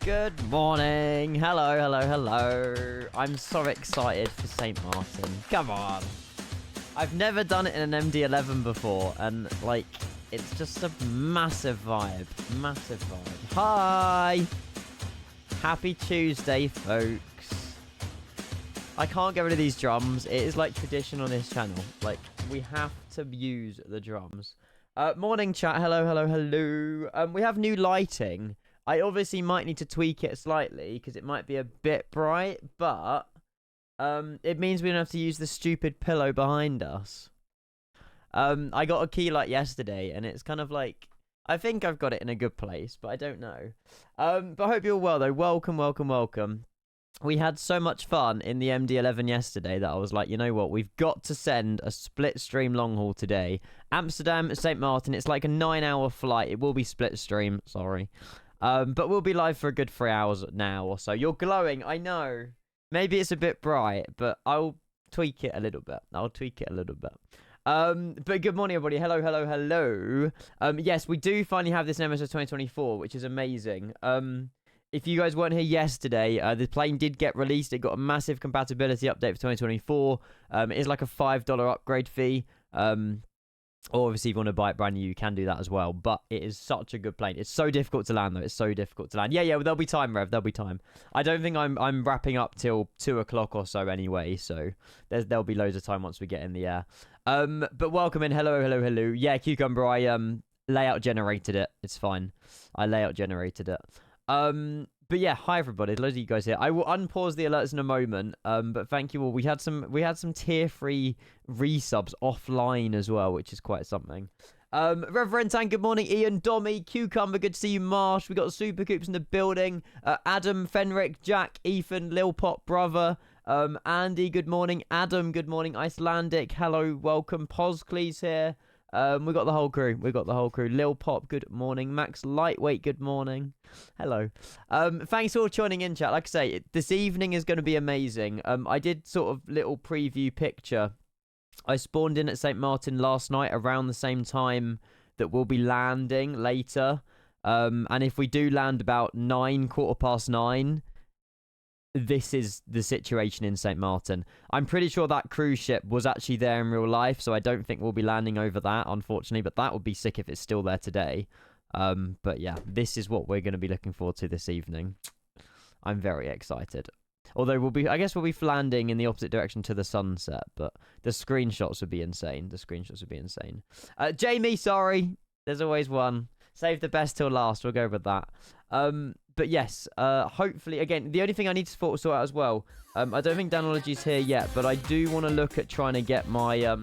Good morning. Hello, hello, hello. I'm so excited for St. Martin. Come on. I've never done it in an MD-11 before, and, like, it's just a massive vibe. Massive vibe. Hi! Happy Tuesday, folks. I can't get rid of these drums. It is, like, tradition on this channel. Like, we have to use the drums. Morning, chat. Hello, hello, hello. We have new lighting. I obviously might need to tweak it slightly because it might be a bit bright, but it means we don't have to use the stupid pillow behind us. I got a key light yesterday, and it's kind of like, I think I've got it in a good place, but I don't know. But I hope you're well, though. Welcome, welcome, welcome. We had so much fun in the MD-11 yesterday that I was like, you know what? We've got to send a split stream long haul today. Amsterdam, St. Martin. It's like a 9-hour flight. It will be split stream. Sorry. But we'll be live for a good 3 hours now or so. You're glowing, I know. Maybe it's a bit bright, but I'll tweak it a little bit. But good morning, everybody. Hello, hello, hello. Yes, we do finally have this in MSO 2024, which is amazing. If you guys weren't here yesterday, the plane did get released. It got a massive compatibility update for 2024. It is like a $5 upgrade fee. Or obviously, if you want to buy it brand new, you can do that as well. But it is such a good plane. It's so difficult to land, though. It's so difficult to land. Yeah, well, there'll be time, Rev. There'll be time. I don't think I'm wrapping up till 2 o'clock or so anyway. So there'll be loads of time once we get in the air. But welcome in. Hello, hello, hello. Yeah, Cucumber, I layout generated it. It's fine. I layout generated it. But yeah, hi everybody. Loads of you guys here. I will unpause the alerts in a moment. But thank you all. We had some tier 3 resubs offline as well, which is quite something. Reverend Tan, good morning. Ian, Dommy, Cucumber, good to see you. Marsh, we got Super Coops in the building. Adam, Fenric, Jack, Ethan, Lil Pop, brother. Andy, good morning. Adam, good morning. Icelandic, hello, welcome. Poscleys here. We got the whole crew. Lil Pop, good morning. Max Lightweight, good morning. Hello. Thanks for joining in, chat. Like I say, this evening is going to be amazing. I did sort of little preview picture. I spawned in at St. Martin last night around the same time that we'll be landing later. And if we do land about 9:15, this is the situation in St. Martin. I'm pretty sure that cruise ship was actually there in real life, so I don't think we'll be landing over that, unfortunately, but that would be sick if it's still there today. But yeah, this is what we're going to be looking forward to this evening. I'm very excited. Although I guess we'll be landing in the opposite direction to the sunset, but the screenshots would be insane. Jamie, sorry. There's always one. Save the best till last. We'll go with that. But yes, hopefully, again, the only thing I need to sort out as well, I don't think Danology's here yet, but I do want to look at trying to get my,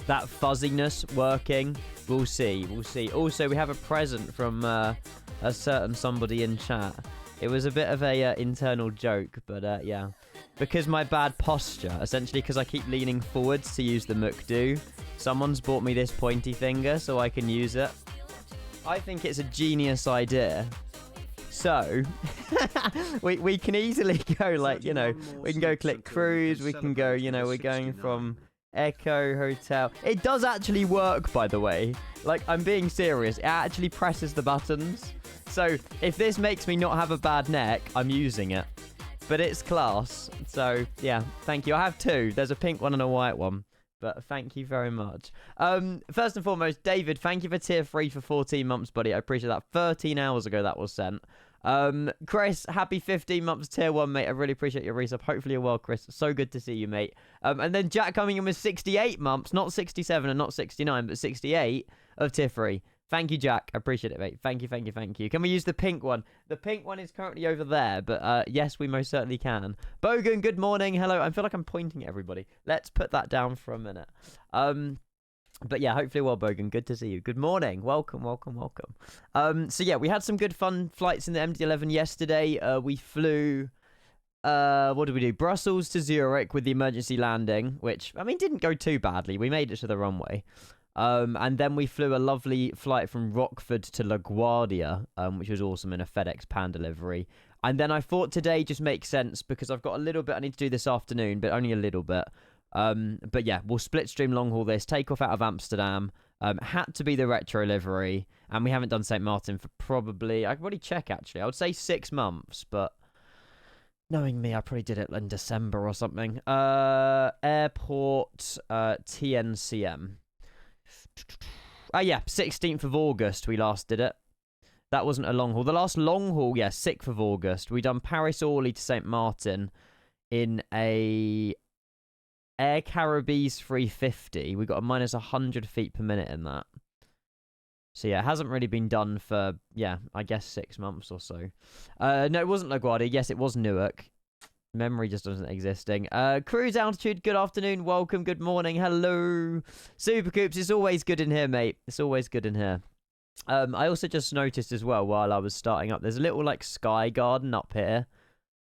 that fuzziness working. We'll see. Also, we have a present from a certain somebody in chat. It was a bit of a internal joke, but yeah. Because my bad posture, essentially because I keep leaning forwards to use the McDo, someone's bought me this pointy finger so I can use it. I think it's a genius idea. So, we can easily go, like, you know, we can go click cruise, we can go, you know, we're going from Echo Hotel. It does actually work, by the way. Like, I'm being serious. It actually presses the buttons. So, if this makes me not have a bad neck, I'm using it. But it's class. So, yeah, thank you. I have 2. There's a pink one and a white one. But thank you very much. First and foremost, David, thank you for tier 3 for 14 months, buddy. I appreciate that. 13 hours ago that was sent. Chris, happy 15 months tier 1, mate. I really appreciate your resub. Hopefully you're well, Chris. So good to see you, mate. And then Jack coming in with 68 months, not 67 and not 69, but 68 of tier 3. Thank you, Jack. I appreciate it, mate. Thank you. Can we use the pink one? The pink one is currently over there, but yes, we most certainly can. Bogan, good morning. Hello. I feel like I'm pointing at everybody. Let's put that down for a minute. But yeah, hopefully well, Bogan. Good to see you. Good morning. Welcome. So yeah, we had some good fun flights in the MD-11 yesterday. We flew... what did we do? Brussels to Zurich with the emergency landing, which, I mean, didn't go too badly. We made it to the runway. And then we flew a lovely flight from Rockford to LaGuardia, which was awesome, in a FedEx Pan delivery. And then I thought today just makes sense because I've got a little bit I need to do this afternoon, but only a little bit. But yeah, we'll split stream long haul this, take off out of Amsterdam, Had to be the retro livery, and we haven't done St. Martin for probably, I could probably check actually, I would say 6 months, but knowing me, I probably did it in December or something. Airport, TNCM. Oh yeah, 16th of August we last did it. That wasn't a long haul. The last long haul, yeah, 6th of August. We done Paris-Orly to St. Martin in a Air Caribbees 350. We got a minus 100 feet per minute in that. So yeah, it hasn't really been done for, yeah, I guess 6 months or so. No, it wasn't LaGuardia. Yes, it was Newark. Memory just doesn't existing. Cruise altitude, good afternoon, welcome, good morning, hello. Super Coops, it's always good in here, mate. It's always good in here. I also just noticed as well while I was starting up, there's a little like sky garden up here.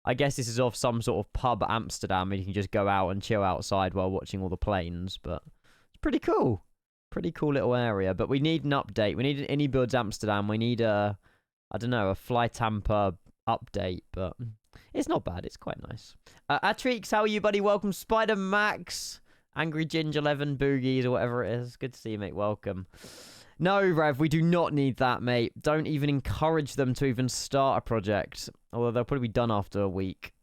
I guess this is off some sort of pub at Amsterdam and you can just go out and chill outside while watching all the planes, but it's pretty cool. Pretty cool little area, but we need an update. We need an Any Builds Amsterdam. We need a, I don't know, a Fly Tampa update, but it's not bad. It's quite nice. Atrix, how are you, buddy? Welcome. Spider Max, Angry Ginger 11 Boogies or whatever it is. Good to see you, mate. Welcome. No, Rev, we do not need that, mate. Don't even encourage them to even start a project. Although they'll probably be done after a week.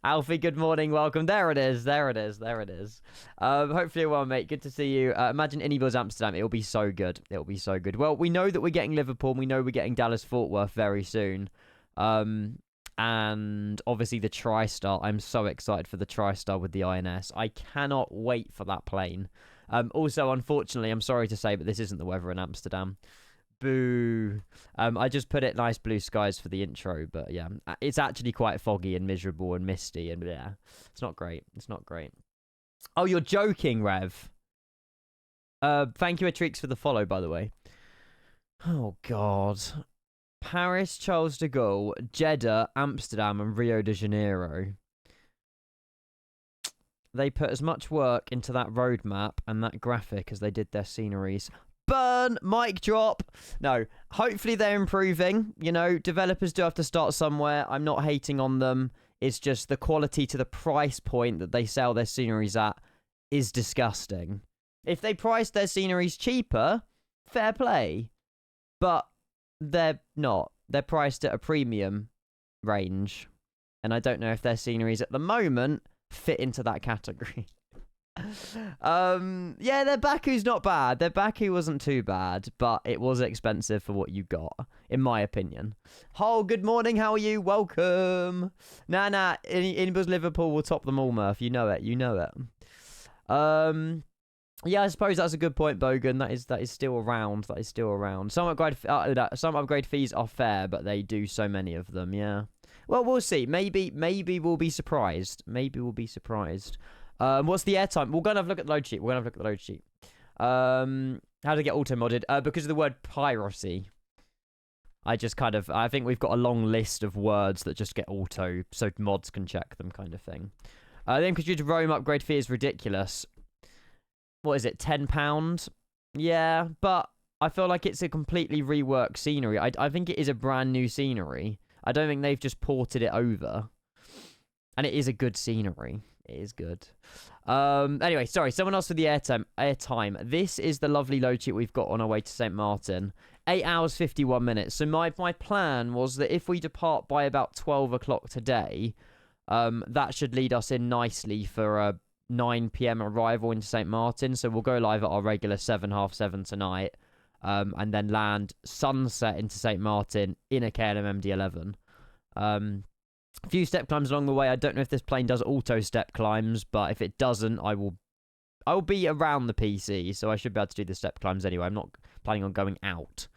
Alfie, good morning. Welcome. There it is. There it is. There it is. Hopefully, well, mate. Good to see you. Imagine Any Builds Amsterdam. It'll be so good. It'll be so good. Well, we know that we're getting Liverpool. We know we're getting Dallas-Fort Worth very soon. And obviously the TriStar. I'm so excited for the TriStar with the INS. I cannot wait for that plane. Also, unfortunately, I'm sorry to say, but this isn't the weather in Amsterdam. Boo. I just put it nice blue skies for the intro, but yeah, it's actually quite foggy and miserable and misty, and yeah, it's not great. It's not great. Oh, you're joking, Rev. Thank you, Atrix, for the follow, by the way. Oh, God. Paris, Charles de Gaulle, Jeddah, Amsterdam, and Rio de Janeiro. They put as much work into that roadmap and that graphic as they did their sceneries. Burn! Mic drop! No, hopefully they're improving. You know, developers do have to start somewhere. I'm not hating on them. It's just the quality to the price point that they sell their sceneries at is disgusting. If they priced their sceneries cheaper, fair play. But they're not. They're priced at a premium range. And I don't know if their sceneries at the moment fit into that category. Yeah, their Baku's not bad. Their Baku wasn't too bad, but it was expensive for what you got, in my opinion. Oh, good morning. How are you? Welcome. Nah. Inbus Liverpool will top them all, Murph. You know it. You know it. Yeah, I suppose that's a good point, Bogan. That is still around. That is still around. Some upgrade fees are fair, but they do so many of them. Yeah. Well, we'll see. Maybe we'll be surprised. Maybe we'll be surprised. What's the airtime? We're gonna have a look at the load sheet. How to get auto modded? Because of the word piracy. I think we've got a long list of words that just get auto, so mods can check them, kind of thing. Then because you to Rome upgrade fee is ridiculous. What is it? £10? Yeah, but I feel like it's a completely reworked scenery. I think it is a brand new scenery. I don't think they've just ported it over. And it is a good scenery. It is good. Anyway, sorry. Someone else for the airtime. This is the lovely load sheet we've got on our way to St. Martin. 8 hours, 51 minutes. So my plan was that if we depart by about 12 o'clock today, that should lead us in nicely for a 9 p.m. arrival into St. Martin. So we'll go live at our regular 7, half 7 tonight. And then land sunset into St. Martin in a KLM MD-11. A few step climbs along the way. I don't know if this plane does auto step climbs, but if it doesn't, I will be around the PC, so I should be able to do the step climbs anyway. I'm not planning on going out.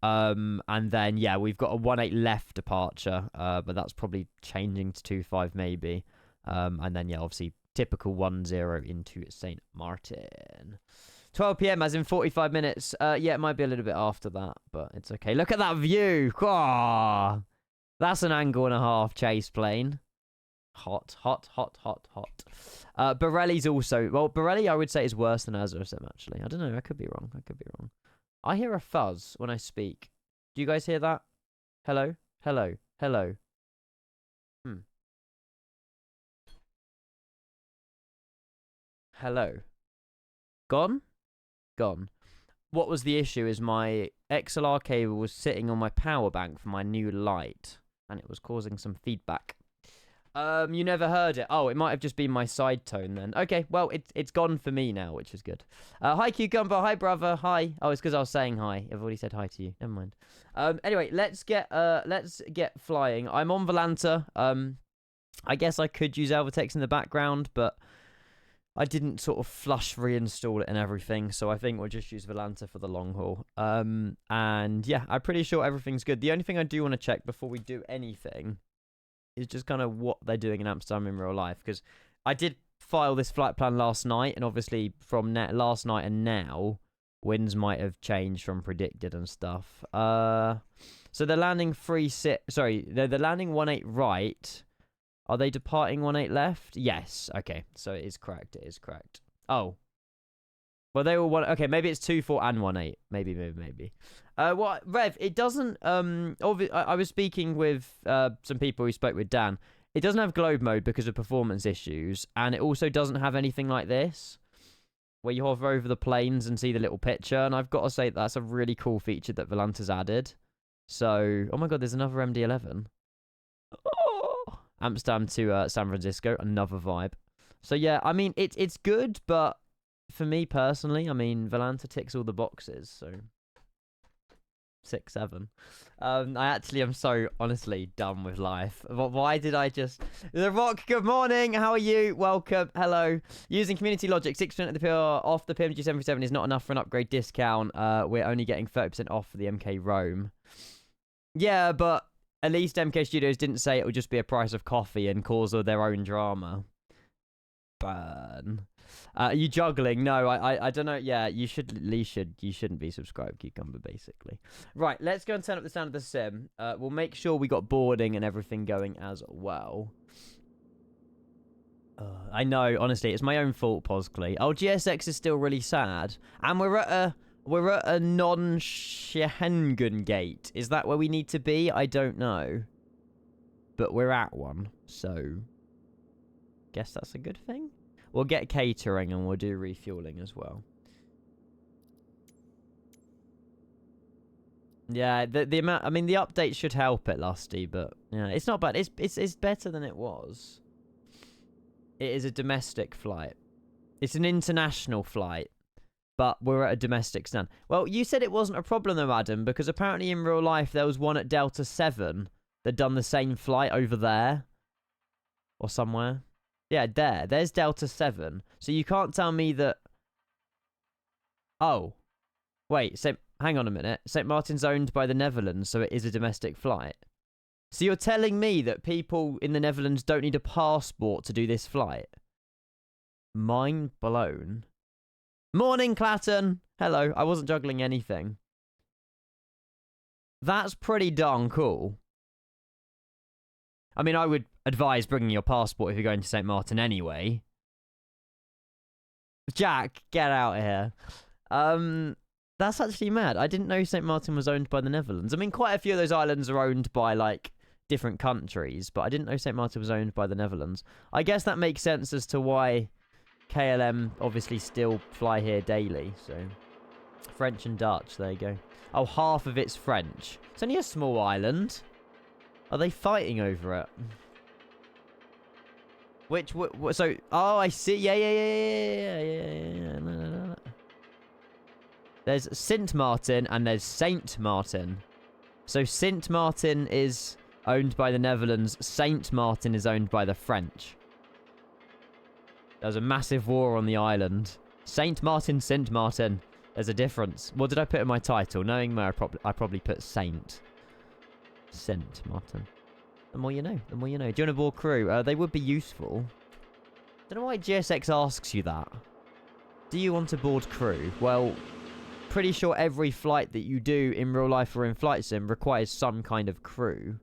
And then, yeah, we've got a 1-8 left departure, but that's probably changing to 2-5 maybe. And then, yeah, obviously, typical 1-0 into St. Martin. 12 p.m. as in 45 minutes. Yeah, it might be a little bit after that, but it's okay. Look at that view. Oh, that's an angle and a half chase plane. Hot. Borelli's also... Well, Borelli, I would say, is worse than ASUS, actually. I don't know. I could be wrong. I hear a fuzz when I speak. Do you guys hear that? Hello? Hello? Gone? what was the issue is my XLR cable was sitting on my power bank for my new light, and it was causing some feedback. You never heard it. Oh, it might have just been my side tone then. Okay, well, it's gone for me now, which is good. Hi, Cucumber. Hi, brother. Hi. Oh, it's because I was saying hi. I've already said hi to you. Never mind. Anyway, let's get flying. I'm on Volanta. I guess I could use Alvatex in the background, but I didn't sort of flush reinstall it and everything, so I think we'll just use Volanta for the long haul. And yeah, I'm pretty sure everything's good. The only thing I do want to check before we do anything is just kind of what they're doing in Amsterdam in real life, because I did file this flight plan last night, and obviously from last night and now, winds might have changed from predicted and stuff. So they're landing they're landing 18 right. Are they departing 18 left? Yes. Okay, so it is correct. It is correct. Oh. Well, they were okay, maybe it's 24 and 18. Maybe. What, Rev, it doesn't, I was speaking with some people who spoke with Dan. It doesn't have globe mode because of performance issues, and it also doesn't have anything like this, where you hover over the planes and see the little picture, and I've got to say that's a really cool feature that Volanta's added. So, oh my god, there's another MD-11. Oh! Amsterdam to San Francisco, another vibe. So yeah, I mean, it's good, but for me personally, I mean, Volanta ticks all the boxes, so 6, 7. I actually am so honestly done with life. Why did I just... The Rock, good morning. How are you? Welcome. Hello. Using community logic, 6% of the PR off the PMG 737 is not enough for an upgrade discount. We're only getting 30% off for the MK Rome. Yeah, but at least MK Studios didn't say it would just be a price of coffee and cause all their own drama. Burn. Are you juggling? No, I don't know. Yeah, you shouldn't be subscribed, Cucumber, basically. Right, let's go and turn up the sound of the sim. We'll make sure we got boarding and everything going as well. I know, honestly, it's my own fault, Poskly. Oh, GSX is still really sad. And we're at a non-Schengen gate. Is that where we need to be? I don't know. But we're at one, so guess that's a good thing. We'll get catering and we'll do refueling as well. Yeah, the amount, I mean, the update should help it, Lusty, but yeah, it's not bad. It's better than it was. It is a domestic flight. It's an international flight, but we're at a domestic stand. Well, you said it wasn't a problem though, Adam, because apparently in real life there was one at Delta 7 that done the same flight over there or somewhere. Yeah, there's Delta 7. So you can't tell me that... Oh. Wait, hang on a minute. St. Martin's owned by the Netherlands, so it is a domestic flight. So you're telling me that people in the Netherlands don't need a passport to do this flight? Mind blown. Morning, Clatton! Hello, I wasn't juggling anything. That's pretty darn cool. I mean, I would advise bringing your passport if you're going to St. Martin anyway. Jack, get out of here. That's actually mad. I didn't know St. Martin was owned by the Netherlands. I mean, quite a few of those islands are owned by, like, different countries, but I didn't know St. Martin was owned by the Netherlands. I guess that makes sense as to why KLM obviously still fly here daily, so... French and Dutch, there you go. Oh, half of it's French. It's only a small island. Are they fighting over it? So, oh, I see. Yeah. No. There's Sint Maarten and there's Saint Martin. So Sint Maarten is owned by the Netherlands. Saint Martin is owned by the French. There's a massive war on the island. Saint Martin, Sint Maarten. There's a difference. What did I put in my title? Knowing me, I probably put Saint. Sint Martin. The more you know. The more you know. Do you want to board crew? They would be useful. Don't know why GSX asks you that. Do you want to board crew? Well, pretty sure every flight that you do in real life or in flight sim requires some kind of crew.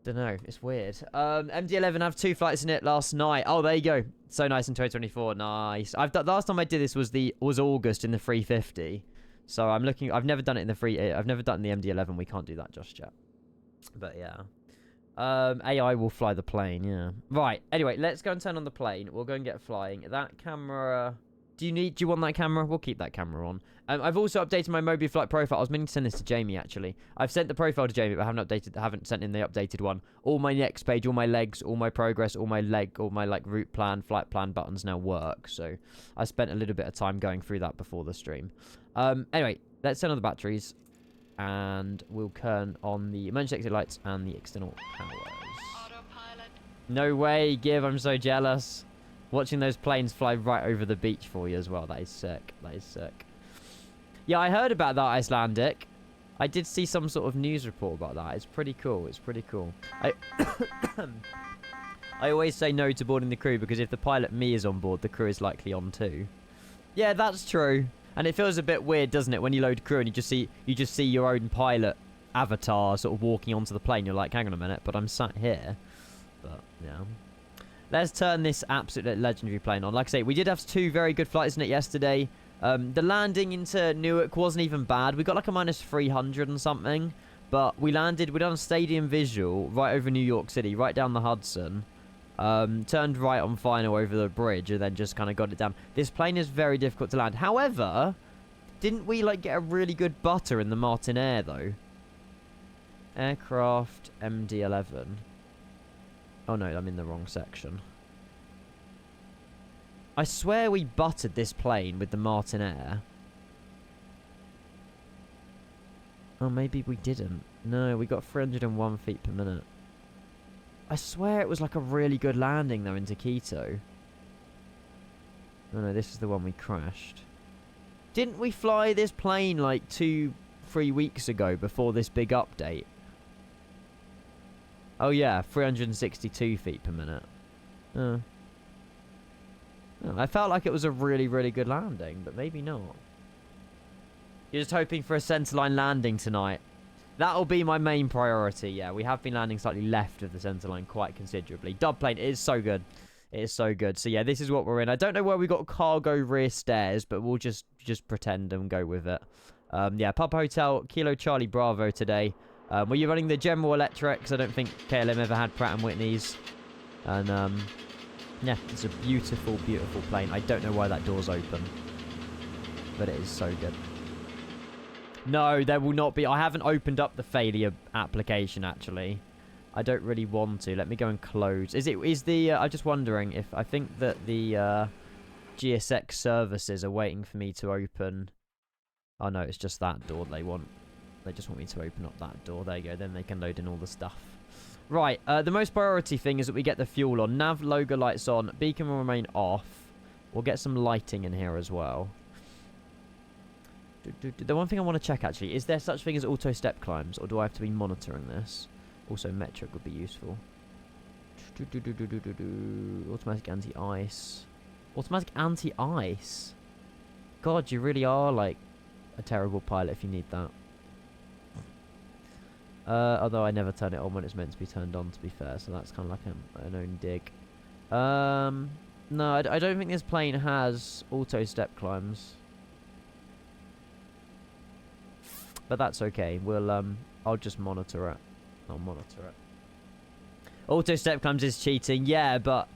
Don't know. It's weird. MD-11 have 2 flights in it last night. Oh, there you go. So nice in 2024. Nice. Last time I did this was August in the 350. So I'm looking. I've never done it in the I've never done the MD-11. We can't do that just yet. But yeah. AI will fly the plane. Yeah. Right. Anyway, let's go and turn on the plane. We'll go and get flying. That camera Do you want that camera? We'll keep that camera on. I've also updated my Mobi flight profile. I was meaning to send this to Jamie, actually. I've sent the profile to Jamie, but I haven't sent in the updated one. All my next page, all my legs, all my progress, all my like route plan, flight plan buttons now work. So I spent a little bit of time going through that before the stream. Anyway, let's turn on the batteries, and we'll turn on the emergency exit lights and the external powers. Autopilot. No way, Give. I'm so jealous. Watching those planes fly right over the beach for you as well. That is sick. That is sick. Yeah, I heard about that, Icelandic. I did see some sort of news report about that. It's pretty cool. It's pretty cool. I always say no to boarding the crew because if the pilot me is on board, the crew is likely on too. Yeah, that's true. And it feels a bit weird, doesn't it, when you load crew and you just see your own pilot avatar sort of walking onto the plane. You're like, hang on a minute, but I'm sat here. But yeah. Let's turn this absolute legendary plane on. Like I say, we did have 2 very good flights in it yesterday. The landing into Newark wasn't even bad. We got like a minus 300 and something. But we done a stadium visual right over New York City, right down the Hudson. Turned right on final over the bridge and then just kind of got it down. This plane is very difficult to land. However, didn't we like get a really good butter in the MAARTEN Air though? Aircraft MD-11. Oh no, I'm in the wrong section. I swear we buttered this plane with the MAARTEN Air. Oh, maybe we didn't. No, we got 301 feet per minute. I swear it was like a really good landing though into Quito. Oh no, this is the one we crashed. Didn't we fly this plane like 2-3 weeks ago before this big update? Oh yeah, 362 feet per minute. Oh, I felt like it was a really, really good landing, but maybe not. You're just hoping for a centerline landing tonight. That'll be my main priority, yeah. We have been landing slightly left of the centerline quite considerably. Dub plane, it is so good. It is so good. So yeah, this is what we're in. I don't know where we got cargo rear stairs, but we'll just pretend and go with it. Yeah, Papa Hotel, Kilo Charlie Bravo today. Were you running the General Electrics? I don't think KLM ever had Pratt & Whitney's. And yeah, it's a beautiful, beautiful plane. I don't know why that door's open, but it is so good. No, there will not be. I haven't opened up the failure application, actually. I don't really want to. Let me go and close. I'm just wondering if, I think that the GSX services are waiting for me to open. Oh no, it's just that door they want. They just want me to open up that door. There you go. Then they can load in all the stuff. Right, the most priority thing is that we get the fuel on. Nav logo lights on. Beacon will remain off. We'll get some lighting in here as well. The one thing I want to check, actually, is there such thing as auto step climbs, or do I have to be monitoring this? Also, metric would be useful. Automatic anti-ice. Automatic anti-ice? God, you really are, like, a terrible pilot if you need that. Although I never turn it on when it's meant to be turned on, to be fair, so that's kind of like an own dig. No, I don't think this plane has auto step climbs. But that's okay. I'll just monitor it. I'll monitor it. Auto step climbs is cheating, yeah, but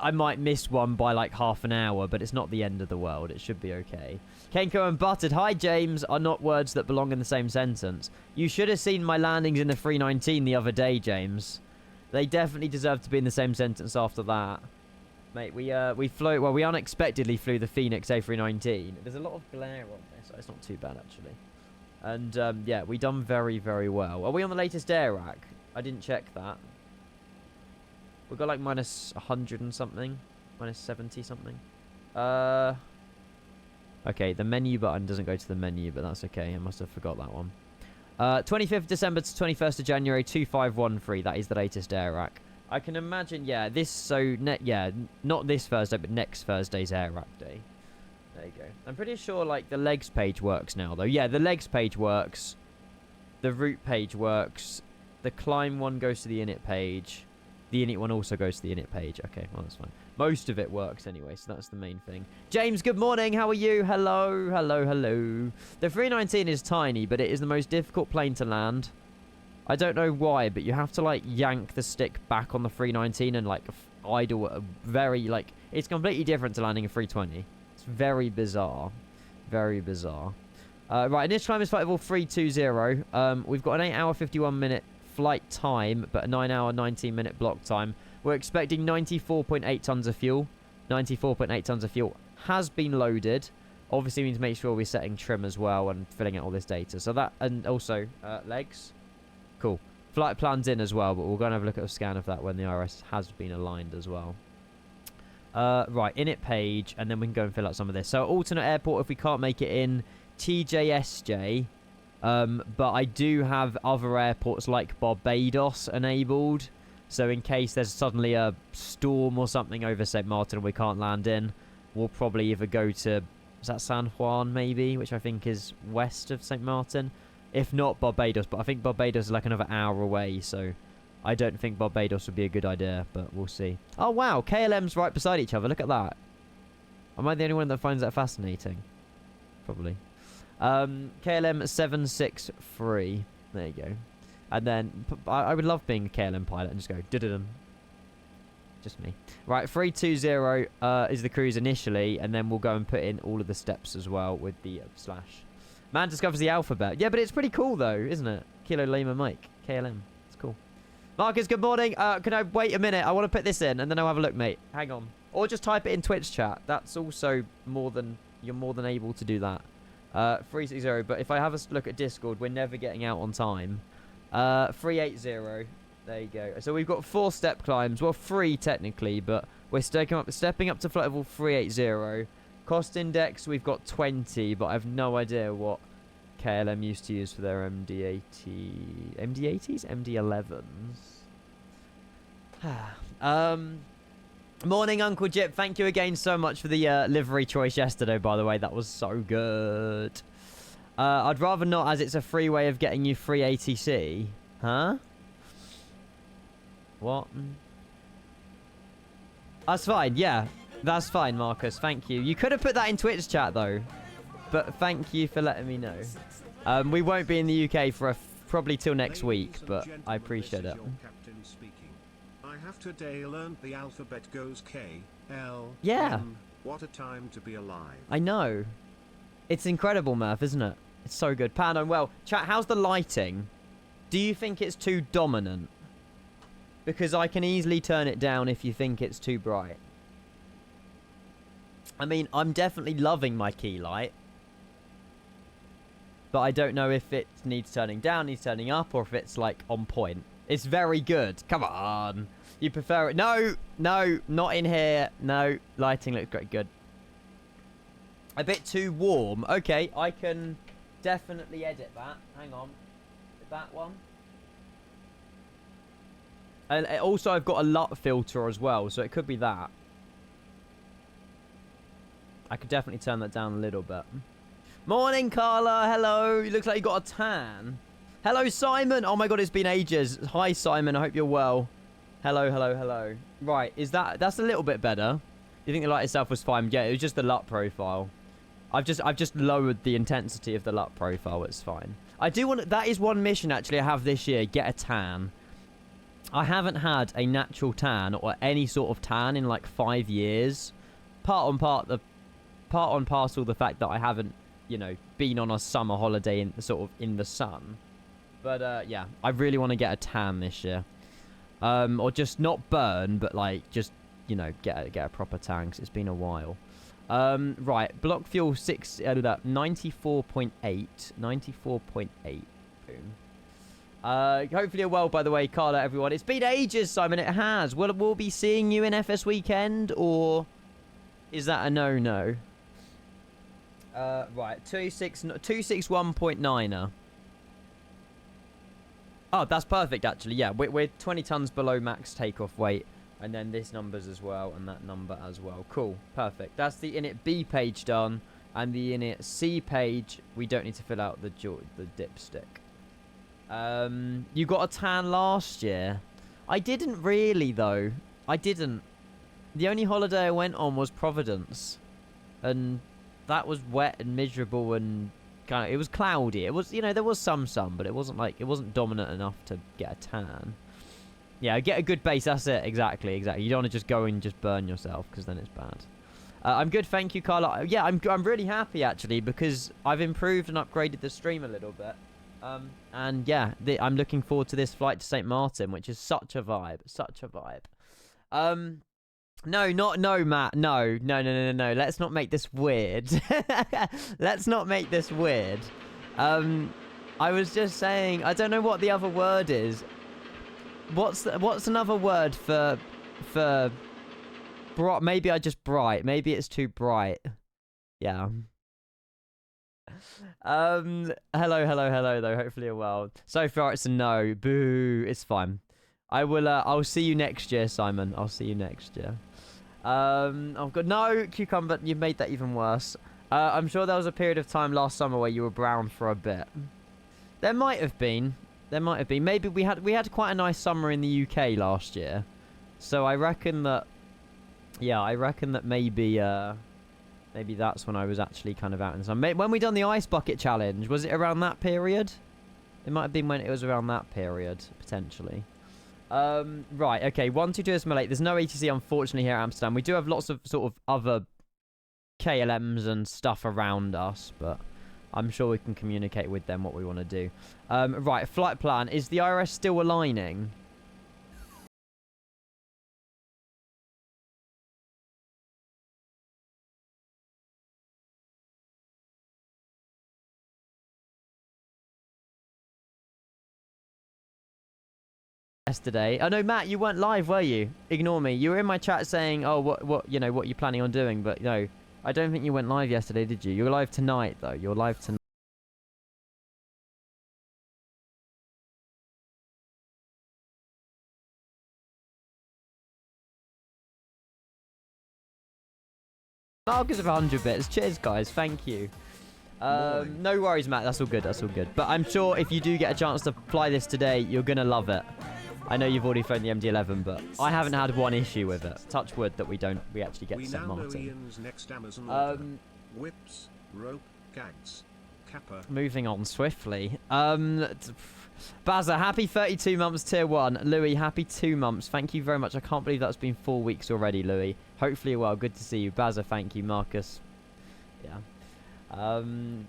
I might miss one by like half an hour, but it's not the end of the world. It should be okay. Kenko and Buttered, hi James, are not words that belong in the same sentence. You should have seen my landings in the 319 the other day, James. They definitely deserve to be in the same sentence after that. Mate, we unexpectedly flew the Phoenix A319. There's a lot of glare on this. It's not too bad, actually. And, yeah, we done very, very well. Are we on the latest air rack? I didn't check that. We've got like minus 100 and something. Minus 70 something. Okay, the menu button doesn't go to the menu, but that's okay. I must have forgot that one. 25th December to 21st of January, 2513. That is the latest air rack. I can imagine, yeah, not this Thursday, but next Thursday's air rack day. There you go. I'm pretty sure, like, the legs page works now, though. Yeah, the legs page works. The route page works. The climb one goes to the init page. The init one also goes to the init page. Okay, well, that's fine. Most of it works anyway, so that's the main thing. James, good morning. How are you? Hello, hello, hello. The 319 is tiny, but it is the most difficult plane to land. I don't know why, but you have to, like, yank the stick back on the 319 and, like, idle very, like... It's completely different to landing a 320. It's very bizarre. Very bizarre. Right, initial climb is flight level 320. We've got an 8-hour, 51-minute flight time, but a 9-hour, 19-minute block time. We're expecting 94.8 tons of fuel. 94.8 tons of fuel has been loaded. Obviously, we need to make sure we're setting trim as well and filling out all this data. So that, and also legs. Cool. Flight plan's in as well, but we'll go and have a look at a scan of that when the IRS has been aligned as well. Right, init page, and then we can go and fill out some of this. So alternate airport, if we can't make it in TJSJ, but I do have other airports like Barbados enabled. So in case there's suddenly a storm or something over St. Martin and we can't land in, we'll probably either go to, is that San Juan maybe, which I think is west of St. Martin? If not Barbados, but I think Barbados is like another hour away, so I don't think Barbados would be a good idea, but we'll see. Oh wow, KLM's right beside each other, look at that. Am I the only one that finds that fascinating? Probably. KLM 763, there you go. And then, I would love being a KLM pilot and just go, dun-dun-dun. Just me. Right, 320 is the cruise initially, and then we'll go and put in all of the steps as well with the slash. Man discovers the alphabet. Yeah, but it's pretty cool though, isn't it? Kilo Lima Mike, KLM. It's cool. Marcus, good morning. Can I wait a minute? I want to put this in, and then I'll have a look, mate. Hang on. Or just type it in Twitch chat. That's also more than, you're more than able to do that. 360, but if I have a look at Discord, we're never getting out on time. 380. There you go. So we've got 4 step climbs. Well, 3 technically, but we're stepping up to flight level 380. Cost index, we've got 20, but I have no idea what KLM used to use for their MD-80... MD-80s? MD-11s. Morning, Uncle Jip. Thank you again so much for the livery choice yesterday, by the way. That was so good. I'd rather not, as it's a free way of getting you free ATC. Huh? What? That's fine, yeah. That's fine, Marcus. Thank you. You could have put that in Twitch chat, though. But thank you for letting me know. We won't be in the UK for probably till next week, but I appreciate it. I have today learned the alphabet goes K, L, yeah. M. What a time to be alive. I know. It's incredible, Murph, isn't it? It's so good. Pano, well, chat, how's the lighting? Do you think it's too dominant? Because I can easily turn it down if you think it's too bright. I mean, I'm definitely loving my key light. But I don't know if it needs turning down, needs turning up, or if it's, like, on point. It's very good. Come on. You prefer it? No, no, not in here. No, lighting looks great. Good. A bit too warm. Okay, I can definitely edit that. Hang on. That one. And also, I've got a LUT filter as well, so it could be that. I could definitely turn that down a little bit. Morning, Carla. Hello. You look like you got a tan. Hello, Simon. Oh my god, it's been ages. Hi, Simon. I hope you're well. Hello, hello, hello. Right, is that's a little bit better? You think the light itself was fine? Yeah, it was just the LUT profile. I've just lowered the intensity of the LUT profile. It's fine. I do want that is one mission actually I have this year. Get a tan. I haven't had a natural tan or any sort of tan in like 5 years. Part on parcel the fact that I haven't, you know, been on a summer holiday in the sun. But yeah, I really want to get a tan this year. Or just not burn, but like just, you know, get a proper tan, because it's been a while. Right, block fuel 94.8. 94.8. Boom. Hopefully you're well, by the way, Carla, everyone. It's been ages, Simon. It has. We'll be seeing you in FS Weekend, or is that a no-no? Right, 261.9er. Oh, that's perfect, actually. Yeah, we're 20 tons below max takeoff weight. And then this number's as well, and that number as well. Cool. Perfect. That's the init B page done. And the init C page, we don't need to fill out the dipstick. You got a tan last year. I didn't really, though. I didn't. The only holiday I went on was Providence. And that was wet and miserable and kind of, it was cloudy. It was, you know, there was some sun, but it wasn't dominant enough to get a tan. Yeah, get a good base. That's it. Exactly. You don't want to just go and just burn yourself, because then it's bad. I'm good, thank you, Carla. Yeah, I'm really happy, actually, because I've improved and upgraded the stream a little bit. And yeah, I'm looking forward to this flight to St. Martin, which is such a vibe. Such a vibe. No, Matt. No. Let's not make this weird. Let's not make this weird. I was just saying, I don't know what the other word is. What's another word for bright? Maybe I just bright. Maybe it's too bright. Yeah. Hello, though. Hopefully you're well. So far it's a no. Boo. It's fine. I'll see you next year, Simon. I'll see you next year. I've got no cucumber. You've made that even worse. I'm sure there was a period of time last summer where you were brown for a bit. There might have been. Maybe we had quite a nice summer in the UK last year. So I reckon that. Yeah, I reckon that maybe that's when I was actually kind of out in the sun. When we done the ice bucket challenge, was it around that period? It might have been when it was around that period, potentially. Right, okay, 122 Ismailate. There's no ATC, unfortunately, here at Amsterdam. We do have lots of sort of other KLMs and stuff around us, but I'm sure we can communicate with them what we want to do. Right, flight plan. Is the IRS still aligning? Yesterday. Oh no, Matt, you weren't live, were you? Ignore me. You were in my chat saying, "Oh, what you're planning on doing?" But no, I don't think you went live yesterday, did you? You're live tonight, though. You're live tonight. Marcus of 100 bits. Cheers, guys. Thank you. No worries, Matt. That's all good. That's all good. But I'm sure if you do get a chance to fly this today, you're gonna love it. I know you've already flown the MD-11, but I haven't had one issue with it. Touch wood that we actually get to St. Martin. Next Amazon whips, rope, gags, kappa. Moving on swiftly. Bazza, happy 32 months tier 1. Louis, happy 2 months. Thank you very much. I can't believe that's been 4 weeks already, Louis. Hopefully you're well. Good to see you. Bazza, thank you. Marcus. Yeah. I'm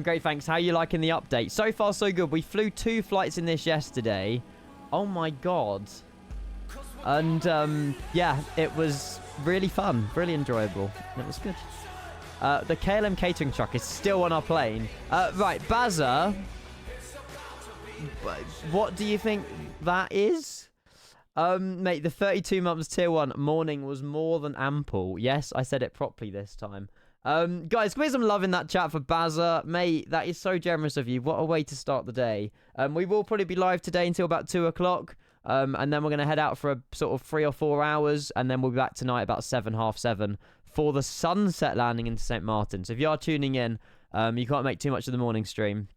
great, thanks. How are you liking the update? So far, so good. We flew 2 flights in this yesterday. Oh my god. And yeah, it was really fun, really enjoyable. It was good. The KLM catering truck is still on our plane. Right, Bazza, what do you think that is? Mate, the 32 months tier 1 morning was more than ample. Yes, I said it properly this time. Guys, give me some love in that chat for Bazza. Mate, that is so generous of you. What a way to start the day. We will probably be live today until about 2 o'clock. And then we're going to head out for a sort of 3 or 4 hours. And then we'll be back tonight about 7, half 7 for the sunset landing into St. Martin. So if you are tuning in, you can't make too much of the morning stream.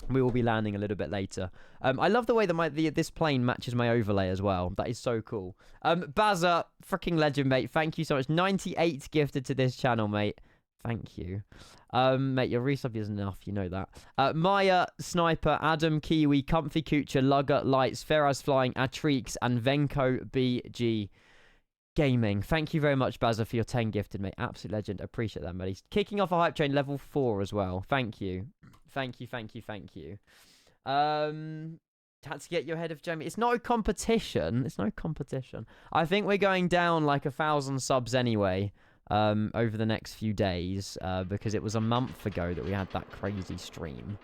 We will be landing a little bit later. I love the way that this plane matches my overlay as well. That is so cool. Bazza, freaking legend, mate. Thank you so much. 98 gifted to this channel, mate. Thank you. Mate, your resub isn't enough. You know that. Maya, Sniper, Adam, Kiwi, Comfy Kucha, Lugger, Lights, Ferraz Flying, Atrix, and Venko BG Gaming. Thank you very much, Bazza, for your 10 gifted, mate. Absolute legend. Appreciate that, buddy. Kicking off a hype train level 4 as well. Thank you. Thank you. Had to get your head of Jamie. It's no competition. I think we're going down like 1,000 subs anyway. Over the next few days, because it was a month ago that we had that crazy stream.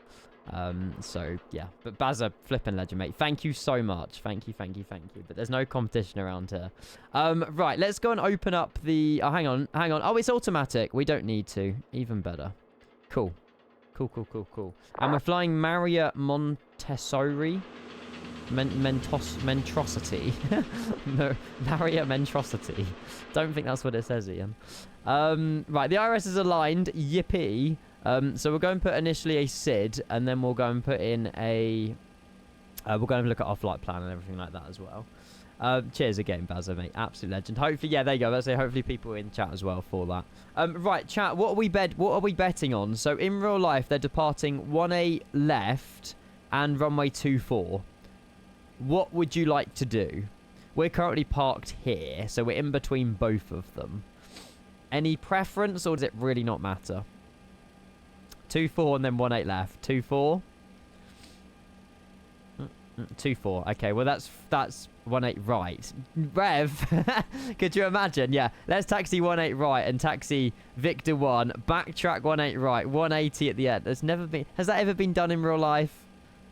So yeah, but Bazza, flipping legend, mate. Thank you so much. Thank you. But there's no competition around here. Right, let's go and open up the. Oh, hang on. Oh, it's automatic. We don't need to. Even better. Cool. And we're flying Maria Montessori. Mentrosity. Maria Mentrosity. Don't think that's what it says, Ian. Right, the IRS is aligned. Yippee. So we'll go and put initially a SID, and then we'll go and put in a... we'll go and look at our flight plan and everything like that as well. Cheers again, Bazza, mate. Absolute legend. Hopefully, yeah, there you go. Let's say hopefully people in chat as well for that. Right, chat, what are we betting on? So in real life, they're departing 1A left and runway 24. What would you like to do? We're currently parked here, so we're in between both of them. Any preference, or does it really not matter? 2-4 and then 1-8 left. 2-4. 2-4. Okay, well that's 1-8 right. Rev, could you imagine? Yeah, let's taxi 1-8 right and taxi Victor 1. Backtrack 1-8 right. 180 at the end. Has that ever been done in real life?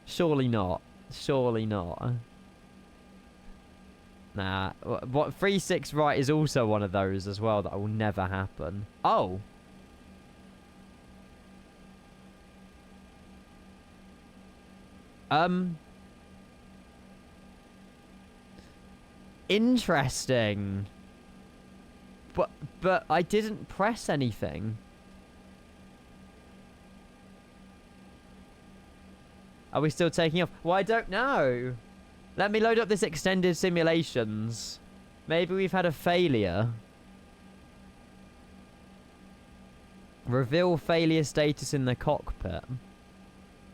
Surely not. Surely not. Nah. What 3-6 right is also one of those as well that will never happen. Oh. Interesting. But I didn't press anything. Are we still taking off? Well, I don't know. Let me load up this extended simulations. Maybe we've had a failure. Reveal failure status in the cockpit.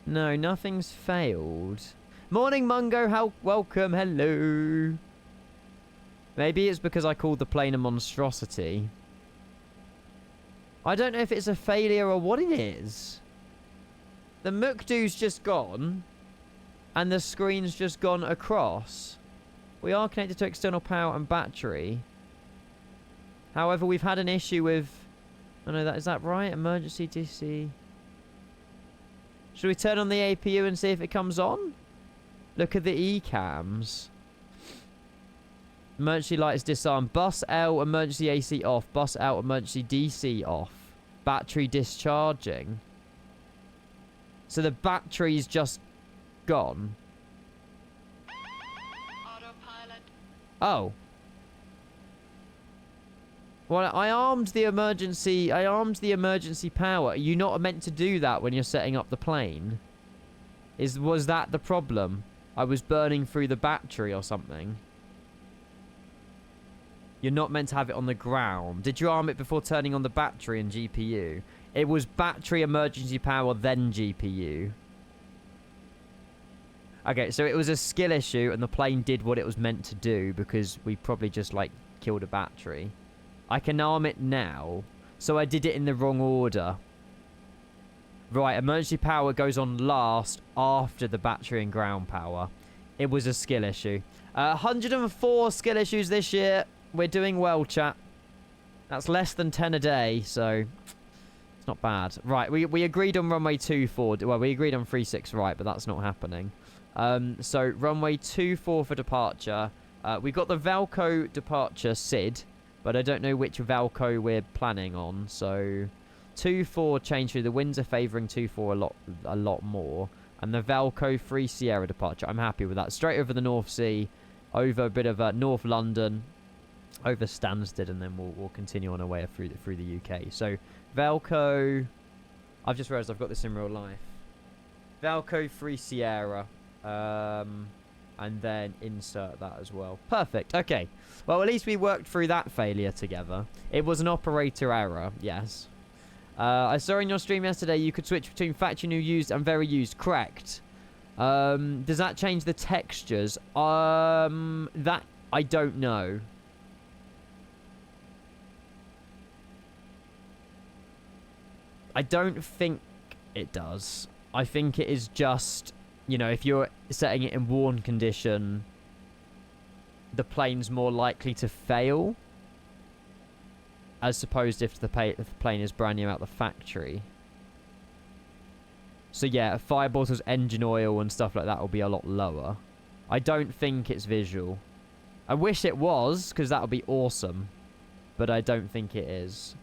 No, nothing's failed. Morning, Mungo. Welcome. Hello. Maybe it's because I called the plane a monstrosity. I don't know if it's a failure or what it is. The Mukdu's just gone. And the screen's just gone across. We are connected to external power and battery. However, we've had an issue with... Oh no, is that right? Emergency DC. Should we turn on the APU and see if it comes on? Look at the ECAMs. Emergency lights disarmed. Bus L, emergency AC off. Bus out, emergency DC off. Battery discharging. So the battery's just gone. Autopilot. Oh. Well, I armed the emergency power. You're not meant to do that when you're setting up the plane. Was that the problem? I was burning through the battery or something. You're not meant to have it on the ground. Did you arm it before turning on the battery and GPU? It was battery, emergency power, then GPU. Okay, so it was a skill issue and the plane did what it was meant to do because we probably just, like, killed a battery. I can arm it now. So I did it in the wrong order. Right, emergency power goes on last after the battery and ground power. It was a skill issue. 104 skill issues this year. We're doing well, chat. That's less than 10 a day, so it's not bad. Right, we agreed on runway 24. Well, we agreed on 36 right, but that's not happening. So runway 24 for departure. We've got the Valco departure SID, but I don't know which Valco we're planning on. So 2-4 change through. The winds are favouring 2-4 a lot more. And the Valco 3 Sierra departure. I'm happy with that. Straight over the North Sea, over a bit of North London, over Stansted, and then we'll continue on our way through the UK. So Valco, I've just realised I've got this in real life. Valco 3 Sierra, and then insert that as well. Perfect. Okay. Well, at least we worked through that failure together. It was an operator error. Yes. I saw in your stream yesterday you could switch between factory new used and very used. Correct. Does that change the textures? That I don't know. I don't think it does. I think it is just, you know, if you're setting it in worn condition, the plane's more likely to fail, as opposed if the plane is brand new out the factory. So yeah, fire bottles, engine oil and stuff like that will be a lot lower. I don't think it's visual. I wish it was, because that would be awesome. But I don't think it is.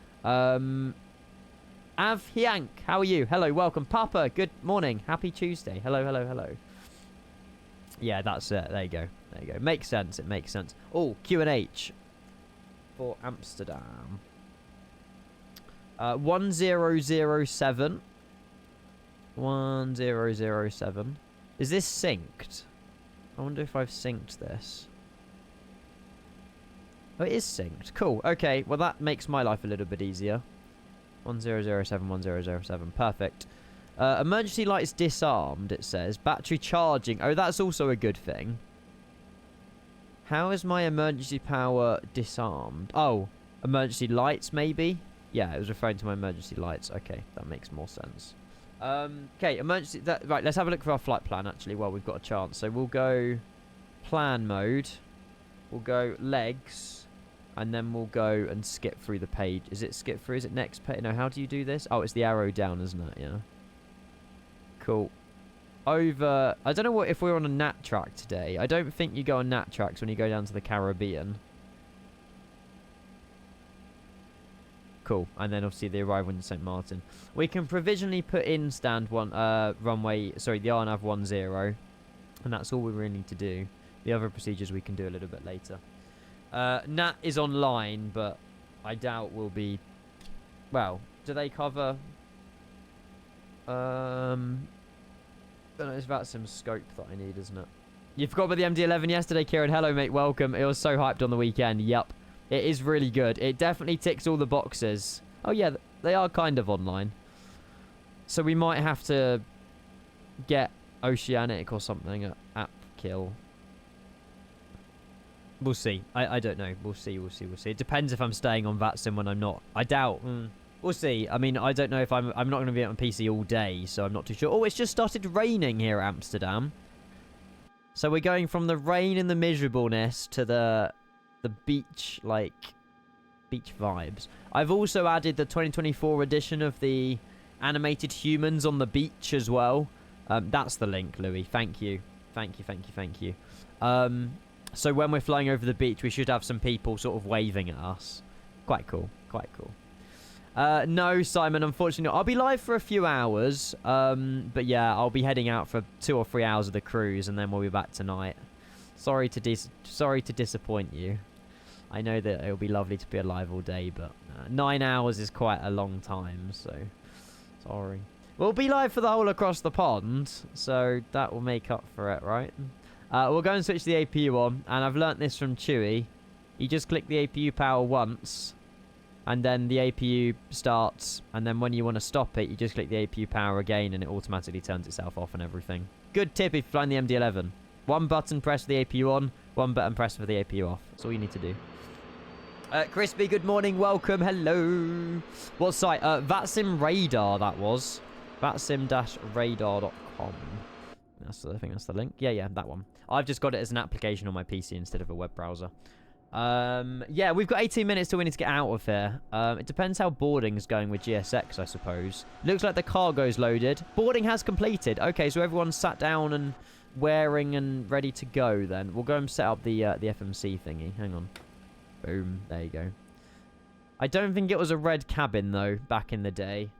Av Hyang, how are you? Hello, welcome. Papa, good morning. Happy Tuesday. Hello, hello, hello. Yeah, that's it. There you go. There you go. Makes sense. It makes sense. Oh, Q&H for Amsterdam. 1007. 1007. Is this synced? I wonder if I've synced this. Oh, it is synced. Cool. Okay, well that makes my life a little bit easier. 1007, 1007. Perfect. Emergency lights disarmed, it says. Battery charging. Oh, that's also a good thing. How is my emergency power disarmed? Oh, Emergency lights, maybe? Yeah, it was referring to my emergency lights. Okay, that makes more sense. Okay, emergency... right, let's have a look for our flight plan, actually, while we've got a chance. So we'll go plan mode. We'll go legs. And then we'll go and skip through the page. Is it skip through? Is it next page? No, how do you do this? Oh, it's the arrow down, isn't it? Yeah. Cool. Over... I don't know what if we're on a nat track today. I don't think you go on nat tracks when you go down to the Caribbean. Cool. And then obviously the arrival in St. Martin. We can provisionally put in stand one, runway... Sorry, the RNAV 10. And that's all we really need to do. The other procedures we can do a little bit later. Nat is online, but I doubt we'll be... Well, do they cover... It's about some scope that I need, isn't it? You forgot about the MD-11 yesterday, Kieran. Hello, mate. Welcome. It was so hyped on the weekend. Yup. It is really good. It definitely ticks all the boxes. Oh, yeah. They are kind of online. So we might have to get Oceanic or something at app kill. We'll see. I don't know. We'll see. It depends if I'm staying on VATSIM when I'm not. I doubt. We'll see. I mean, I don't know if I'm not going to be on PC all day, so I'm not too sure. Oh, it's just started raining here at Amsterdam. So we're going from the rain and the miserableness to the beach, like, beach vibes. I've also added the 2024 edition of the animated humans on the beach as well. That's the link, Louis. Thank you. Thank you. So when we're flying over the beach, we should have some people sort of waving at us. Quite cool. No, Simon, unfortunately not. I'll be live for a few hours. But yeah, I'll be heading out for 2 or 3 hours of the cruise, and then we'll be back tonight. Sorry to disappoint you. I know that it'll be lovely to be alive all day, but 9 hours is quite a long time, so sorry. We'll be live for the whole across the pond, so that will make up for it, right? We'll go and switch the APU on, and I've learnt this from Chewy. You just click the APU power once, and then the APU starts, and then when you want to stop it, you just click the APU power again, and it automatically turns itself off and everything. Good tip if you're flying the MD-11. One button press for the APU on, one button press for the APU off. That's all you need to do. Crispy, good morning, welcome, hello. What site? VATSIM Radar, that was. VATSIM-radar.com. I think that's the link. Yeah, that one. I've just got it as an application on my PC instead of a web browser. Yeah, we've got 18 minutes till we need to get out of here. It depends how boarding's going with GSX, I suppose. Looks like the cargo's loaded. Boarding has completed. Okay, so everyone's sat down and wearing and ready to go then. We'll go and set up the FMC thingy. Hang on. Boom. There you go. I don't think it was a red cabin, though, back in the day.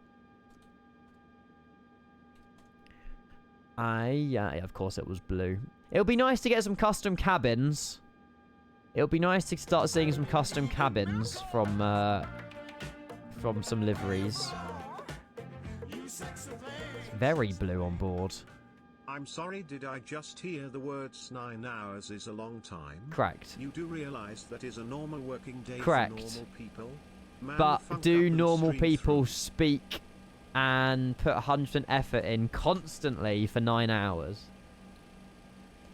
Yeah, of course it was blue. It'll be nice to get some custom cabins. It'll be nice to start seeing some custom cabins from some liveries. It's very blue on board. I'm sorry, did I just hear the words 9 hours is a long time? Correct. You do realize that is a normal working day Correct. for normal people? Man, but do normal people speak and put 100% effort in constantly for 9 hours?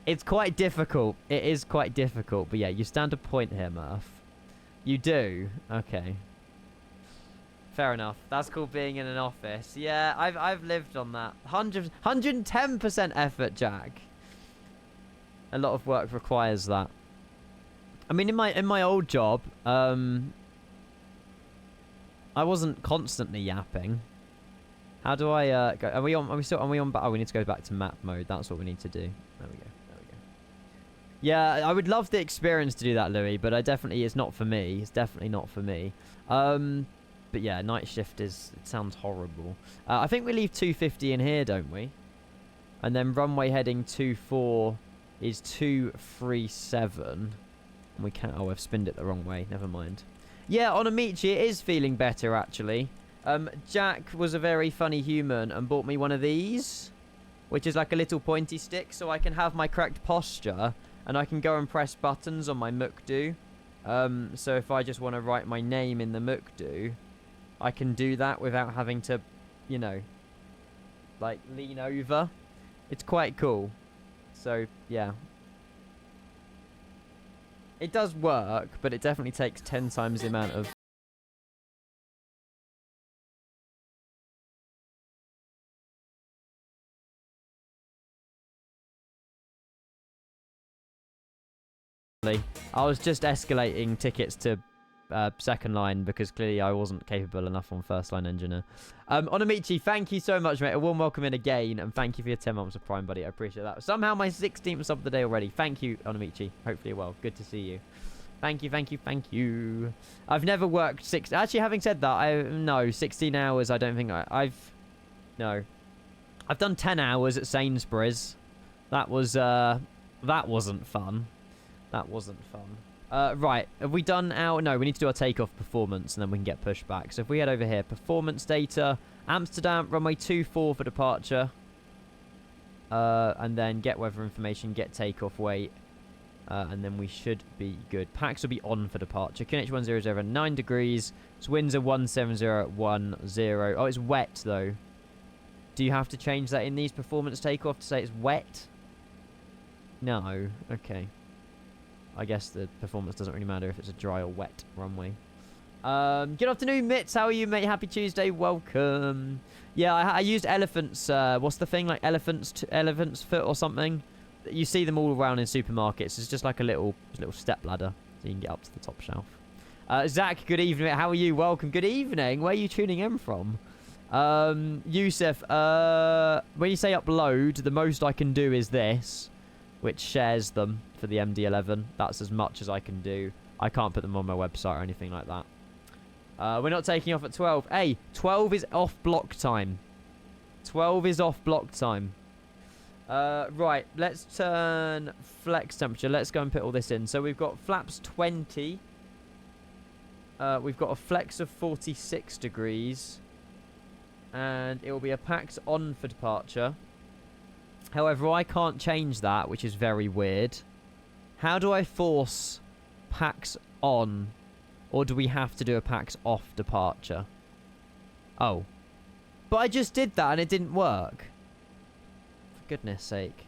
It's quite difficult. It is quite difficult. But yeah, you stand a point here, Murph. You do? Okay. Fair enough. That's called being in an office. Yeah, I've lived on that. 110% effort, Jack. A lot of work requires that. I mean, in my old job, I wasn't constantly yapping. How do I go? Are we on? Oh, we need to go back to map mode. That's what we need to do. There we go. Yeah, I would love the experience to do that, Louis, but it's not for me. It's definitely not for me. But yeah, night shift it sounds horrible. I think we leave 250 in here, don't we? And then runway heading 24 is 237. And we can't... Oh, I've spinned it the wrong way. Never mind. Yeah, on Amici, it is feeling better, actually. Jack was a very funny human and bought me one of these, which is like a little pointy stick, so I can have my correct posture, and I can go and press buttons on my Mukdu. So if I just want to write my name in the Mukdu, I can do that without having to, you know, like, lean over. It's quite cool. So, yeah. It does work, but it definitely takes 10 times the amount of I was just escalating tickets to second line because clearly I wasn't capable enough on first line engineer. Onamichi, thank you so much, mate. A warm welcome in again, and thank you for your 10 months of Prime, buddy. I appreciate that. Somehow my 16th sub of the day already. Thank you, Onamichi. Hopefully you're well. Good to see you. Thank you, thank you, thank you. I've never worked Actually, having said that, no, 16 hours. I don't think no. I've done 10 hours at Sainsbury's. That wasn't fun. That wasn't fun. Right, have we done our... No, we need to do our takeoff performance, and then we can get pushed back. So if we head over here, performance data, Amsterdam, runway 24 for departure. And then get weather information, get takeoff weight. And then we should be good. Pax will be on for departure. QNH 100 9 degrees. So winds are 17010. Oh, it's wet, though. Do you have to change that in these performance takeoff to say it's wet? No. Okay. I guess the performance doesn't really matter if it's a dry or wet runway. Good afternoon, Mitts. How are you, mate? Happy Tuesday. Welcome. Yeah, I used elephants. What's the thing? Like elephant's foot or something? You see them all around in supermarkets. It's just like a little step ladder, so you can get up to the top shelf. Zach, good evening. How are you? Welcome. Good evening. Where are you tuning in from? Yusuf, when you say upload, the most I can do is this, which shares them for the MD-11. That's as much as I can do. I can't put them on my website or anything like that. We're not taking off at 12. Hey, 12 is off block time. 12 is off block time. Right, let's turn flex temperature. Let's go and put all this in. So we've got flaps 20. We've got a flex of 46 degrees. And it will be a PAX on for departure. However, I can't change that, which is very weird. How do I force PAX on? Or do we have to do a PAX off departure? Oh. But I just did that and it didn't work. For goodness sake.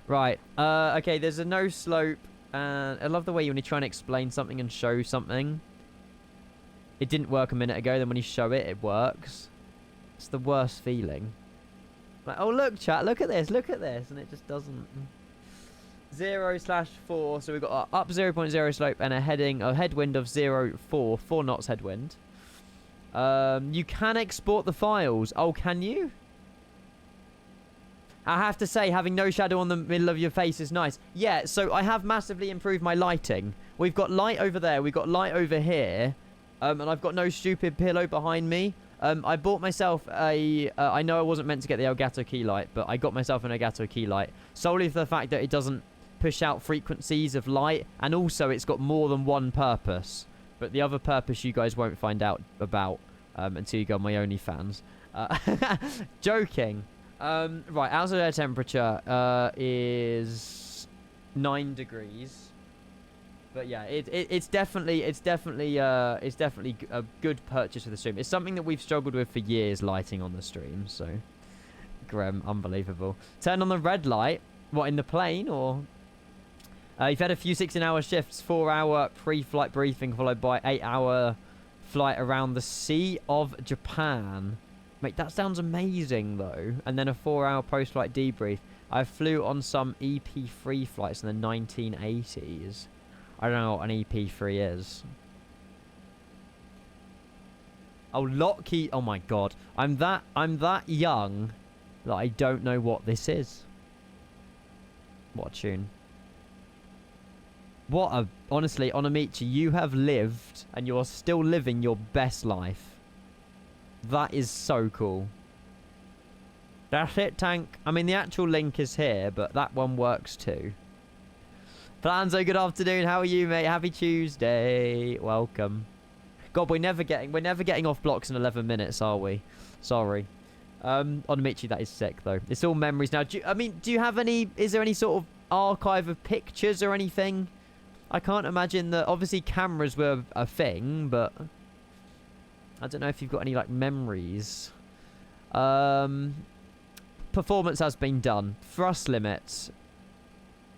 Right. Okay, there's a no slope. And I love the way when you try and explain something and show something. It didn't work a minute ago. Then when you show it, it works. It's the worst feeling. Like, oh, look, chat. Look at this. Look at this. And it just doesn't. 0/4. So we've got a up 0.0 slope and a headwind of 0.4. 4 knots headwind. You can export the files. Oh, can you? I have to say, having no shadow on the middle of your face is nice. Yeah, so I have massively improved my lighting. We've got light over there. We've got light over here. And I've got no stupid pillow behind me. I bought myself a... I know I wasn't meant to get the Elgato key light, but I got myself an Elgato key light solely for the fact that it doesn't push out frequencies of light, and also it's got more than one purpose. But the other purpose you guys won't find out about until you go on my OnlyFans. Joking. Right, outside air temperature is 9 degrees. But yeah, it's definitely a good purchase for the stream. It's something that we've struggled with for years, lighting on the stream. So, Graham, unbelievable. Turn on the red light. What, in the plane or? You've had a few 16-hour shifts, 4-hour pre-flight briefing followed by 8-hour flight around the Sea of Japan. Mate, that sounds amazing though. And then a 4-hour post-flight debrief. I flew on some EP3 flights in the 1980s. I don't know what an EP3 is. Oh, Lockheed. Oh my god. I'm that young that I don't know what this is. What a tune. Honestly, Onamichi, you have lived and you're still living your best life. That is so cool. That's it, Tank. I mean, the actual link is here, but that one works too. Planzo, good afternoon. How are you, mate? Happy Tuesday. Welcome. God, we're never getting off blocks in 11 minutes, are we? Sorry. Onamichi, that is sick though. It's all memories now. Do you have any? Is there any sort of archive of pictures or anything? I can't imagine that. Obviously, cameras were a thing, but I don't know if you've got any like memories. Performance has been done. Thrust limits.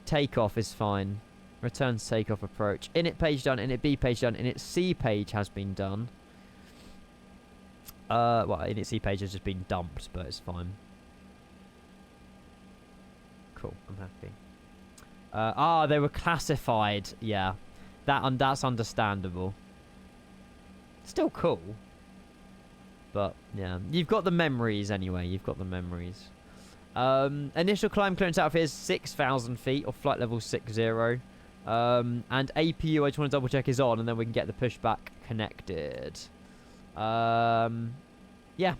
Takeoff is fine. Return to takeoff approach. Init page done. Init B page done. Init C page has been done. Well, init C page has just been dumped, but it's fine. Cool. I'm happy. They were classified. Yeah. That's understandable. Still cool. But, yeah. You've got the memories anyway. You've got the memories. Initial climb clearance out of here is 6,000 feet, or flight level 60. And APU, I just want to double check, is on, and then we can get the pushback connected. Yeah.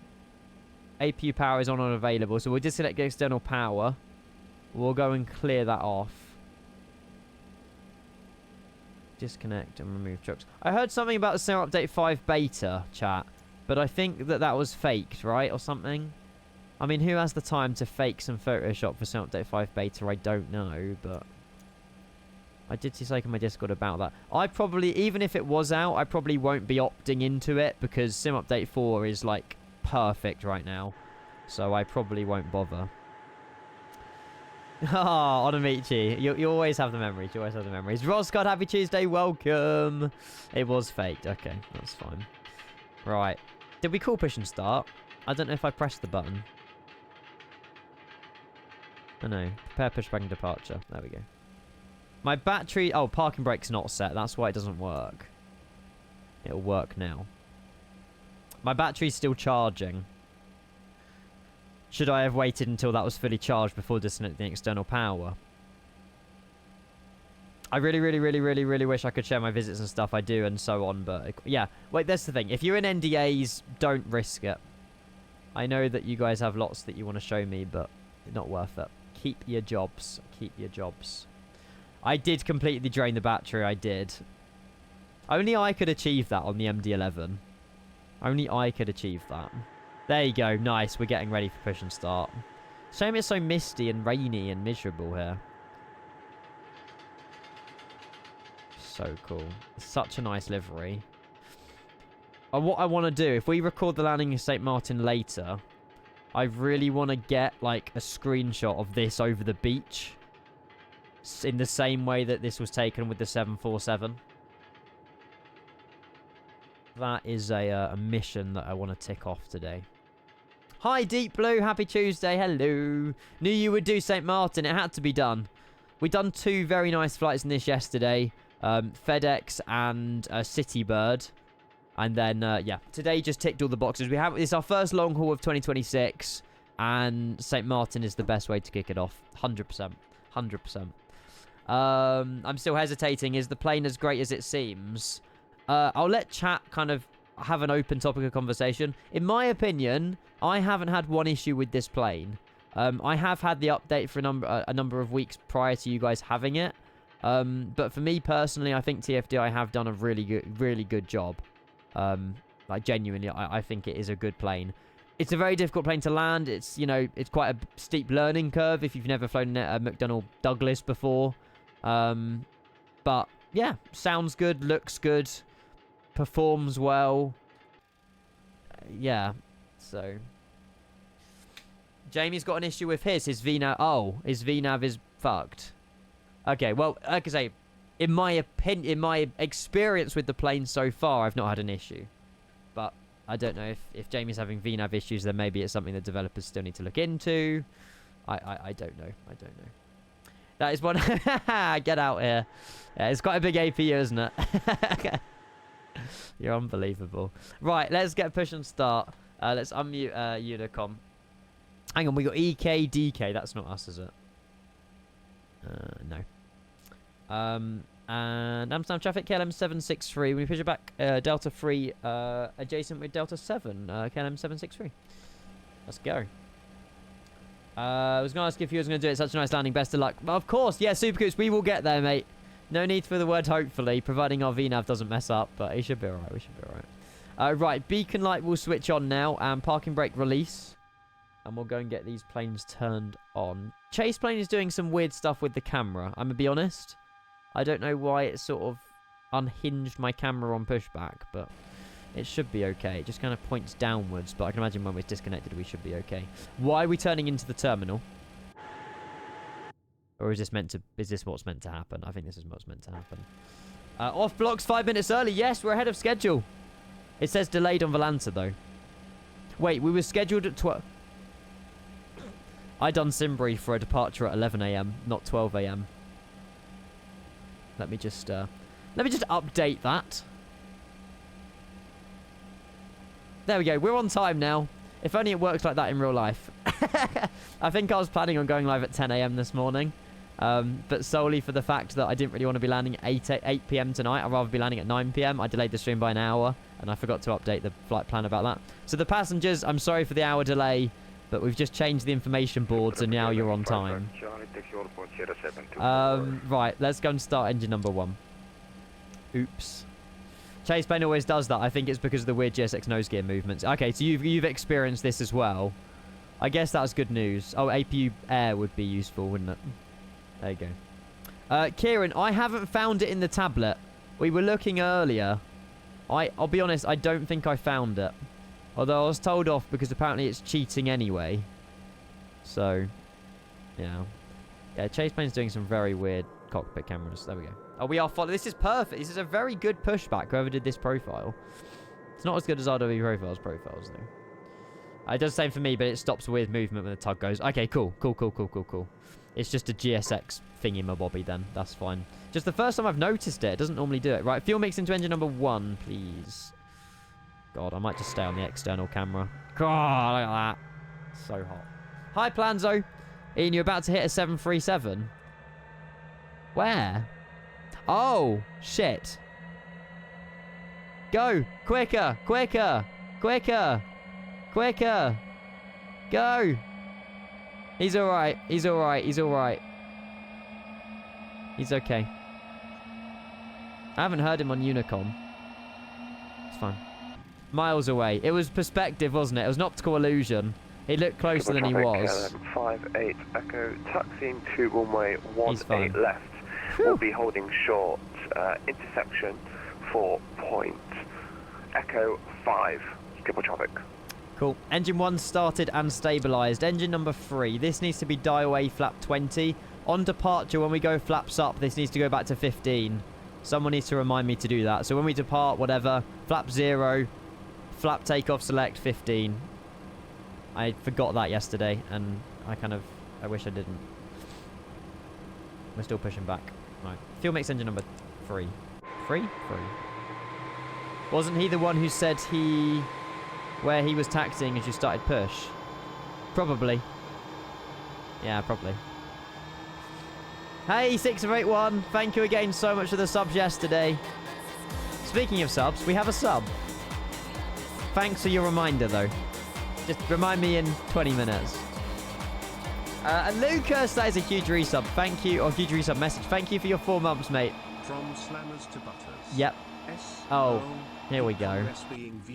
APU power is on and available, so we'll disconnect the external power. We'll go and clear that off. Disconnect and remove trucks. I heard something about the Sim Update 5 beta, chat, but I think that was faked, right, or something? I mean, who has the time to fake some Photoshop for Sim Update 5 beta? I don't know, but I did see something in my Discord about that. I probably, even if it was out, I probably won't be opting into it because Sim Update 4 is, like, perfect right now. So I probably won't bother. Ah, Onamichi. You always have the memories. You always have the memories. Roscott, happy Tuesday. Welcome. It was faked. Okay, that's fine. Right. Did we call push and start? I don't know if I pressed the button. Oh no. Prepare pushback and departure. There we go. My battery... Oh, parking brake's not set. That's why it doesn't work. It'll work now. My battery's still charging. Should I have waited until that was fully charged before disconnecting the external power? I really wish I could share my visits and stuff I do and so on, but... Yeah, wait, that's the thing. If you're in NDAs, don't risk it. I know that you guys have lots that you want to show me, but not worth it. Keep your jobs. Keep your jobs. I did completely drain the battery, I did. Only I could achieve that on the MD-11. Only I could achieve that. There you go. Nice. We're getting ready for push and start. Shame it's so misty and rainy and miserable here. So cool. Such a nice livery. What I want to do, if we record the landing in St. Martin later, I really want to get, like, a screenshot of this over the beach. In the same way that this was taken with the 747. That is a mission that I want to tick off today. Hi, Deep Blue. Happy Tuesday. Hello. Knew you would do St. Martin. It had to be done. We done 2 very nice flights in this yesterday. FedEx and Citybird. And then, yeah, today just ticked all the boxes. It's our first long haul of 2026. And St. Martin is the best way to kick it off. 100%. 100%. I'm still hesitating. Is the plane as great as it seems? I'll let chat kind of have an open topic of conversation. In my opinion, I haven't had one issue with this plane. I have had the update for a number of weeks prior to you guys having it. But for me personally, I think TFDi have done a really good job. Like genuinely, I think it is a good plane. It's a very difficult plane to land. It's, you know, it's quite a steep learning curve if you've never flown a McDonnell Douglas before. But yeah, sounds good, looks good, performs well. Yeah, so Jamie's got an issue with his VNAV. Oh, his VNAV is fucked. Okay, well, like I say, in my opinion, in my experience with the plane so far, I've not had an issue. But I don't know if Jamie's having VNAV issues, then maybe it's something that developers still need to look into. I don't know. I don't know. That is one. Get out here. Yeah, it's quite a big APU, isn't it? You're unbelievable. Right, let's get push and start. Let's unmute Unicom. Hang on, we got EKDK. That's not us, is it? No. And Amsterdam traffic, KLM 763. We push it back, Delta 3, adjacent with Delta 7, KLM 763. Let's go. I was going to ask if you was going to do it. Such a nice landing. Best of luck. Of course. Yeah, Supercoots. We will get there, mate. No need for the word hopefully, providing our VNAV doesn't mess up. But it should be alright. We should be alright. Right. Beacon light will switch on now. And parking brake release. And we'll go and get these planes turned on. Chase plane is doing some weird stuff with the camera. I'm going to be honest. I don't know why it sort of unhinged my camera on pushback. But it should be okay. It just kind of points downwards, but I can imagine when we're disconnected, we should be okay. Why are we turning into the terminal? Or is this what's meant to happen? I think this is what's meant to happen. Off blocks 5 minutes early. Yes, we're ahead of schedule. It says delayed on Volanta, though. Wait, we were scheduled at 12. I done Simbury for a departure at 11 AM, not 12 AM. Let me just update that. There we go. We're on time now. If only it works like that in real life. I think I was planning on going live at 10 a.m. this morning. But solely for the fact that I didn't really want to be landing at 8 p.m. tonight. I'd rather be landing at 9 p.m. I delayed the stream by an hour, and I forgot to update the flight plan about that. So the passengers, I'm sorry for the hour delay, but we've just changed the information boards, and now you're on time. Right, let's go and start engine number 1. Oops. Chase plane always does that. I think it's because of the weird GSX nose gear movements. Okay, so you've experienced this as well. I guess that's good news. Oh, APU air would be useful, wouldn't it? There you go. Kieran, I haven't found it in the tablet. We were looking earlier. I'll be honest, I don't think I found it. Although I was told off because apparently it's cheating anyway. So, yeah. Yeah, Chase plane's doing some very weird cockpit cameras. There we go. Oh, we are following. This is perfect. This is a very good pushback, whoever did this profile. It's not as good as RW profiles, though. It does the same for me, but it stops with movement when the tug goes. Okay, cool. It's just a GSX thingy-mabobby then. That's fine. Just the first time I've noticed it. It doesn't normally do it. Right, fuel mix into engine number 1, please. God, I might just stay on the external camera. God, look at that. So hot. Hi, Planzo. Ian, you're about to hit a 737. Where? Oh, shit. Go. Quicker. Go. He's alright. He's okay. I haven't heard him on Unicom. It's fine. Miles away. It was perspective, wasn't it? It was an optical illusion. He looked closer than he was. KLM 58 Echo, taxiing to runway 18 left. We'll be holding short, intersection 4 point. Echo 5, triple traffic. Cool. Engine 1 started and stabilised. Engine number 3. This needs to be die away flap 20. On departure, when we go flaps up, this needs to go back to 15. Someone needs to remind me to do that. So when we depart, whatever, flap 0, flap takeoff select 15. I forgot that yesterday, and I wish I didn't. We're still pushing back. Right. Fuel mix engine number 3. 3? 3. Wasn't he the one who said where he was taxiing as you started push? Probably. Yeah, probably. Hey, 6 of 81. Thank you again so much for the subs yesterday. Speaking of subs, we have a sub. Thanks for your reminder, though. Just remind me in 20 minutes. And Lucas, that is a huge resub. Thank you. Or huge resub message. Thank you for your 4 months, mate. From slammers to butters. Yep. Oh, here we go.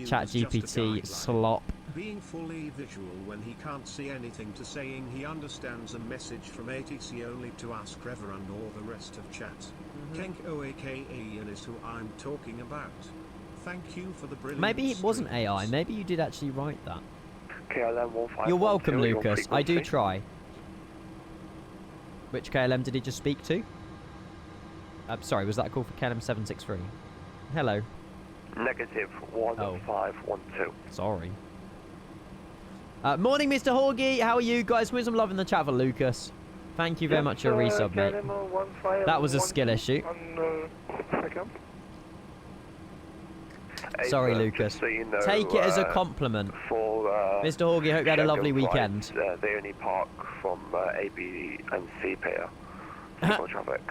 Chat GPT slop. Being fully visual when he can't see anything to saying he understands a message from ATC only to ask Reverend or the rest of chat. Kenk OAKA Ian is who I'm talking about. Thank you for the brilliant Maybe it wasn't AI. Maybe you did actually write that. KLM 15. You're welcome, Lucas. I do try. Which KLM did he just speak to? Sorry, was that a call for KLM 763? Hello. Negative 1512. Sorry. Morning, Mr. Horgy. How are you guys? With some love in the chat for Lucas. Thank you very much for your resub, mate. That was a skill issue. Sorry, Lucas. So you know, take it as a compliment. Mr. Horgy, hope you had a lovely weekend. They only park from A, B, and C pair. Traffic.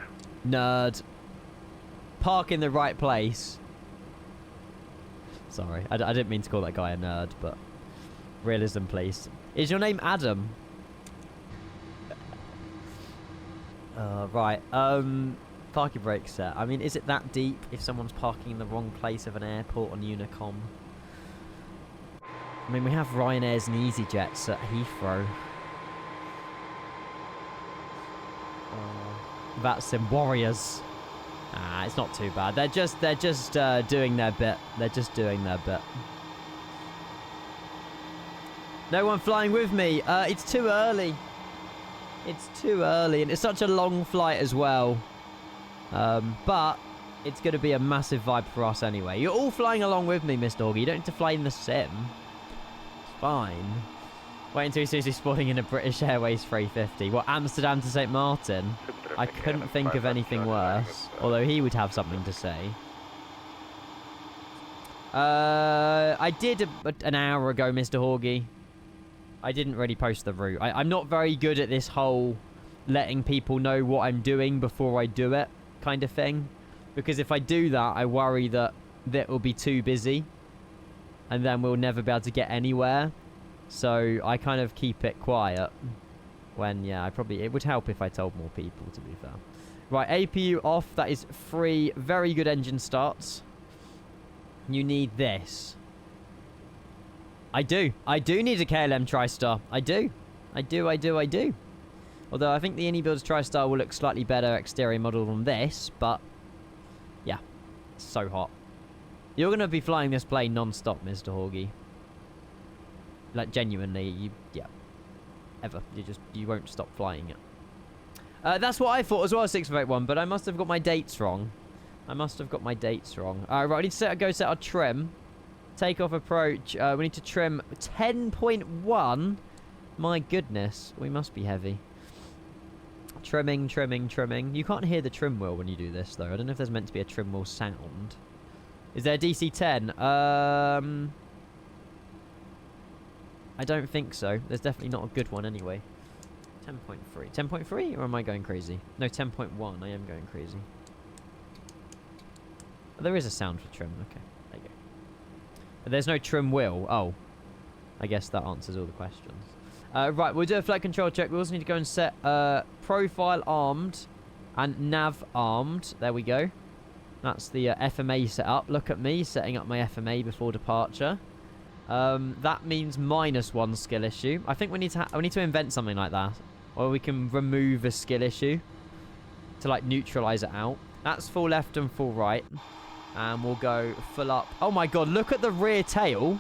Nerd. Park in the right place. Sorry, I didn't mean to call that guy a nerd, but realism, please. Is your name Adam? Right. Parking brake set. I mean, is it that deep if someone's parking in the wrong place of an airport on Unicom? I mean, we have Ryanairs and EasyJets at Heathrow. That's them Warriors. Ah, it's not too bad. They're just doing their bit. They're just doing their bit. No one flying with me. It's too early. It's too early, and it's such a long flight as well. But it's going to be a massive vibe for us anyway. You're all flying along with me, Mr. Doggy. You don't need to fly in the sim. It's fine. Wait until you see spawning in a British Airways 350. What, Amsterdam to St. Martin? I couldn't think of anything worse. Although he would have something to say. I did an hour ago, Mr. Horgy. I didn't really post the route. I'm not very good at this whole letting people know what I'm doing before I do it kind of thing. Because if I do that, I worry that will be too busy. And then we'll never be able to get anywhere. So I kind of keep it quiet. When, yeah, it would help if I told more people, to be fair. Right, APU off. That is 3 very good engine starts. You need this. I do need a KLM TriStar. I do. Although I think the AnyBuilds TriStar will look slightly better exterior model than this, but yeah, it's so hot. You're going to be flying this plane non-stop, Mr. Horgy. Like, genuinely, yeah. Ever. You won't stop flying it. That's what I thought as well, 681, but I must have got my dates wrong. Alright, right, we need to go set our trim. Takeoff approach. We need to trim 10.1. My goodness, we must be heavy. Trimming. You can't hear the trim wheel when you do this, though. I don't know if there's meant to be a trim wheel sound. Is there a DC-10? I don't think so. There's definitely not a good one anyway. 10.3. 10.3? Or am I going crazy? No, 10.1. I am going crazy. Oh, there is a sound for trim. Okay, there you go. But there's no trim wheel. Oh. I guess that answers all the questions. Right, we'll do a flight control check. We also need to go and set profile armed and nav armed. There we go. That's the FMA setup. Look at me setting up my FMA before departure. That means -1 skill issue. I think we need to invent something like that, or we can remove a skill issue to like neutralize it out. That's full left and full right, and we'll go full up. Oh my god! Look at the rear tail.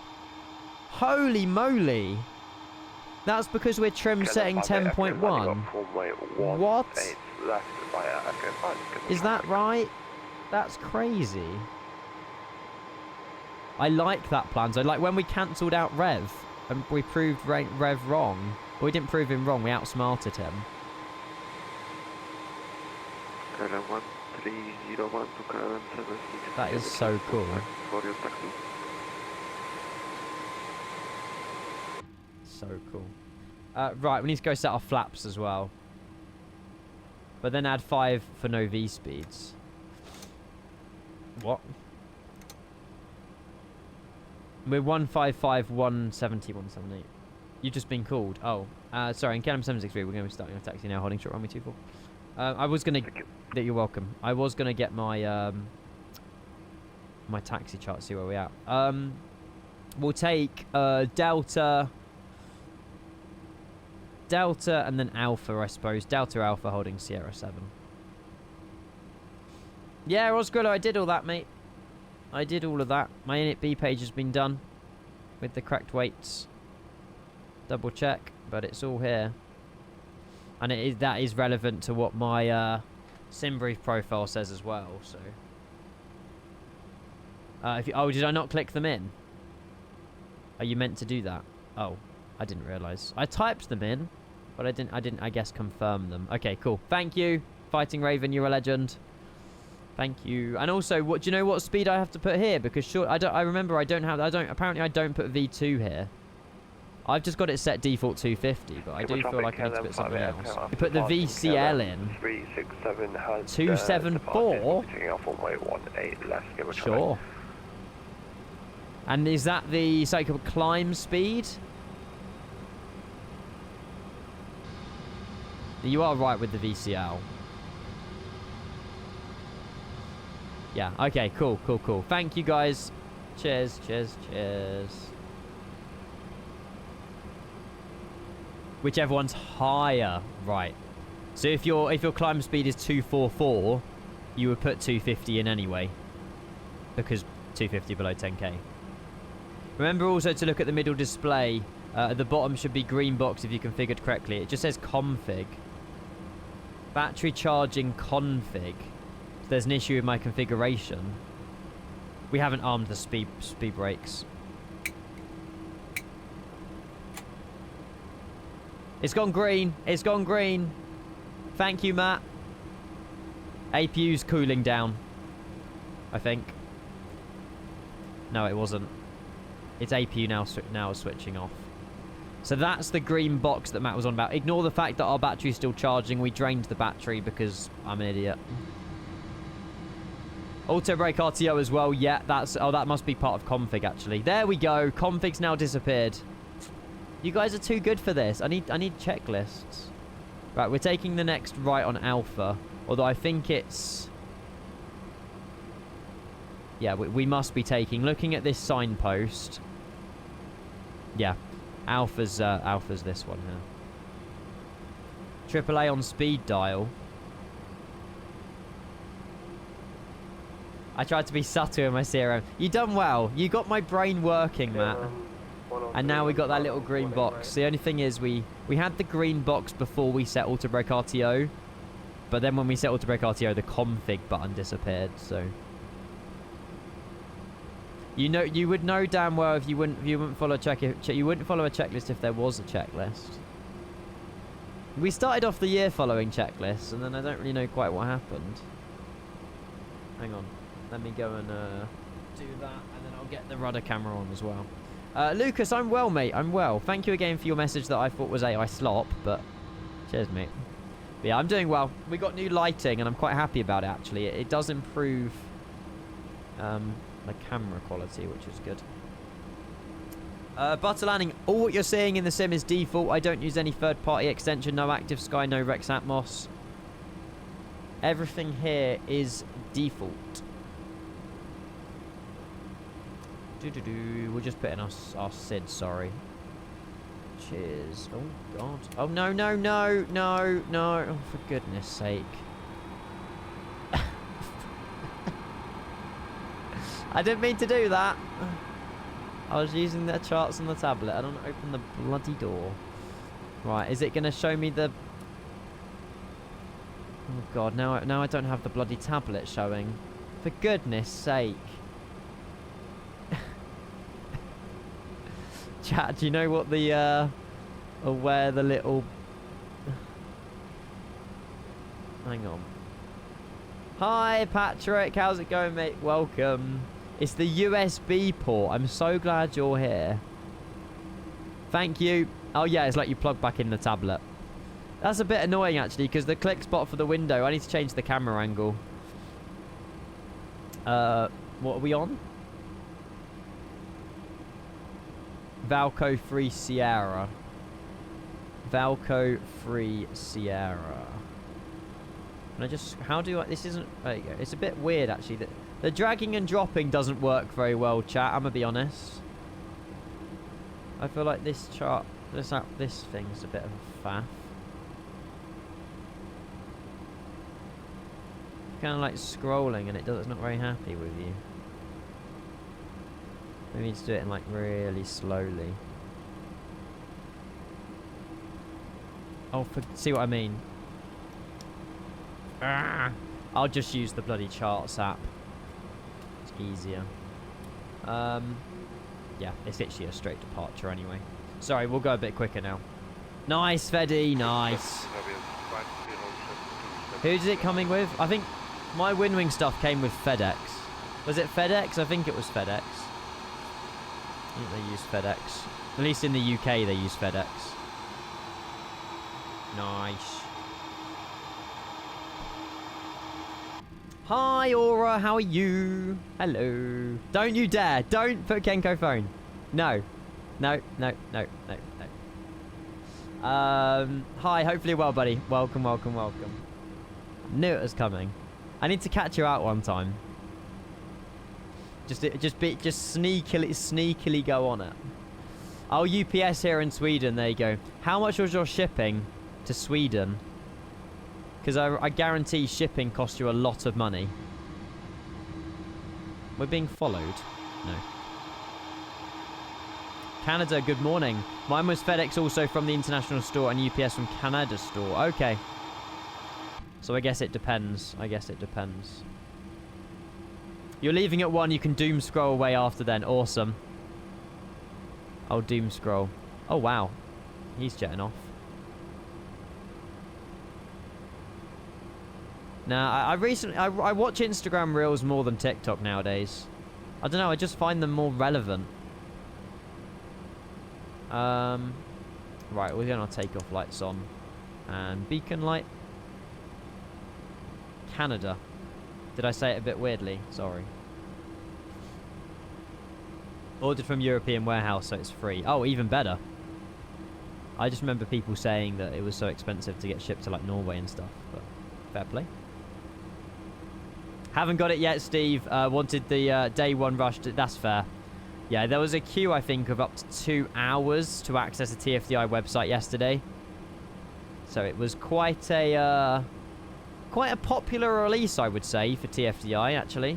Holy moly! That's because we're trim setting 10.1. What? Is that right? That's crazy. I like that plan. So, like, when we cancelled out Rev, and we proved Rev wrong. Well, we didn't prove him wrong, we outsmarted him. KLM 1301 to KLM 7. That is so cool. So cool. Right, we need to go set our flaps as well. But then add 5 for no V speeds. What? We're 155, 170, 178. You've just been called. Oh. Sorry, in KLM 763, we're going to be starting a taxi now, holding short runway 24. I was going to... You're welcome. I was going to get my... my taxi chart, see where we're at. We'll take Delta... Delta and then Alpha, I suppose. Delta Alpha holding Sierra 7. Yeah, Osgrillo, I did all that, mate. I did all of that. My init B page has been done with the correct weights. Double check, but it's all here. And that is relevant to what my SimBrief profile says as well. So, did I not click them in? Are you meant to do that? Oh, I didn't realise. I typed them in, but I didn't. I guess confirm them. Okay, cool. Thank you, Fighting Raven. You're a legend. Thank you. And also, do you know what speed I have to put here? Because apparently I don't put V2 here. I've just got it set default 250, but I do feel like I need to put something else. You put the VCL in. 274? Sure. And is that the cycle climb speed? You are right with the VCL. Yeah, okay, cool. Thank you, guys. Cheers. Whichever one's higher, right. So if your climb speed is 244, you would put 250 in anyway. Because 250 below 10k. Remember also to look at the middle display. At the bottom should be green box if you configured correctly. It just says config. Battery charging config. There's an issue with my configuration. We haven't armed the speed brakes. It's gone green. Thank you, Matt. APU's cooling down, I think. No, it wasn't. It's APU now switching off. So that's the green box that Matt was on about. Ignore the fact that our battery's still charging. We drained the battery because I'm an idiot. Auto brake RTO as well. Yeah, that's... Oh, that must be part of config, actually. There we go. Config's now disappeared. You guys are too good for this. I need checklists. Right, we're taking the next right on Alpha. Although I think it's... Yeah, we must be taking... Looking at this signpost... Yeah. Alpha's this one here. AAA on speed dial. I tried to be subtle in my CRM. You done well. You got my brain working, Matt. And now we got that little green box. The only thing is we had the green box before we set auto brake RTO. But then when we set auto brake RTO, the config button disappeared, so... You would know damn well if you wouldn't follow a you wouldn't follow a checklist if there was a checklist. We started off the year following checklists, and then I don't really know quite what happened. Hang on, let me go and do that, and then I'll get the rudder camera on as well. Lucas, I'm well, mate. I'm well. Thank you again for your message that I thought was AI slop, but cheers, mate. But yeah, I'm doing well. We got new lighting, and I'm quite happy about it. Actually, it does improve. The camera quality, which is good. Butter landing. All what you're seeing in the sim is default. I don't use any third-party extension. No Active Sky, no Rex Atmos. Everything here is default. We'll just put in our SID, sorry. Cheers. Oh, God. Oh, no, no, no, no, no. Oh, for goodness sake. I didn't mean to do that. I was using the charts on the tablet. I don't open the bloody door. Right, is it going to show me the... Oh, God, now I don't have the bloody tablet showing. For goodness sake. Chat, do you know what the, or where the little... Hang on. Hi, Patrick. How's it going, mate? Welcome. It's the USB port. I'm so glad you're here. Thank you. Oh, yeah, it's like you plug back in the tablet. That's a bit annoying, actually, because the click spot for the window... I need to change the camera angle. What are we on? Valco Free Sierra. Valco Free Sierra. And I just... How do I... This isn't... There you go. It's a bit weird, actually. The dragging and dropping doesn't work very well, chat. I'm going to be honest. I feel like this chart... This thing's a bit of a faff. Kind of like scrolling and it's not very happy with you. Maybe you need to do it in like really slowly. Oh, see what I mean? Ah, I'll just use the bloody charts app. It's easier. Yeah, it's literally a straight departure anyway. Sorry, we'll go a bit quicker now. Nice, Feddy, nice. Who's it coming with? I think my Winwing stuff came with FedEx. Was it FedEx? I think it was FedEx. I think they use FedEx. At least in the UK they use FedEx. Nice. Hi, Aura. How are you? Hello. Don't you dare. Don't put Kenko phone. No. No, no, no, no, no. Hi. Hopefully well, buddy. Welcome, welcome, welcome. Knew it was coming. I need to catch you out one time. Just sneakily go on it. Oh, UPS here in Sweden. There you go. How much was your shipping to Sweden? Because I guarantee shipping costs you a lot of money. We're being followed. No. Canada, good morning. Mine was FedEx also from the international store and UPS from Canada store. Okay. So I guess it depends. I guess it depends. You're leaving at 1. You can doom scroll away after then. Awesome. I'll doom scroll. Oh, wow. He's jetting off. Nah, I watch Instagram Reels more than TikTok nowadays. I don't know, I just find them more relevant. Right, we're going to take off lights on. And beacon light. Canada. Did I say it a bit weirdly? Sorry. Ordered from European warehouse, so it's free. Oh, even better. I just remember people saying that it was so expensive to get shipped to like Norway and stuff. But fair play. Haven't got it yet, Steve. Wanted the day one rush. That's fair. Yeah, there was a queue, I think, of up to 2 hours to access the TFDi website yesterday. So it was quite a popular release, I would say, for TFDi, actually.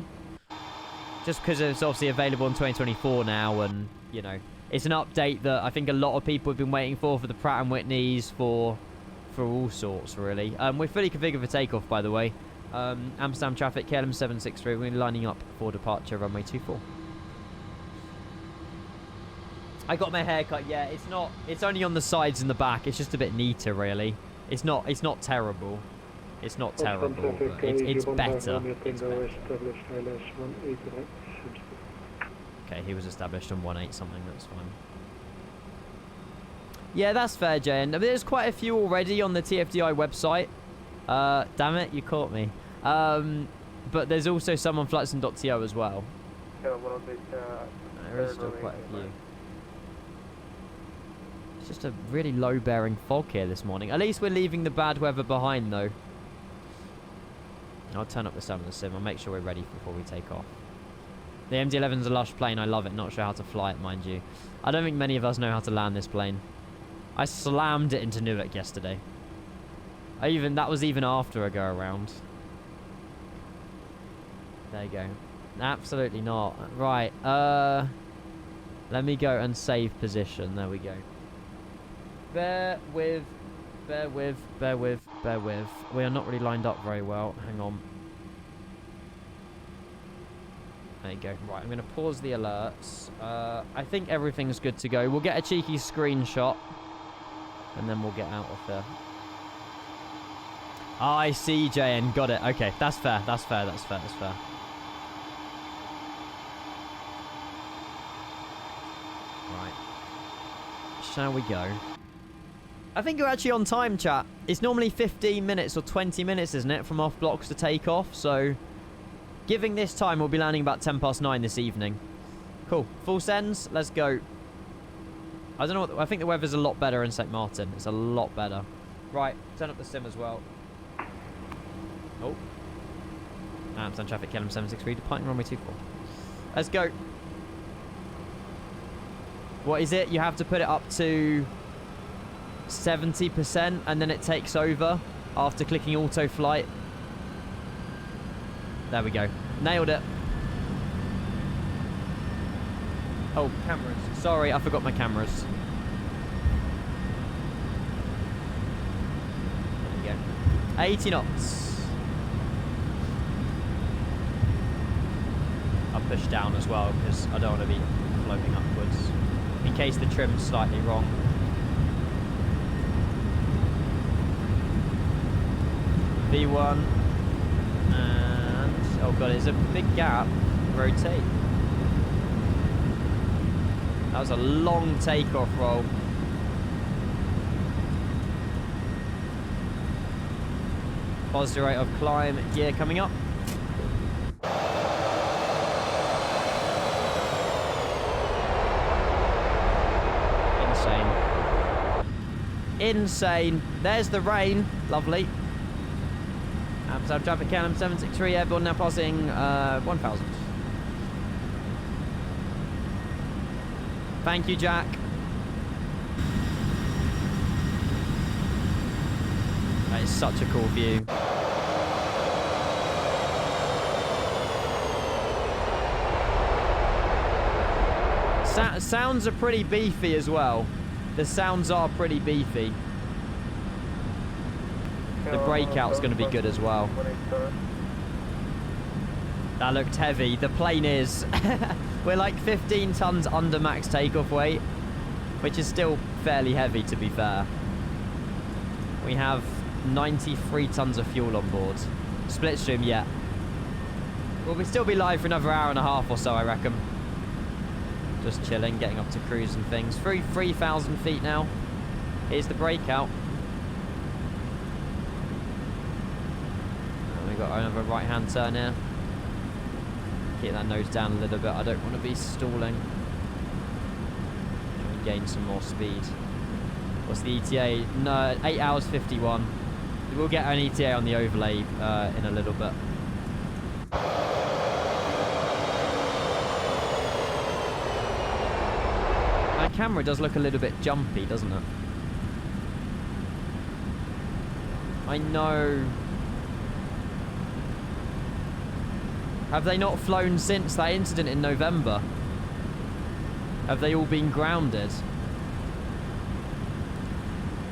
Just because it's obviously available in 2024 now, and, you know, it's an update that I think a lot of people have been waiting for the Pratt & Whitneys, for all sorts, really. We're fully configured for takeoff, by the way. Amsterdam traffic, KLM 763. We're lining up for departure, runway 24. I got my hair cut. Yeah, it's not. It's only on the sides and the back. It's just a bit neater, really. It's not terrible. It's not terrible, but it's better. It's better. Okay, he was established on 1.8 something. That's fine. Yeah, that's fair, Jay. And there's quite a few already on the TFDi website. Damn it, you caught me. But there's also some on flightsim.to as well. There is still quite a few. It's just a really low-bearing fog here this morning. At least we're leaving the bad weather behind, though. I'll turn up the sound of the sim. I'll make sure we're ready before we take off. The MD-11 is a lush plane. I love it. Not sure how to fly it, mind you. I don't think many of us know how to land this plane. I slammed it into Newark yesterday. That was even after a go-around. There you go. Absolutely not. Right. Let me go and save position. There we go. Bear with. We are not really lined up very well. Hang on. There you go. Right, I'm going to pause the alerts. I think everything's good to go. We'll get a cheeky screenshot. And then we'll get out of there. I see, JN. Got it. Okay, that's fair. That's fair. That's fair. That's fair. Right. Shall we go? I think you're actually on time, chat. It's normally 15 minutes or 20 minutes, isn't it, from off blocks to take off? So, giving this time, we'll be landing about 9:10 this evening. Cool. Full sends. Let's go. I don't know what... I think the weather's a lot better in St. Martin. It's a lot better. Right. Turn up the sim as well. Oh. Amsterdam traffic, KLM 763, departing runway 24. Let's go. What is it? You have to put it up to 70% and then it takes over after clicking auto flight. There we go. Nailed it. Oh, cameras. Sorry, I forgot my cameras. There we go. 80 knots. I'll push down as well because I don't want to be floating upwards in case the trim's slightly wrong. V1 and oh god, it's a big gap. Rotate. That was a long takeoff roll. Positive rate of climb gear coming up. Insane. There's the rain. Lovely. Amsterdam traffic, KLM 763 airborne now passing 1,000. Thank you, Jack. That is such a cool view. Sounds are pretty beefy as well. The sounds are pretty beefy. The breakout's going to be good as well. That looked heavy. The plane is. We're like 15 tons under max takeoff weight, which is still fairly heavy, to be fair. We have 93 tons of fuel on board. Split stream, yeah. We'll still be live for another hour and a half or so, I reckon. Just chilling, getting up to cruise and things. 3,000 feet now. Here's the breakout. And we got another right-hand turn here. Keep that nose down a little bit. I don't want to be stalling. And gain some more speed. What's the ETA? No, 8 hours 51. We'll get an ETA on the overlay in a little bit. My camera does look a little bit jumpy, doesn't it? I know. Have they not flown since that incident in November? Have they all been grounded?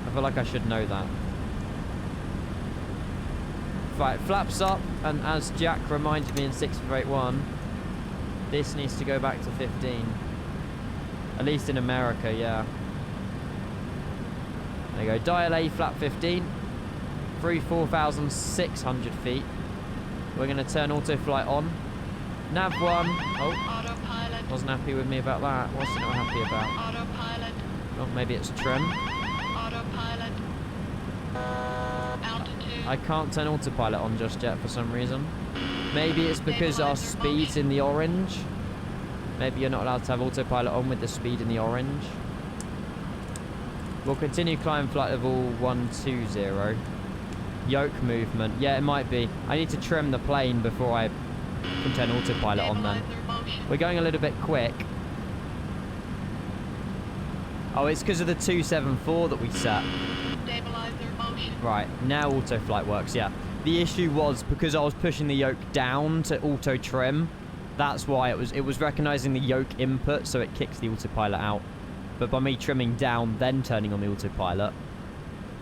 I feel like I should know that. Right, flaps up, and as Jack reminded me in 681, this needs to go back to 15. At least in America, yeah. There you go, dial A, flap 15. Through 4,600 feet. We're going to turn autoflight on. Nav 1. Oh, Autopilot. wasn't happy with me about that. What's it not happy about? Autopilot. Oh, maybe it's trim. Autopilot. Altitude. I can't turn autopilot on just yet for some reason. Maybe it's because our speed's in the orange. Maybe you're not allowed to have autopilot on with the speed in the orange. We'll continue climb flight level 120. Yoke movement. Yeah, it might be. I need to trim the plane before I can turn autopilot on then. We're going a little bit quick. Oh, it's because of the 274 that we set. Stabilizer motion. Right, now auto flight works, yeah. The issue was because I was pushing the yoke down to auto trim. That's why it was recognizing the yoke input, so it kicks the autopilot out. But by me trimming down, then turning on the autopilot,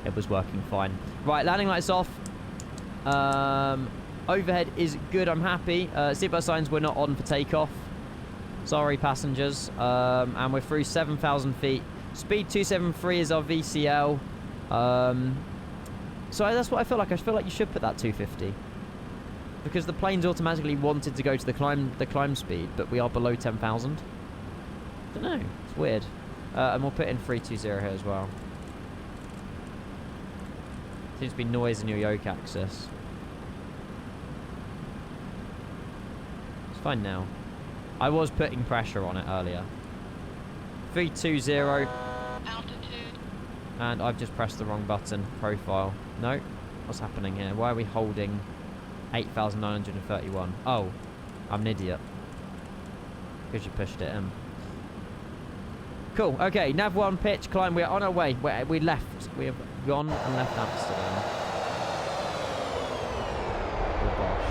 it was working fine. Right, landing lights off. Overhead is good, I'm happy. Seatbelt signs were not on for takeoff. Sorry, passengers. And we're through 7,000 feet. Speed 273 is our VCL. So that's what I feel like. I feel like you should put that 250. Because the plane's automatically wanted to go to the climb speed, but we are below 10,000. I don't know. It's weird. And we'll put in 320 here as well. Seems to be noise in your yoke axis. It's fine now. I was putting pressure on it earlier. 320. Altitude. And I've just pressed the wrong button. Profile. No. What's happening here? Why are we holding 8,931? Oh. I'm an idiot. Because you pushed it in. Cool. Okay. Nav 1 pitch. Climb. We're on our way. We left. We have gone and left Amsterdam. Oh gosh.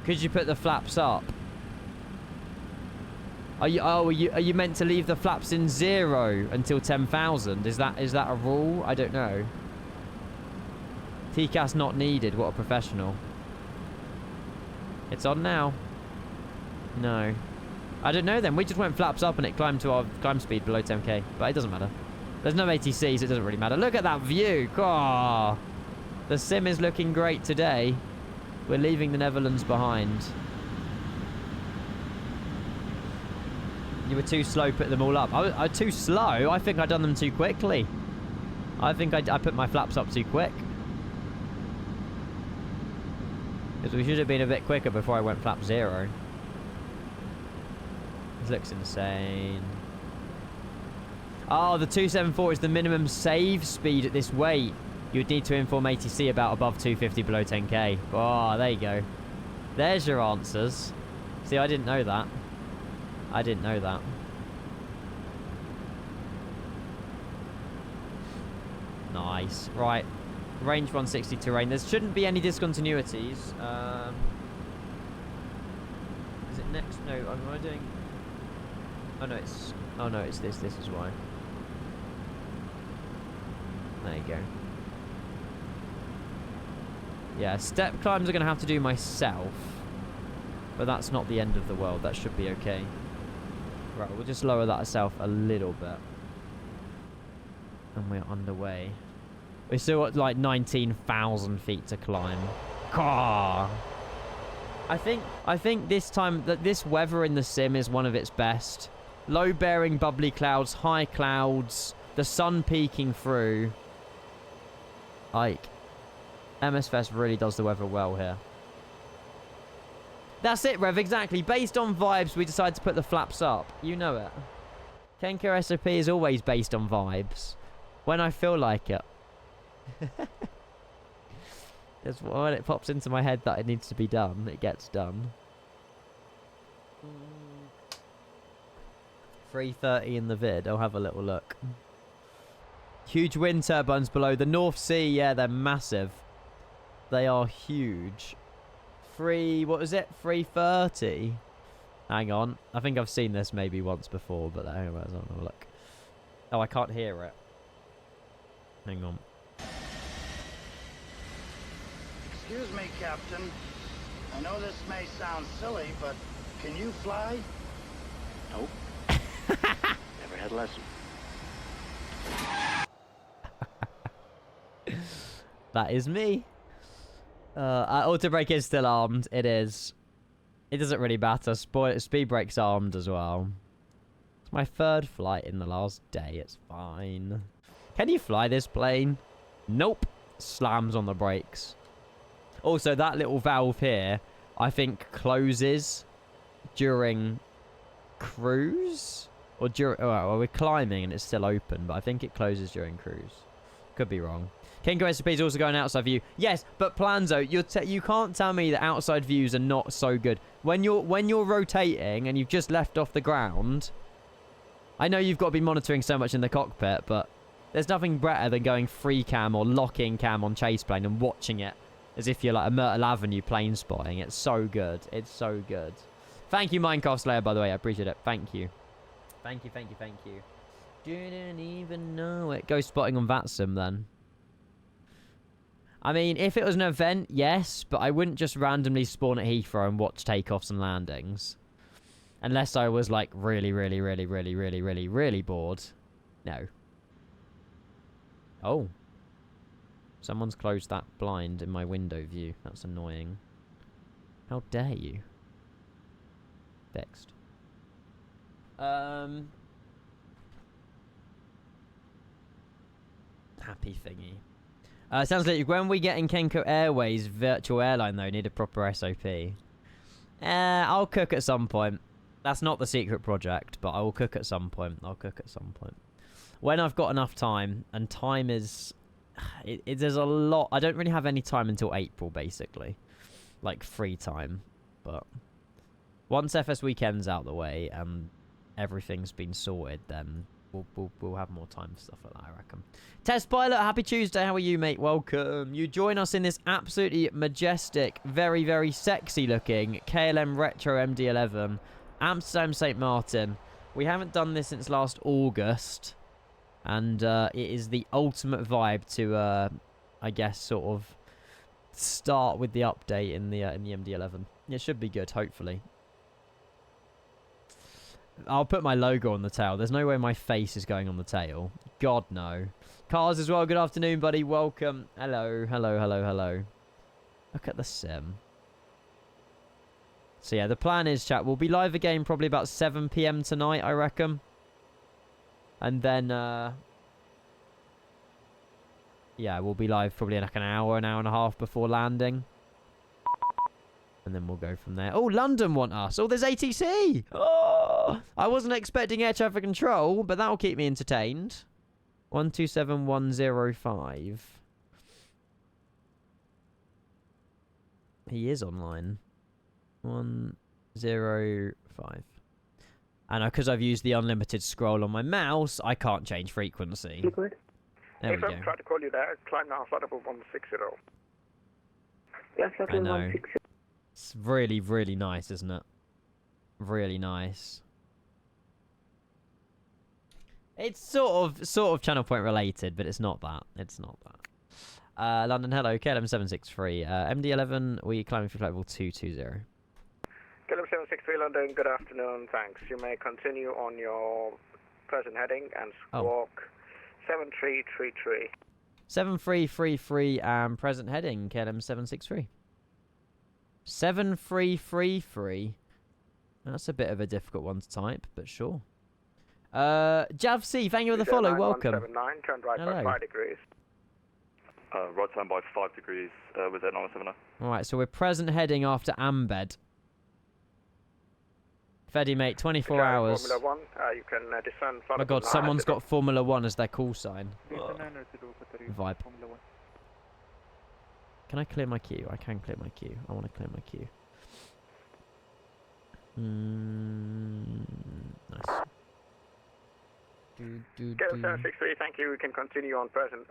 Could you put the flaps up? Are you meant to leave the flaps in 0 until 10,000? Is that a rule? I don't know. TCAS not needed. What a professional. It's on now. No. I don't know then. We just went flaps up and it climbed to our climb speed below 10k. But it doesn't matter. There's no ATC, so it doesn't really matter. Look at that view. God. The sim is looking great today. We're leaving the Netherlands behind. You were too slow putting them all up. I was too slow? I think I'd done them too quickly. I think I put my flaps up too quick. Because we should have been a bit quicker before I went flap 0. This looks insane. Oh, the 274 is the minimum save speed at this weight. You would need to inform ATC about above 250 below 10k. Oh, there you go. There's your answers. See, I didn't know that. I didn't know that. Nice. Right. Range 160 terrain. There shouldn't be any discontinuities. Is it next? No, am I doing... Oh no, it's... Oh no, it's this. This is why. There you go. Yeah, step climbs are going to have to do myself. But that's not the end of the world. That should be okay. Right, we'll just lower that itself a little bit. And we're underway. We're still at like 19,000 feet to climb. Caw. I think this time that this weather in the sim is one of its best. Low bearing bubbly clouds, high clouds, the sun peeking through. Like, MS Fest really does the weather well here. That's it, Rev, exactly. Based on vibes, we decided to put the flaps up. You know it. Kenko SOP is always based on vibes. When I feel like it. It's when it pops into my head that it needs to be done, it gets done. 3:30 in the vid. I'll have a little look. Huge wind turbines below the North Sea. Yeah, they're massive. They are huge. What is it? 3:30. Hang on. I think I've seen this maybe once before, but anyway, I'll have a look. Oh, I can't hear it. Hang on. Excuse me, Captain. I know this may sound silly, but can you fly? Nope. Never had a lesson. That is me. Auto brake is still armed. It is. It doesn't really matter. Speed brake's armed as well. It's my third flight in the last day. It's fine. Can you fly this plane? Nope. Slams on the brakes. Also, that little valve here, I think, closes during cruise? Or during... well, we're climbing and it's still open, but I think it closes during cruise. Could be wrong. Kinko SCP is also going outside view. Yes, but Planzo, you can't tell me that outside views are not so good. When you're rotating and you've just left off the ground, I know you've got to be monitoring so much in the cockpit, but there's nothing better than going free cam or locking cam on chase plane and watching it as if you're like a Myrtle Avenue plane spotting. It's so good. It's so good. Thank you, Minecraft Slayer, by the way. I appreciate it. Thank you. Thank you, thank you, thank you. Didn't even know it. Go spotting on VATSIM then. I mean, if it was an event, yes, but I wouldn't just randomly spawn at Heathrow and watch takeoffs and landings. Unless I was, like, really, really, really, really, really, really, really bored. No. Oh. Someone's closed that blind in my window view. That's annoying. How dare you? Fixed. Happy thingy. Sounds like when we get in Kenko Airways virtual airline, though, need a proper SOP. I'll cook at some point. That's not the secret project, but I will cook at some point. I'll cook at some point. When I've got enough time, and time is... there's a lot... I don't really have any time until April, basically. Like, free time. But once FS Weekend's out the way, and everything's been sorted, then... We'll have more time for stuff like that, I reckon. Test Pilot, happy Tuesday. How are you, mate? Welcome. You join us in this absolutely majestic, very, very sexy looking KLM Retro MD-11 Amsterdam St. Martin. We haven't done this since last August. And it is the ultimate vibe to, I guess, sort of start with the update in the MD-11. It should be good, hopefully. I'll put my logo on the tail. There's no way my face is going on the tail. God, no. Cars as well. Good afternoon, buddy. Welcome. Hello, hello, hello, hello. Look at the sim. So, yeah, the plan is, chat, we'll be live again probably about 7 PM tonight, I reckon. And then, yeah, we'll be live probably in like an hour and a half before landing. And then we'll go from there. Oh, London want us. Oh, there's ATC. Oh, I wasn't expecting air traffic control, but that'll keep me entertained. 127105. He is online. 105. And because I've used the unlimited scroll on my mouse, I can't change frequency. Good. There we go. I've tried to call you there. Climb now, flight level 160. Yes, I know. It's really, really nice, isn't it? Really nice. It's sort of channel point related, but it's not that. It's not that. London, hello, KLM 763. MD-11, we climbing for flight level 220. KLM 763 London, good afternoon, thanks. You may continue on your present heading and squawk 7333. 7333 and present heading, KLM 763. 7333. That's a bit of a difficult one to type, but sure. Jav C, thank you for the follow. Welcome. 9179, turn right by Hello. 5 degrees. Right time by 5 degrees with that 979. Alright, so we're present heading after Ambed. Feddy, mate, 24 hours. Formula 1, you can descend. Oh my god, someone's got Formula 1 as their call sign. Vibe. Can I clear my queue? I can clear my queue. I want to clear my queue. Nice. KLM 763, thank you. We can continue on climb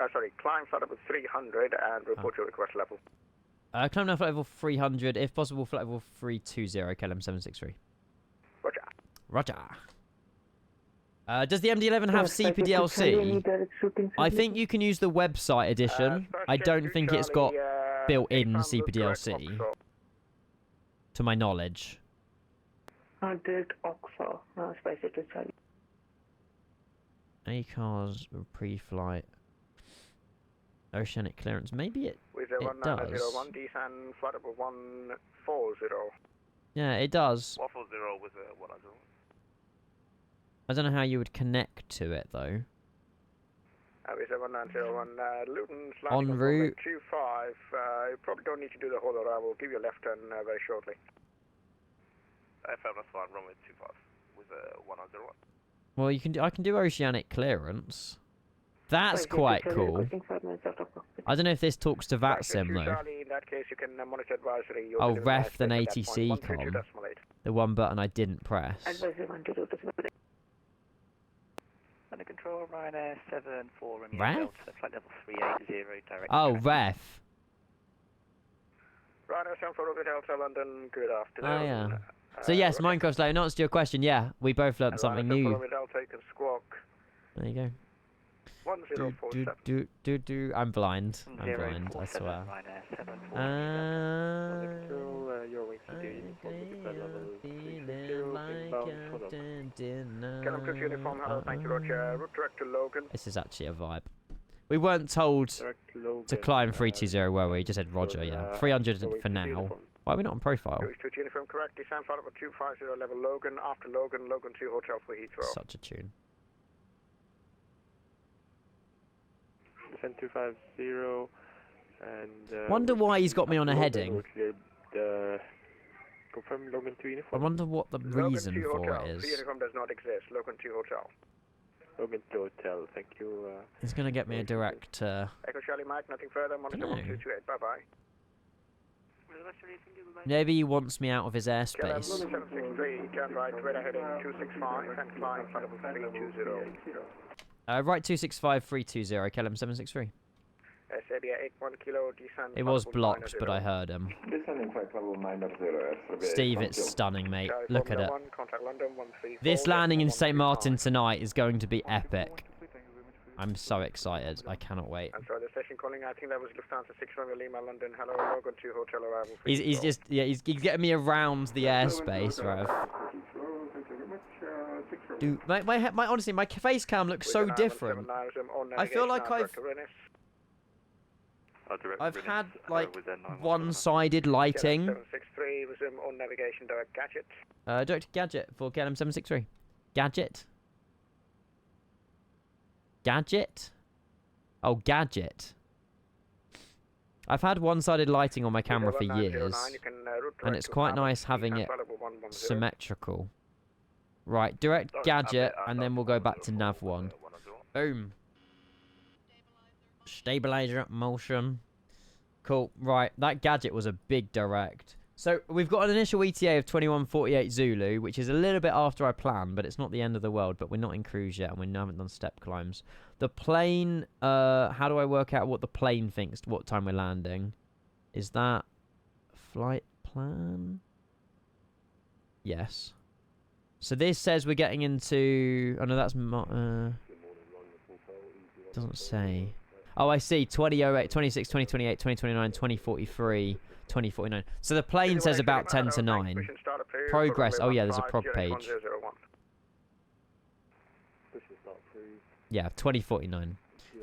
flight level 300 and report your request level. Climb now flight level 300, if possible flight level 320, KLM 763. Roger. Roger. Does the MD-11 have CPDLC? I think you can use the website edition. I don't think it's got built-in CPDLC, to my knowledge. 100 Oxford, spicy to Charlie. ACARS pre-flight oceanic clearance. Maybe it does. 1 descend flight level 140. Yeah, it does. 140 with a 100. I don't know how you would connect to it though. Visa 1901, Luton's En landing route. 25. You probably don't need to do the whole I will give you a left turn very shortly. FM, that's fine, runway 25 with a 101. Well, you can do. I can do oceanic clearance. That's quite cool. I don't know if this talks to VATSIM though. Charlie, in that case, you can monitor advisory. Oh, ref then ATC com. The one button I didn't press. Under control, Ryanair 74 and Ref? Delta, flight level 380, direct. Oh, ref. Ryanair 74 over Delta, London, good afternoon. Oh yeah. So yes, Minecraft's like, in answer to your question, yeah, we both learnt something new. Delta, you can squawk. There you go. 1047. I'm blind. I'm blind, I swear. Uniform, hello, thank you, Roger. Route direct to Logan. This is actually a vibe. We weren't told to climb 320, were we? Just said Roger, yeah. 300 for now. Why are we not on profile? Uniform, correct. Descend flight level 250, level Logan. After Logan, Logan 2 hotel for Heathrow. Such a tune. Descend 250 and... Wonder why he's got me on a heading. Confirm Logan 2 I uniform. wonder what the reason Logan 2 for hotel. it is. Uniform does not exist. Logan 2 hotel. Logan 2 hotel, thank you. He's gonna get me a direct. Echo Charlie Mike, nothing further. Monitor 1228. Bye bye. Maybe he wants me out of his airspace. 763, turn right, radar heading 265, and climb flight level 320. Right 265 320, KLM 763. Sabia 81 kilo, descend. It was blocked, but I heard him. Steve, it's stunning, mate. Look at it. This landing in St. Martin tonight is going to be epic. I'm so excited. I cannot wait. I'm sorry, the station calling. I think that was Lufthansa 6 from Lima, London. Hello, Logan 2 hotel arrival. He's just, yeah, he's getting me around the airspace, Rev. Dude, honestly, my face cam looks so different. I feel like I've had like one-sided lighting. 763, resume on navigation, direct gadget. Direct gadget for KLM 763. Gadget. Gadget? Oh, gadget. I've had one-sided lighting on my camera for years, and it's quite nice having it symmetrical. Right, direct gadget, and then we'll go back to nav 1. Boom. Stabilizer motion. Cool. Right, that gadget was a big direct. So we've got an initial ETA of 2148 Zulu, which is a little bit after I planned, but it's not the end of the world. But we're not in cruise yet, and we haven't done step climbs. The plane, how do I work out what the plane thinks, what time we're landing? Is that flight plan? Yes. So this says we're getting into... Oh, no, that's... doesn't say. Oh, I see. 2008, 26, 2028, 2029, 2043... 2049. So the plane says about 10 to 9. Progress. Oh yeah, there's a prog page.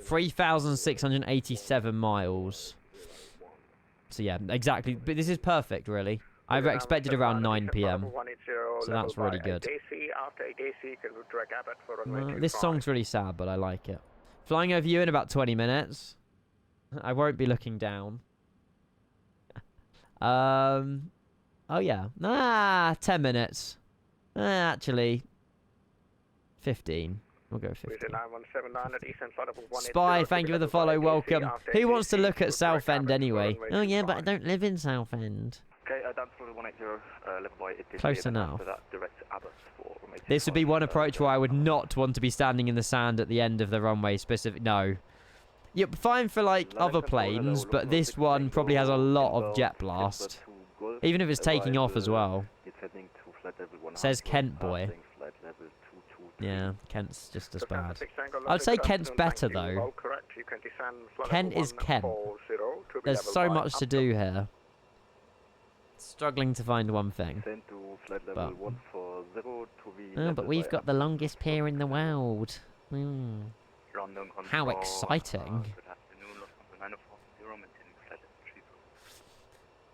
3,687 miles. So yeah, exactly. But this is perfect, really. I expected around 9 p.m. So that's really good. This song's really sad, but I like it. Flying over you in about 20 minutes. I won't be looking down. Oh yeah. 10 minutes. Actually, 15. We'll go 15. Spy, thank you for the follow. Welcome. Who wants to look at Southend anyway? Oh yeah, but I don't live in Southend. Okay, down to 180, level by it. Close enough. This would be one approach where I would not want to be standing in the sand at the end of the runway. No. Yep, fine for like other planes, but this one probably has a lot of jet blast. Even if it's taking off as well. Says Kent boy. Yeah, Kent's just as bad. I'd say Kent's better though. Kent is Kent. There's so much to do here. Struggling to find one thing. But we've got the longest pier in the world. How exciting.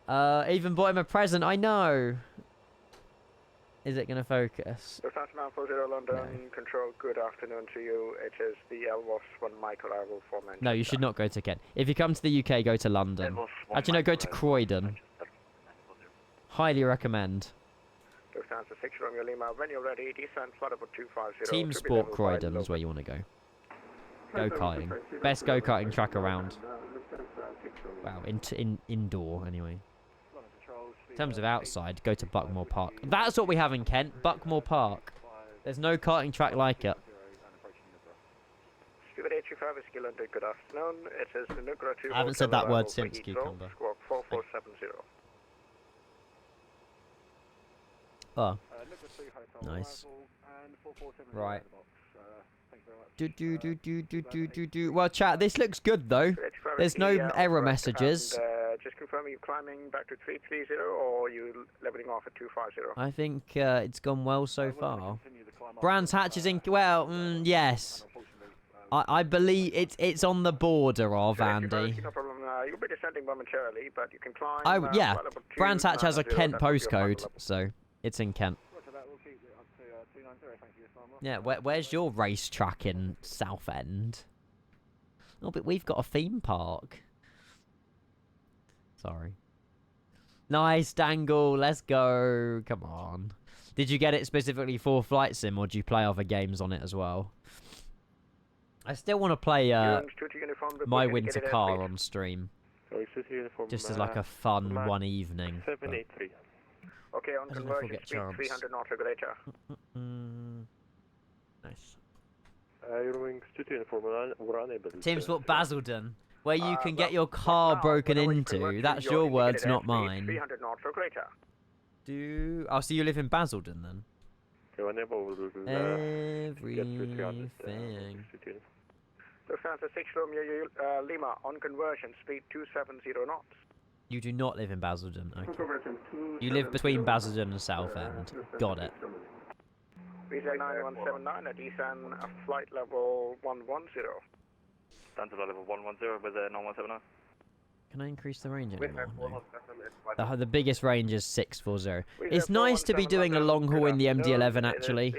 Even bought him a present, I know. Is it going to focus? London Control, good afternoon to you. It is the Elvos 1 Michael, I will form. No, you should not go to Kent. If you come to the UK, go to London. Actually, no, go to Croydon. Highly recommend. When you're ready, descent flight about 250. Team Sport Croydon is where you want to go. Go-karting. Best go-karting track around. Wow, indoor anyway. In terms of outside, go to Buckmore Park. That's what we have in Kent, Buckmore Park. There's no karting track like it. I haven't said that word since, Cucumber. Oh. Nice. Right. Well, chat, this looks good though. There's no error messages. Just confirm, are you climbing back to 330 or are you leveling off at 250? I think it's gone well so far. Brands Hatch is in. Well, yes. I believe it's on the border of Andy. No problem. You'll be descending momentarily, but you can climb. Yeah. Brands Hatch has a Kent postcode, so it's in Kent. Yeah, where's your racetrack in Southend? Oh, but we've got a theme park. Sorry. Nice, Dangle. Let's go. Come on. Did you get it specifically for Flight Sim, or do you play other games on it as well? I still want to play My Winter Car on stream. Just as like a fun one evening. 783. Okay, on conversion speed 300 knots regulator. Nice. Team Sport Basildon, where you can get your car broken into. That's your words, not mine. 300 knots regulator. Oh, so you live in Basildon then? Everything. Lufthansa 6 Romeo Lima, on conversion speed 270 knots. You do not live in Basildon. Okay. You live between Basildon and Southend. Got it. Visa 9179 at Esan, flight level 110. Down to level 110 with 9179. Can I increase the range anymore? No. The biggest range is 640. It's nice to be doing a long haul in the MD-11 actually.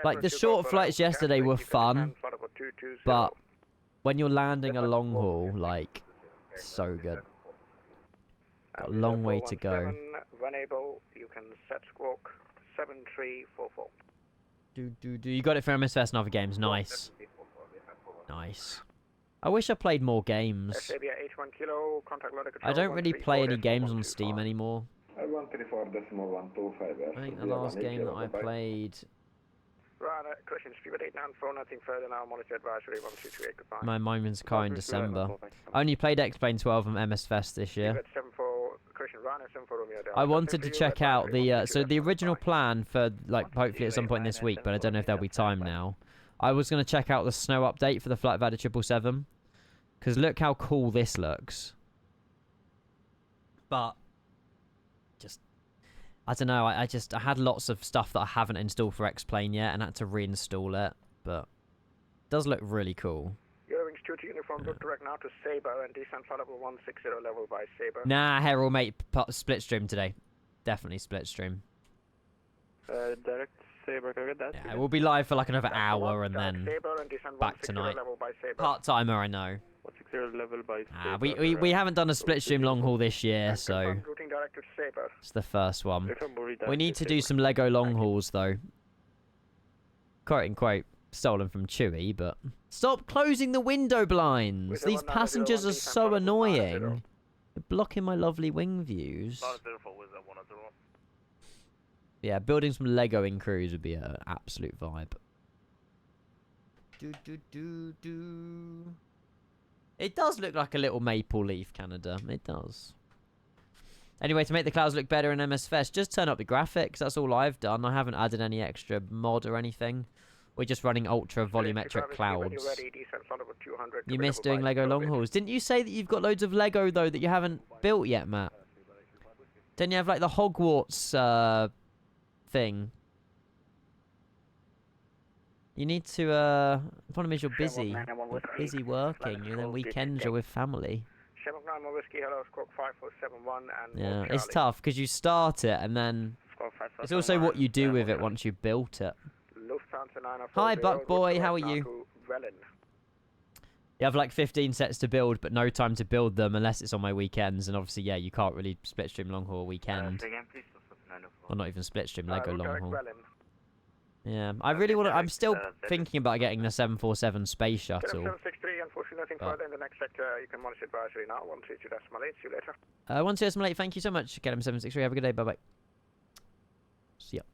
Like the short flights yesterday were fun, but when you're landing a long haul, like, so good. Got a long way to go. When able, you can set squawk 7344. You got it for MSFS and other games. Nice. Nice. I wish I played more games. I don't really play any games on Steam anymore. I think the last game that I played... My Moment's Car in December. I only played X-Plane 12 and MS Fest this year. I wanted to check out the so the original plan for, like, hopefully at some point this week, but I don't know if there'll be time now. I was going to check out the snow update for the Flight Vadder 777, because look how cool this looks. But just, I don't know, I had lots of stuff that I haven't installed for X-Plane yet and had to reinstall it, but it does look really cool. duty uniform, route direct now to Sabre and descent flight level 160 level by Sabre. Nah, Herald, mate, split stream today. Definitely split stream. Direct Sabre, can I get that? Yeah, we'll be live for like another hour and Direct then Sabre and descent back 160 tonight. level by Sabre. Part-timer, I know. 160 level by Sabre. We haven't done a split stream long haul this year, so Routing direct to Sabre. it's the first one. If I'm worried, We need to do some Lego long hauls, though. Quote unquote, stolen from Chewy, but... Stop closing the window blinds! These passengers are so annoying. They're blocking my lovely wing views. Yeah, building some Lego in Cruise would be an absolute vibe. It does look like a little maple leaf, Canada. It does. Anyway, to make the clouds look better in MS Fest, just turn up the graphics. That's all I've done. I haven't added any extra mod or anything. We're just running ultra volumetric clouds. You missed doing Lego long hauls. Didn't you say that you've got loads of Lego, though, that you haven't built yet, Matt? Don't you have, like, the Hogwarts thing? You need to, the problem is you're busy. You're busy working, and then weekends you're with family. Yeah, it's tough, because you start it, and then it's also what you do with it once you've built it. Hi, Buck Boy, how are you? You have like 15 sets to build, but no time to build them unless it's on my weekends, and obviously, yeah, you can't really split stream long haul weekend. Or not even split stream Lego long haul. Yeah, I really want to... I'm still thinking about getting the 747 space shuttle. 763, unfortunately, nothing further in the next sector. You can monitor advisory now. 122 decimal 8. See you later. 122 decimal 8, thank you so much. KLM 763, have a good day. Bye-bye. See ya.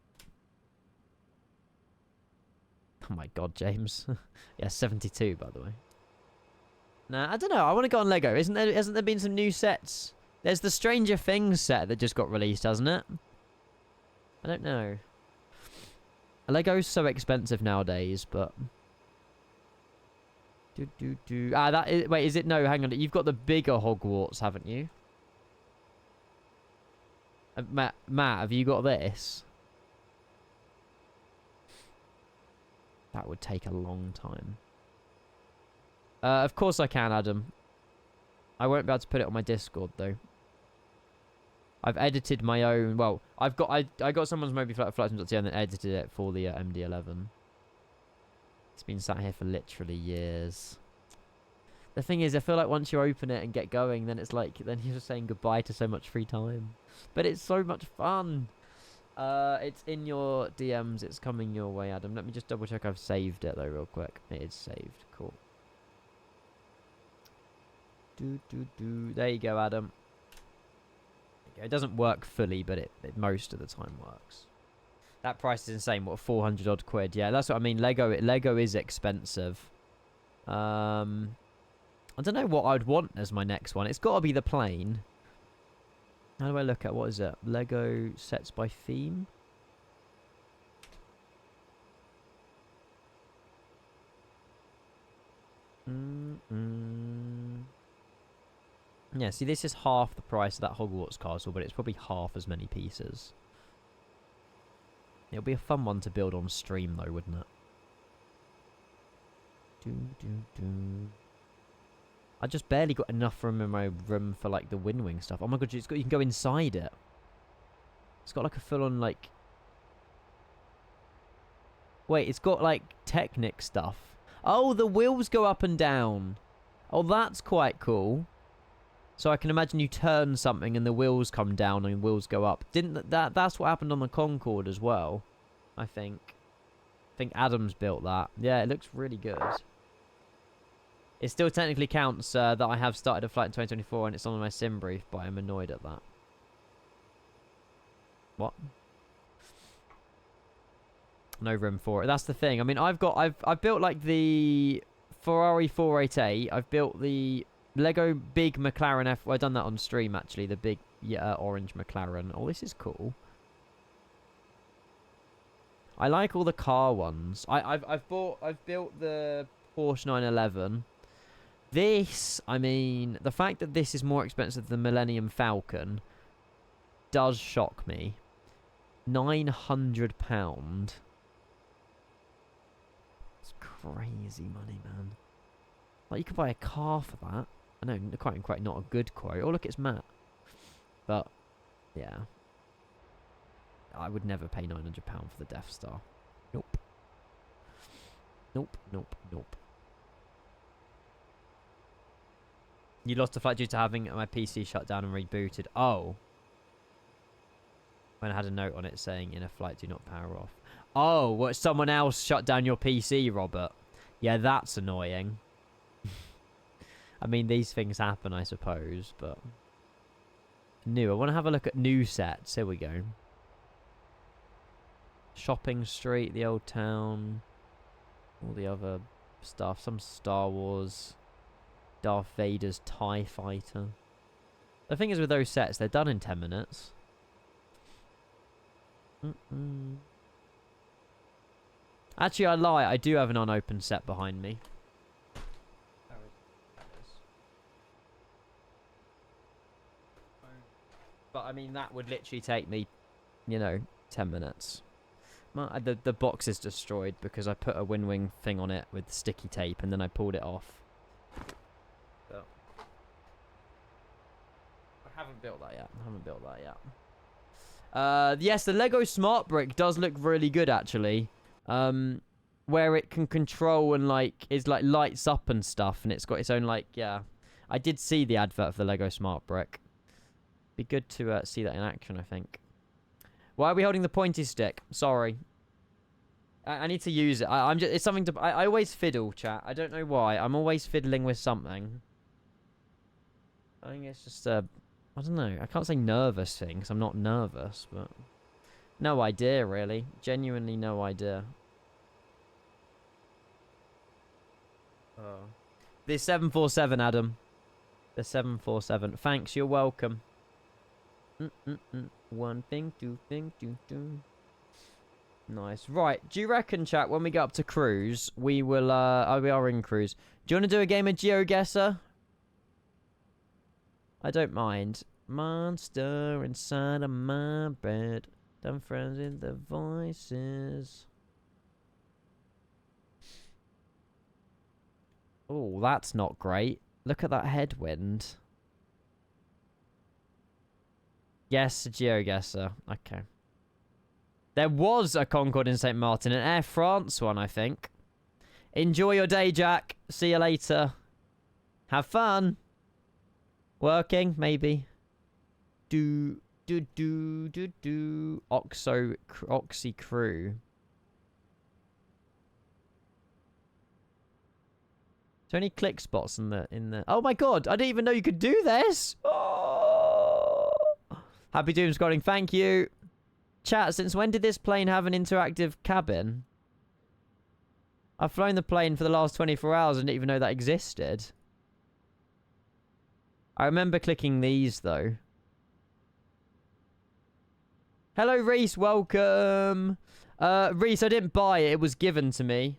Oh my god, James. Yeah, 72, by the way. Nah, I don't know. I want to go on Lego. Hasn't there been some new sets? There's the Stranger Things set that just got released, hasn't it? I don't know. Lego's so expensive nowadays, but... Ah, that is... Wait, is it... No, hang on. You've got the bigger Hogwarts, haven't you? Matt, have you got this? That would take a long time. Of course I can, Adam. I won't be able to put it on my Discord, though. I've edited my own... Well, I got someone's Moby Flight and then edited it for the MD-11. It's been sat here for literally years. The thing is, I feel like once you open it and get going, then it's like... Then you're just saying goodbye to so much free time. But it's so much fun. It's in your DMs. It's coming your way, Adam. Let me just double check I've saved it, though, real quick. It is saved. Cool. There you go, Adam. It doesn't work fully, but it most of the time works. That price is insane. What, 400 odd quid? Yeah, that's what I mean. Lego is expensive. I don't know what I'd want as my next one. It's got to be the plane. How do I look at, what is it? Lego sets by theme? Yeah, see, this is half the price of that Hogwarts castle, but it's probably half as many pieces. It'll be a fun one to build on stream, though, wouldn't it? I just barely got enough room in my room for, like, the Wing stuff. Oh my god, you can go inside it. It's got, like, a full-on, like... Wait, it's got, like, Technic stuff. Oh, the wheels go up and down. Oh, that's quite cool. So I can imagine you turn something and the wheels come down and the wheels go up. That's what happened on the Concorde as well, I think. I think Adam's built that. Yeah, it looks really good. It still technically counts that I have started a flight in 2024 and it's on my sim brief, but I'm annoyed at that. What? No room for it. That's the thing. I mean, I've built like the Ferrari 488. I've built the Lego big McLaren F. Well, I've done that on stream actually. The big orange McLaren. Oh, this is cool. I like all the car ones. I've built the Porsche 911. This, I mean, the fact that this is more expensive than the Millennium Falcon does shock me. £900. It's crazy money, man. Like, you could buy a car for that. I know, quite not a good quote. Oh, look, it's Matt. But, yeah. I would never pay £900 for the Death Star. Nope. Nope, nope, nope. You lost a flight due to having my PC shut down and rebooted. Oh. When I had a note on it saying in a flight do not power off. Oh, what, someone else shut down your PC, Robert? Yeah, that's annoying. I mean, these things happen, I suppose, but... New. I want to have a look at new sets. Here we go. Shopping Street, the Old Town. All the other stuff. Some Star Wars. Darth Vader's TIE Fighter. The thing is with those sets, they're done in 10 minutes. Actually, I lie. I do have an unopened set behind me. But, I mean, that would literally take me, you know, 10 minutes. The box is destroyed because I put a Winwing thing on it with sticky tape and then I pulled it off. But I haven't built that yet. Yes, the Lego Smart Brick does look really good, actually. Where it can control and, like, is like lights up and stuff. And it's got its own, like, yeah. I did see the advert for the Lego Smart Brick. Be good to see that in action, I think. Why are we holding the pointy stick? Sorry. I need to use it. I'm just, it's something to... I always fiddle, chat. I don't know why. I'm always fiddling with something. I think it's just I don't know. I can't say nervous thing, because I'm not nervous, but... No idea, really. Genuinely no idea. Oh. The 747, Adam. The 747. Thanks, you're welcome. One thing, two thing, two. Nice. Right, do you reckon, chat, when we get up to cruise, we will, we are in cruise. Do you want to do a game of GeoGuessr? I don't mind. Monster inside of my bed. Done friends with the voices. Oh, that's not great. Look at that headwind. Yes, GeoGuessr. Okay. There was a Concorde in St. Martin, an Air France one, I think. Enjoy your day, Jack. See you later. Have fun. Working, maybe. Oxy Crew. Is there any click spots in the... Oh my god, I didn't even know you could do this. Oh. Happy Doomscrolling, thank you. Chat, since when did this plane have an interactive cabin? I've flown the plane for the last 24 hours and didn't even know that existed. I remember clicking these, though. Hello, Reese. Welcome. Reese, I didn't buy it. It was given to me.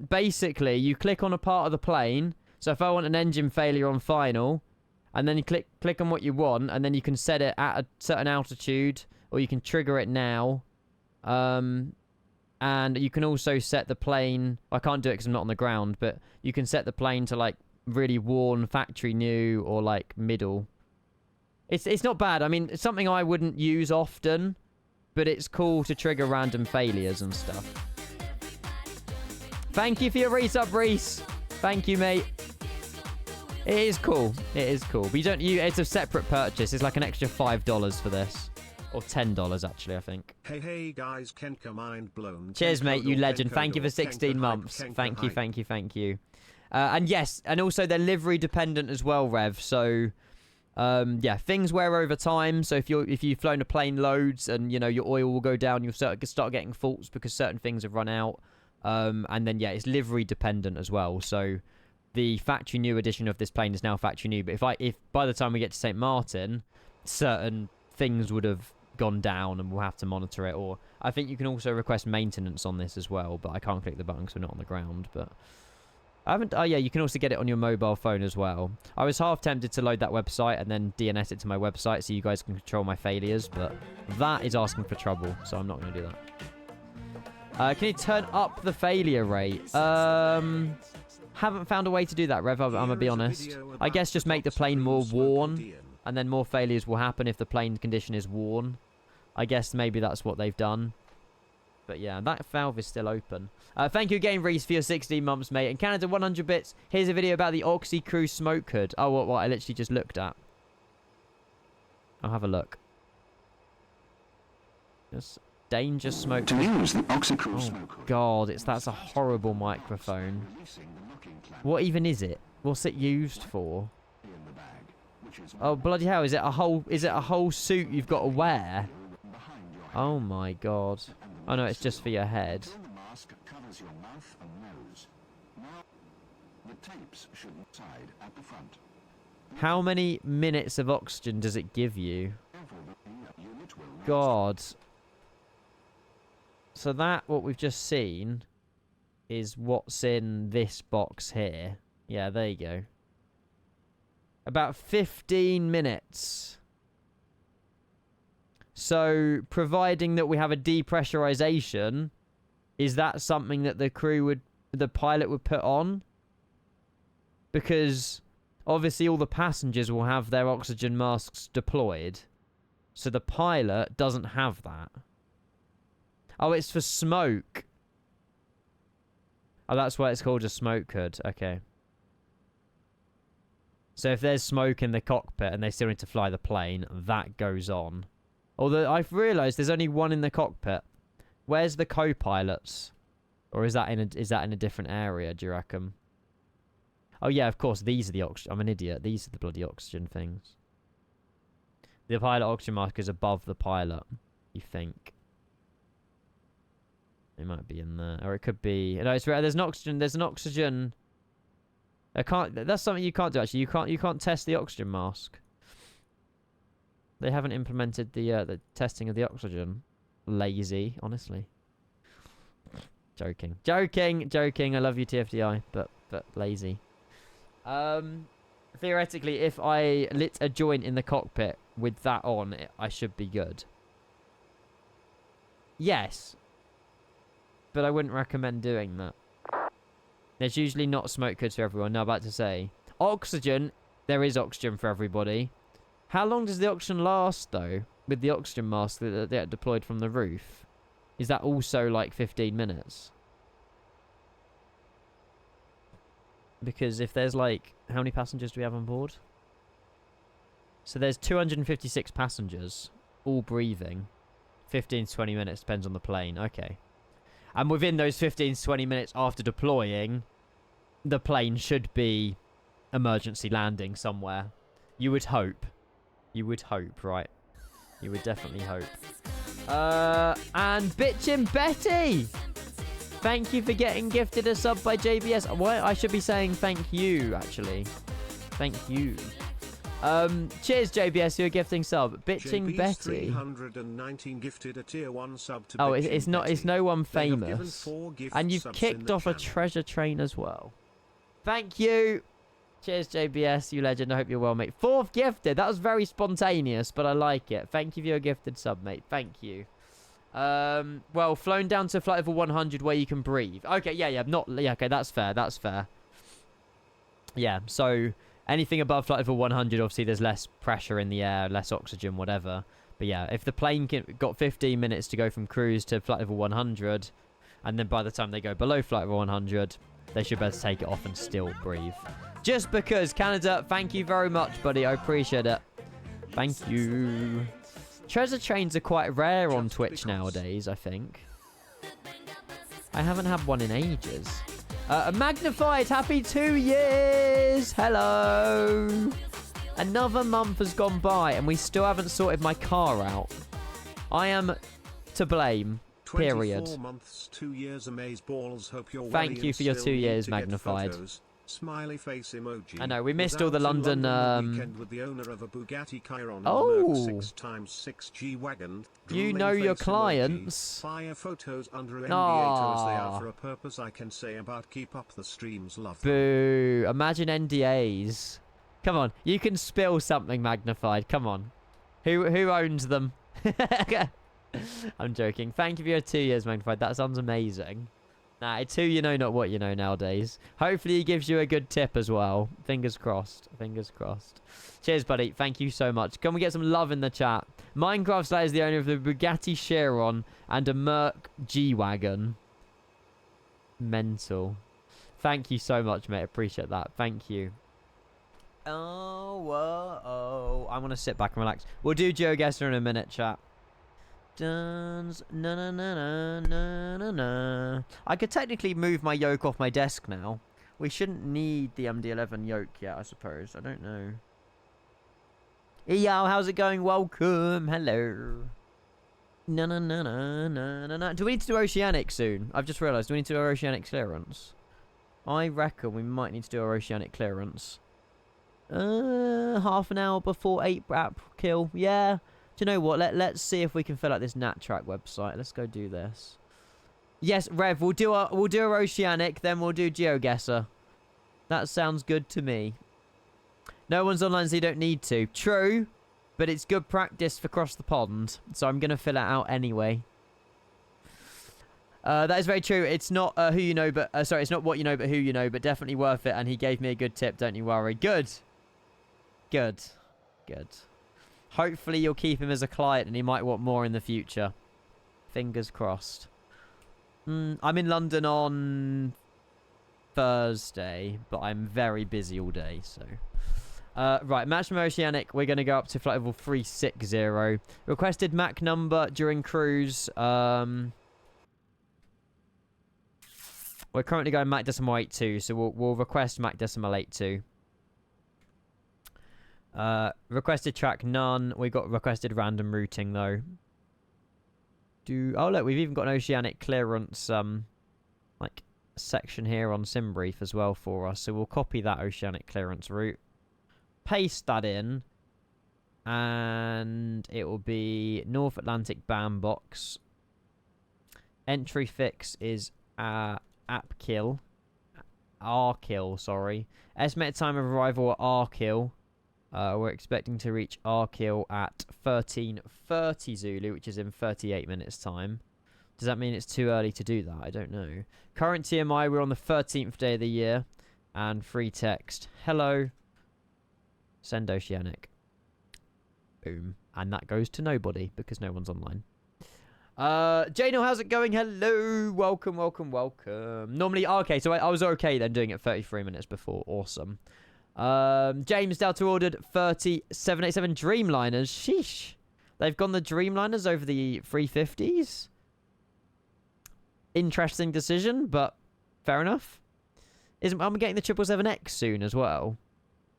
Basically, you click on a part of the plane. So if I want an engine failure on final, and then you click on what you want, and then you can set it at a certain altitude, or you can trigger it now. And you can also set the plane... I can't do it because I'm not on the ground, but you can set the plane to, like, really worn, factory new, or, like, middle. It's not bad. I mean, it's something I wouldn't use often, but it's cool to trigger random failures and stuff. Thank you for your resub, Reese. Thank you, mate. It is cool. It is cool. But it's a separate purchase. It's like an extra $5 for this. Or $10, actually, I think. Hey guys, Kenka mind blown. Cheers, mate, you legend. Thank you for 16 months. Thank you. And yes, and also they're livery dependent as well, Rev. So, yeah, things wear over time. So if you've flown a plane loads and, you know, your oil will go down, you'll start getting faults because certain things have run out. And then, yeah, it's livery dependent as well. So the factory new edition of this plane is now factory new. But if by the time we get to St. Martin, certain things would have gone down and we'll have to monitor it. Or I think you can also request maintenance on this as well, but I can't click the button because we're not on the ground. But I haven't... Oh, yeah, you can also get it on your mobile phone as well. I was half tempted to load that website and then DNS it to my website so you guys can control my failures, but that is asking for trouble, so I'm not going to do that. Can you turn up the failure rate? Haven't found a way to do that, Rev, I'm gonna be honest. I guess just make the plane more worn, and then more failures will happen if the plane condition is worn. I guess maybe that's what they've done. But yeah, that valve is still open. Thank you again, Reese, for your 16 months, mate. And Canada 100 bits. Here's a video about the Oxy Crew smoke hood. Oh, what I literally just looked at. I'll have a look. Just danger smoke. To use the Oxy Crew Oh smoke hood, God, that's a horrible microphone. What even is it? What's it used for? Oh bloody hell! Is it a whole suit you've got to wear? Oh my God! Oh no, it's just for your head. the mask covers your mouth and nose. Now, the tapes should side at the front. How many minutes of oxygen does it give you? God. So what we've just seen is what's in this box here. Yeah, there you go. About 15 minutes. So, providing that we have a depressurization, is that something that the pilot would put on? Because obviously all the passengers will have their oxygen masks deployed. So the pilot doesn't have that. Oh, it's for smoke. Oh, that's why it's called a smoke hood. Okay. So if there's smoke in the cockpit and they still need to fly the plane, that goes on. Although I've realised there's only one in the cockpit. Where's the co-pilots? Or is that in a different area, do you reckon? Oh yeah, of course, these are the oxygen. I'm an idiot. These are the bloody oxygen things. The pilot oxygen mask is above the pilot, you think. It might be in there. Or it could be... No, it's there's an oxygen... That's something you can't do, actually. You can't test the oxygen mask. They haven't implemented the testing of the oxygen. Lazy, honestly. Joking. I love you, TFDi, but lazy. Theoretically, if I lit a joint in the cockpit with that on, I should be good. Yes. But I wouldn't recommend doing that. There's usually not smoke hoods for everyone. No, I'm about to say. Oxygen. There is oxygen for everybody. How long does the oxygen last, though? With the oxygen mask that they deployed from the roof? Is that also like 15 minutes? Because if there's like... How many passengers do we have on board? So there's 256 passengers. All breathing. 15 to 20 minutes. Depends on the plane. Okay. And within those 15 to 20 minutes after deploying, the plane should be emergency landing somewhere. You would hope. You would hope, right? You would definitely hope. And Bitchin' Betty! Thank you for getting gifted a sub by JBS. What? I should be saying thank you, actually. Thank you. Cheers, JBS, you're gifting sub. Bitching Betty. 319 gifted a tier 1 sub to it's no one They have given famous. 4 gift And you've subs in kicked the off a channel. treasure train as well. Thank you. Cheers, JBS, you legend. I hope you're well, mate. 4th gifted. That was very spontaneous, but I like it. Thank you for your gifted sub, mate. Thank you. Well, flown down to flight level 100 where you can breathe. Okay, yeah, okay, that's fair. That's fair. Yeah, so anything above flight level 100, obviously there's less pressure in the air, less oxygen, whatever. But yeah, if the plane got 15 minutes to go from cruise to flight level 100, and then by the time they go below flight level 100, they should be able to take it off and still breathe. Just because, Canada, thank you very much, buddy. I appreciate it. Thank you. Treasure trains are quite rare on Twitch nowadays, I think. I haven't had one in ages. Magnified, happy 2 years! Hello! Another month has gone by and we still haven't sorted my car out. I am to blame. Period. 24 months, 2 years, amaze balls. Hope you're Thank you for your 2 years, Magnified. Smiley face emoji. I know, we missed all the London weekend with the owner of a Bugatti Chiron Oh. 6x6 G-Wagon. You know your clients. Fire photos under NDA Aw. they are for a purpose. I can say about keep up the streams, love them. Boo. Imagine NDAs. Come on, you can spill something, Magnified. Come on. Who owns them? I'm joking. Thank you for your 2 years, Magnified. That sounds amazing. Nah, it's who you know, not what you know nowadays. Hopefully he gives you a good tip as well. Fingers crossed. Fingers crossed. Cheers, buddy. Thank you so much. Can we get some love in the chat? Minecraft Slayer is the owner of the Bugatti Chiron and a Merc G-Wagon. Mental. Thank you so much, mate. Appreciate that. Thank you. Oh, whoa, oh. I want to sit back and relax. We'll do GeoGuessr in a minute, chat. Duns, na na na na na na na. I could technically move my yoke off my desk now. We shouldn't need the MD-11 yoke yet, I suppose. I don't know. Yo, how's it going? Welcome. Hello. Na na na na na na na. Do we need to do Oceanic soon? I've just realised. Do we need to do our Oceanic clearance? I reckon we might need to do our Oceanic clearance. Half an hour before 8 app kill. Yeah. Do you know what? Let's see if we can fill out this NatTrack website. Let's go do this. Yes, Rev, we'll do our Oceanic, then we'll do GeoGuessr. That sounds good to me. No one's online, so you don't need to. True, but it's good practice for cross the pond, so I'm gonna fill it out anyway. That is very true. It's not who you know, but sorry, it's not what you know, but who you know, but definitely worth it. And he gave me a good tip. Don't you worry. Good. Good. Good. Hopefully you'll keep him as a client and he might want more in the future. Fingers crossed. I'm in London on Thursday, but I'm very busy all day, so... right, match from Oceanic. We're going to go up to flight level 360. Requested MAC number during cruise. We're currently going MAC decimal 82, so we'll request MAC decimal 82. Requested track none. We got requested random routing though. Oh look, we've even got an Oceanic clearance like section here on SimBrief as well for us. So we'll copy that Oceanic clearance route, paste that in, and it will be North Atlantic bandbox. Entry fix is APKIL. RKIL, sorry. Estimated time of arrival at RKIL. We're expecting to reach RKIL at 13:30 Zulu, which is in 38 minutes time. Does that mean it's too early to do that? I don't know. Current TMI, we're on the 13th day of the year. And free text. Hello. Send Oceanic. Boom. And that goes to nobody because no one's online. Jano, how's it going? Hello. Welcome, welcome, welcome. Normally, okay, so I was okay then doing it 33 minutes before. Awesome. James Delta ordered 3787 Dreamliners. Sheesh. They've gone the Dreamliners over the 350s. Interesting decision, but fair enough. I'm getting the 777X soon as well.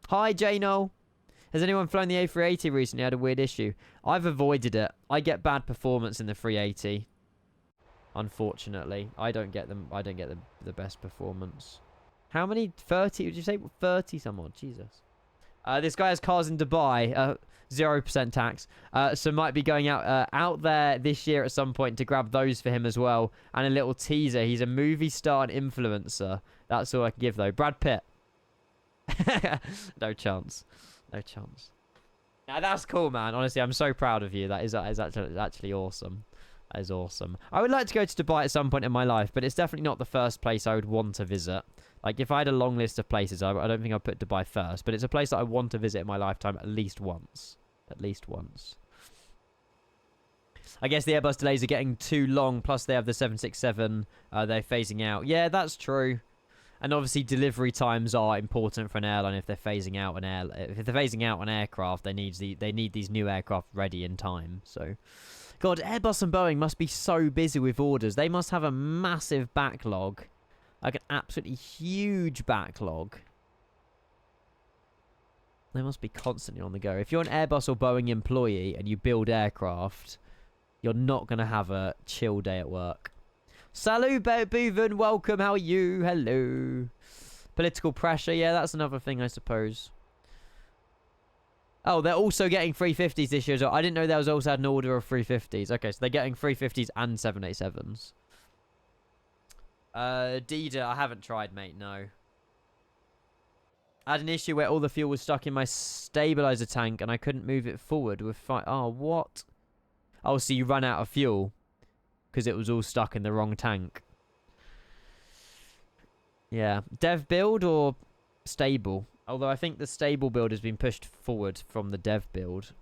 Hi, Jano. Has anyone flown the A380 recently? Had a weird issue. I've avoided it. I get bad performance in the 380. Unfortunately, I don't get them. I don't get the best performance. How many? 30? Would you say 30 some odd? Jesus. This guy has cars in Dubai. 0% tax. So might be going out there this year at some point to grab those for him as well. And a little teaser. He's a movie star and influencer. That's all I can give though. Brad Pitt. No chance. No chance. Now that's cool, man. Honestly, I'm so proud of you. That is actually awesome. That is awesome. I would like to go to Dubai at some point in my life, but it's definitely not the first place I would want to visit. Like, if I had a long list of places, I don't think I'd put Dubai first. But it's a place that I want to visit in my lifetime at least once. At least once. I guess the Airbus delays are getting too long. Plus, they have the 767 they're phasing out. Yeah, that's true. And obviously, delivery times are important for an airline if they're phasing out an aircraft. They need these new aircraft ready in time. So, God, Airbus and Boeing must be so busy with orders. They must have a massive backlog. Like an absolutely huge backlog. They must be constantly on the go. If you're an Airbus or Boeing employee and you build aircraft, you're not going to have a chill day at work. Salut, Bouven. Welcome. How are you? Hello. Political pressure. Yeah, that's another thing, I suppose. Oh, they're also getting 350s this year as well. I didn't know there was also an order of 350s. Okay, so they're getting 350s and 787s. Dida, I haven't tried, mate, no. I had an issue where all the fuel was stuck in my stabilizer tank and I couldn't move it forward with oh, what? Oh, so you run out of fuel because it was all stuck in the wrong tank. Yeah. Dev build or stable? Although I think the stable build has been pushed forward from the dev build.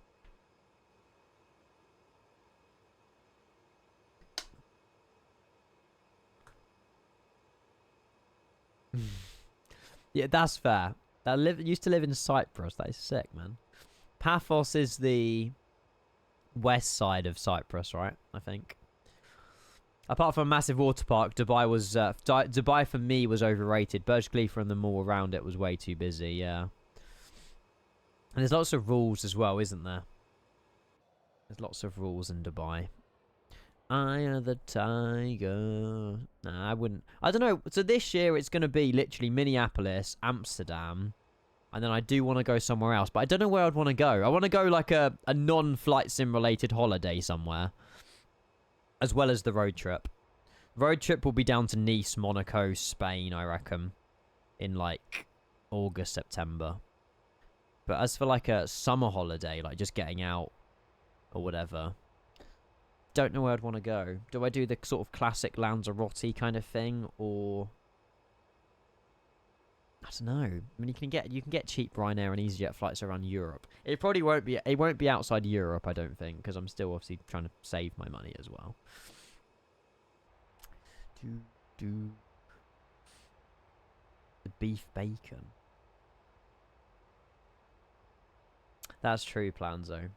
Yeah, that's fair. Used to live in Cyprus. That is sick, man. Paphos is the west side of Cyprus, right? I think. Apart from a massive water park, Dubai was Dubai for me was overrated. Burj Khalifa and the mall around it was way too busy. Yeah. And there's lots of rules as well, isn't there? There's lots of rules in Dubai. Eye of the tiger. Nah, I wouldn't. I don't know. So this year it's going to be literally Minneapolis, Amsterdam. And then I do want to go somewhere else. But I don't know where I'd want to go. I want to go like a non-flight sim related holiday somewhere. As well as the road trip. Road trip will be down to Nice, Monaco, Spain, I reckon. In like August, September. But as for like a summer holiday, like just getting out or whatever. Don't know where I'd want to go. Do I do the sort of classic Lanzarote kind of thing, or I don't know. I mean, you can get cheap Ryanair and EasyJet flights around Europe. It probably won't be. It won't be outside Europe, I don't think, because I'm still obviously trying to save my money as well. The beef bacon. That's true, Planzo.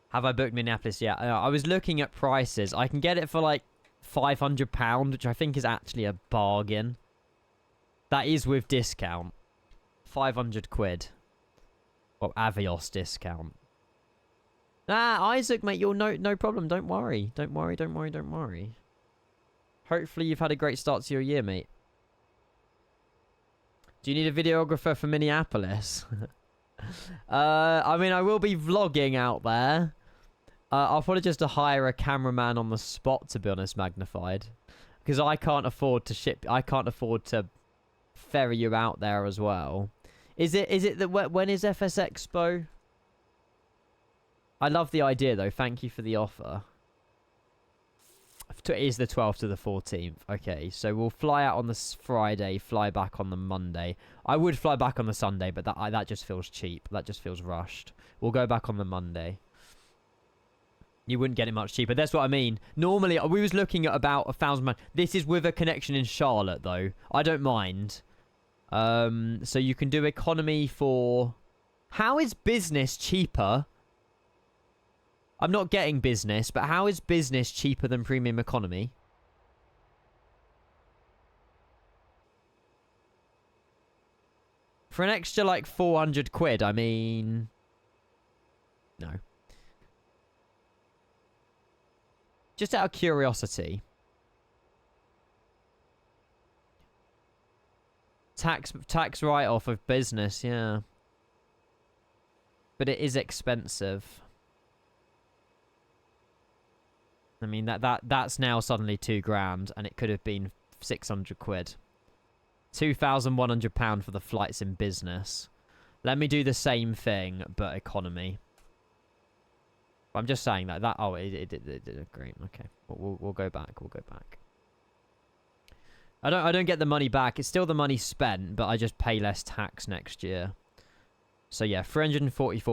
Have I booked Minneapolis yet? I was looking at prices. I can get it for like £500, which I think is actually a bargain. That is with discount. 500 quid. Well, Avios discount. Ah, Isaac, mate, you're no problem. Don't worry. Don't worry. Hopefully you've had a great start to your year, mate. Do you need a videographer for Minneapolis? I mean, I will be vlogging out there. I'll probably just hire a cameraman on the spot, to be honest, Magnified. Because I can't afford to ferry you out there as well. Is it that when is FS Expo? I love the idea though. Thank you for the offer. It is the 12th to the 14th. Okay, so we'll fly out on the Friday, fly back on the Monday. I would fly back on the Sunday, but that just feels cheap. That just feels rushed. We'll go back on the Monday. You wouldn't get it much cheaper. That's what I mean. Normally, we was looking at about £1,000. This is with a connection in Charlotte, though. I don't mind. So you can do economy for... How is business cheaper? I'm not getting business, but how is business cheaper than premium economy? For an extra, like, 400 quid, I mean... No. Just out of curiosity. Tax write-off of business, yeah. But it is expensive. I mean, that's now suddenly £2,000, and it could have been 600 quid. £2,100 for the flights in business. Let me do the same thing, but economy. I'm just saying that. Oh, it did great. Okay, we'll go back. We'll go back. I don't get the money back. It's still the money spent, but I just pay less tax next year. So yeah, £344,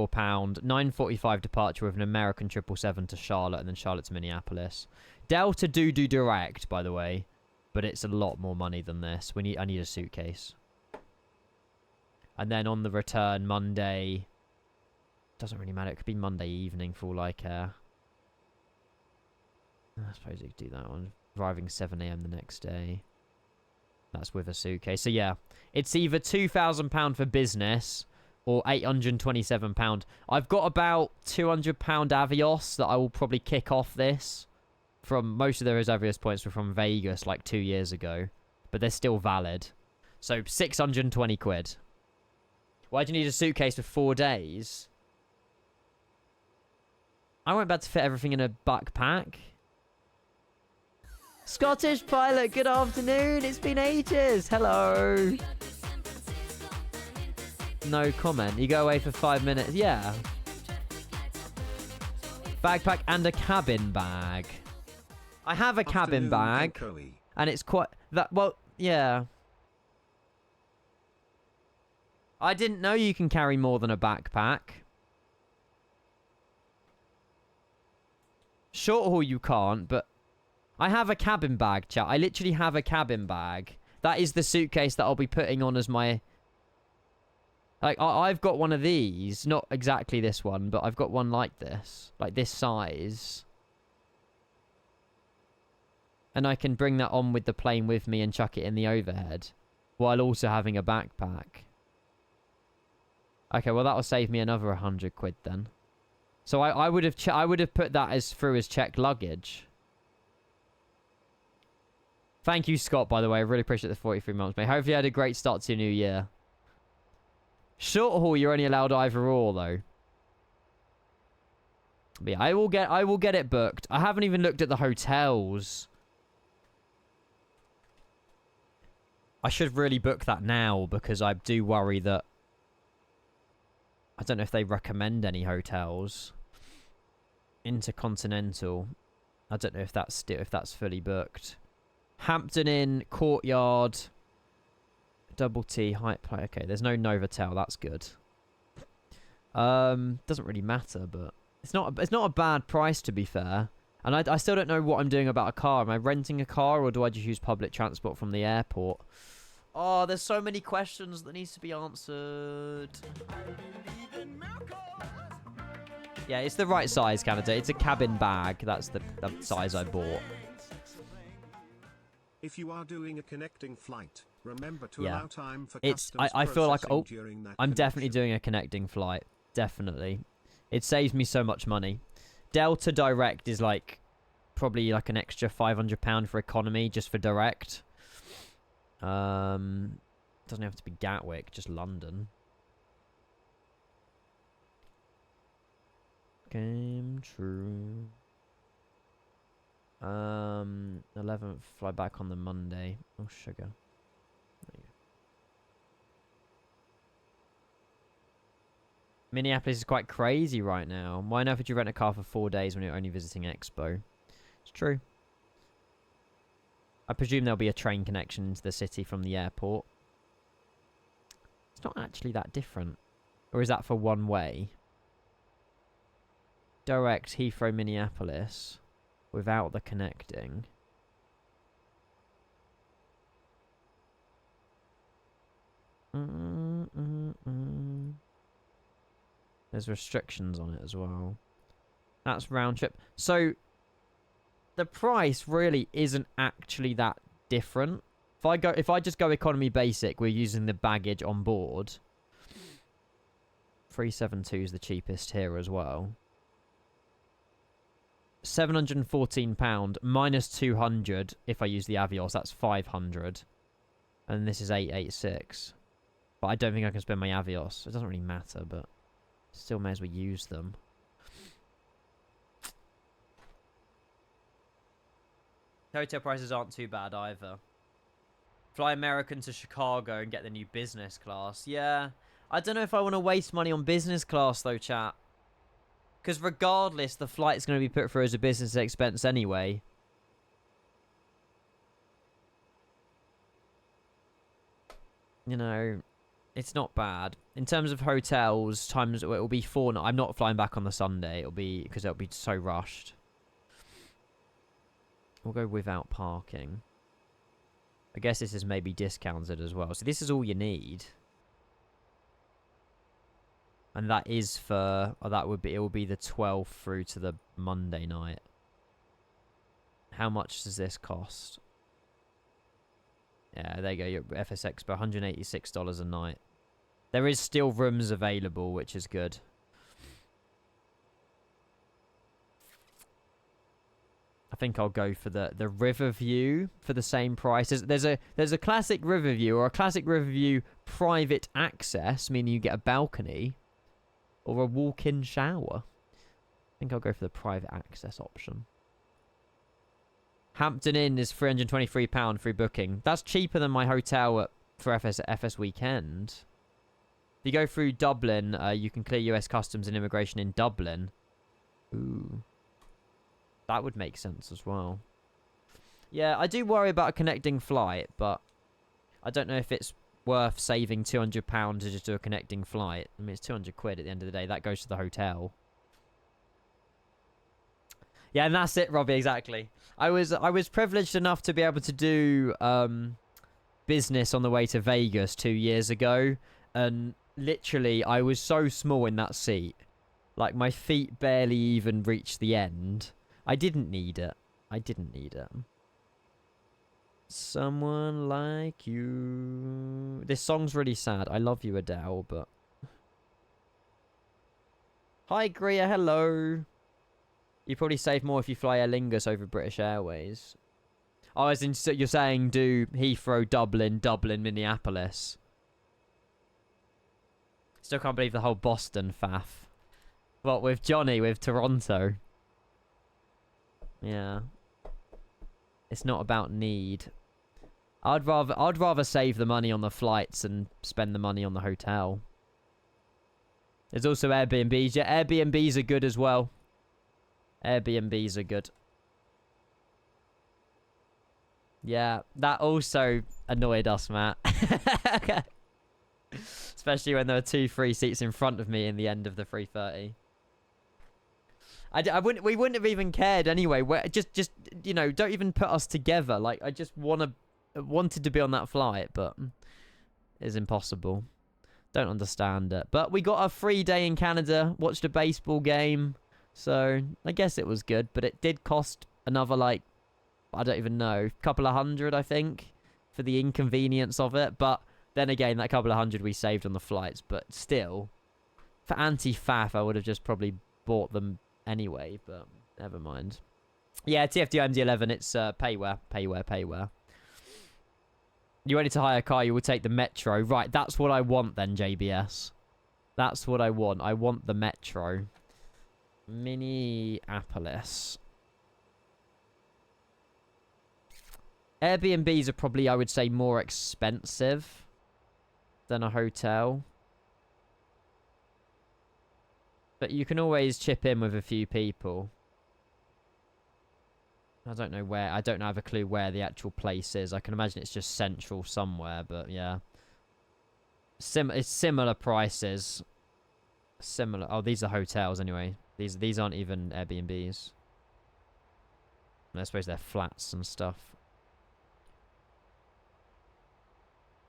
$9.45 departure with an American 777 to Charlotte, and then Charlotte to Minneapolis. Delta do direct, by the way, but it's a lot more money than this. I need a suitcase. And then on the return, Monday. Doesn't really matter. It could be Monday evening for all I care. I suppose you could do that one. Arriving 7 AM the next day. That's with a suitcase. So yeah, it's either £2,000 for business or £827. I've got about £200 Avios that I will probably kick off this. From most of those Avios points were from Vegas like 2 years ago, but they're still valid. So 620 quid. Why do you need a suitcase for 4 days? I won't be able to fit everything in a backpack. Scottish pilot, good afternoon. It's been ages. Hello. No comment. You go away for 5 minutes. Yeah. Backpack and a cabin bag. I have a cabin bag. And it's quite... Well, yeah. I didn't know you can carry more than a backpack. Short haul you can't, but I have a cabin bag, chat. I literally have a cabin bag. That is the suitcase that I'll be putting on as my... Like, I've got one of these. Not exactly this one, but I've got one like this. Like, this size. And I can bring that on with the plane with me and chuck it in the overhead. While also having a backpack. Okay, well, that'll save me another 100 quid then. So I would have put that as through as checked luggage. Thank you, Scott, by the way. I really appreciate the 43 months, mate. Hopefully you had a great start to your new year. Short haul, you're only allowed either or, though. But yeah, I will get it booked. I haven't even looked at the hotels. I should really book that now, because I do worry that... I don't know if they recommend any hotels. Intercontinental. I don't know if that's fully booked. Hampton Inn, Courtyard, Double T, Hype Play. Okay, there's no Novotel. That's good. Doesn't really matter, but it's not a bad price, to be fair. And I still don't know what I'm doing about a car. Am I renting a car, or do I just use public transport from the airport? Oh, there's so many questions that needs to be answered. Yeah, it's the right size, Canada. It's a cabin bag. That's the size I bought. If you are doing a connecting flight, remember to allow time for I feel like, oh, during that I'm definitely doing a connecting flight. Definitely. It saves me so much money. Delta Direct is like probably like an extra £500 for economy just for direct. Doesn't have to be Gatwick, just London. Game true. 11th, fly back on the Monday. Oh, sugar. There you go. Minneapolis is quite crazy right now. Why not would you rent a car for 4 days when you're only visiting Expo? It's true. I presume there'll be a train connection into the city from the airport. It's not actually that different. Or is that for one way? Direct Heathrow, Minneapolis. Without the connecting. There's restrictions on it as well. That's round trip. So, the price really isn't actually that different. If I just go economy basic, we're using the baggage on board. 372 is the cheapest here as well. £714 minus 200 if I use the Avios, that's 500. And this is 886. But I don't think I can spend my Avios. It doesn't really matter, but still may as well use them. Hotel prices aren't too bad either. Fly American to Chicago and get the new business class. Yeah. I don't know if I want to waste money on business class though, chat. Because regardless, the flight's going to be put through as a business expense anyway. You know, it's not bad. In terms of hotels, times it will be 4 nights. I'm not flying back on the Sunday. It'll be because it'll be so rushed. We'll go without parking. I guess this is maybe discounted as well. So this is all you need. And that is for... Oh, it will be the 12th through to the Monday night. How much does this cost? Yeah, there you go. Your FS Expo, $186 a night. There is still rooms available, which is good. I think I'll go for the Riverview for the same price. There's a classic Riverview or a classic Riverview private access, meaning you get a balcony. Or a walk-in shower. I think I'll go for the private access option. Hampton Inn is £323 free booking. That's cheaper than my hotel for FS Weekend. If you go through Dublin, you can clear US Customs and Immigration in Dublin. Ooh. That would make sense as well. Yeah, I do worry about a connecting flight, but I don't know if it's worth saving £200 to just do a connecting flight. I mean, it's 200 quid at the end of the day. That goes to the hotel. Yeah, and that's it, Robbie, exactly. I was privileged enough to be able to do business on the way to Vegas 2 years ago, and literally I was so small in that seat. Like, my feet barely even reached the end. I didn't need it. I didn't need it. Someone like you. This song's really sad. I love you, Adele, but... Hi, Gria, hello. You probably save more if you fly Aer Lingus over British Airways. Oh, as in, so you're saying do Heathrow, Dublin, Minneapolis. Still can't believe the whole Boston faff. What, with Johnny, with Toronto? Yeah. It's not about need. I'd rather save the money on the flights and spend the money on the hotel. There's also Airbnbs. Yeah, Airbnbs are good as well. Airbnbs are good. Yeah, that also annoyed us, Matt. Especially when there were 2 free seats in front of me in the end of the 3:30. We wouldn't have even cared anyway. Just you know, don't even put us together. Like, I just wanted to be on that flight, but it's impossible. Don't understand it. But we got a free day in Canada, watched a baseball game, so I guess it was good. But it did cost another, like, I don't even know, couple of hundred, I think, for the inconvenience of it. But then again, that couple of hundred we saved on the flights. But still, for anti-faff, I would have just probably bought them anyway, but never mind. Yeah, TFDi MD-11, it's payware. You ready to hire a car, you will take the Metro. Right, that's what I want then, JBS. That's what I want. I want the Metro. Minneapolis. Airbnbs are probably, I would say, more expensive than a hotel. But you can always chip in with a few people. I don't know where. I don't have a clue where the actual place is. I can imagine it's just central somewhere, but yeah. It's similar prices. Similar. Oh, these are hotels anyway. These aren't even Airbnbs. I suppose they're flats and stuff.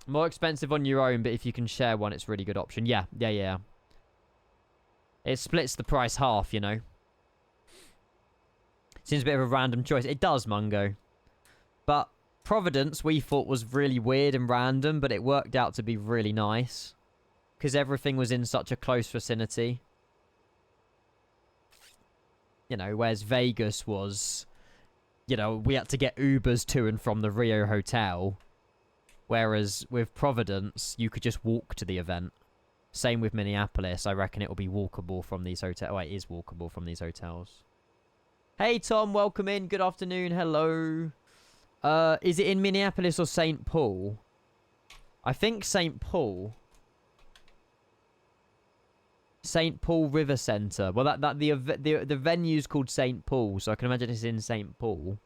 More expensive on your own, but if you can share one, it's a really good option. Yeah. It splits the price half, you know. Seems a bit of a random choice. It does, Mungo. But Providence, we thought, was really weird and random, but it worked out to be really nice. Because everything was in such a close vicinity. You know, whereas Vegas was... You know, we had to get Ubers to and from the Rio Hotel. Whereas with Providence, you could just walk to the event. Same with Minneapolis. I reckon it will be walkable from these hotels. Oh, it is walkable from these hotels. Hey, Tom. Welcome in. Good afternoon. Hello. Is it in Minneapolis or St. Paul? I think St. Paul. St. Paul River Center. Well, the venue's called St. Paul, so I can imagine it's in St. Paul.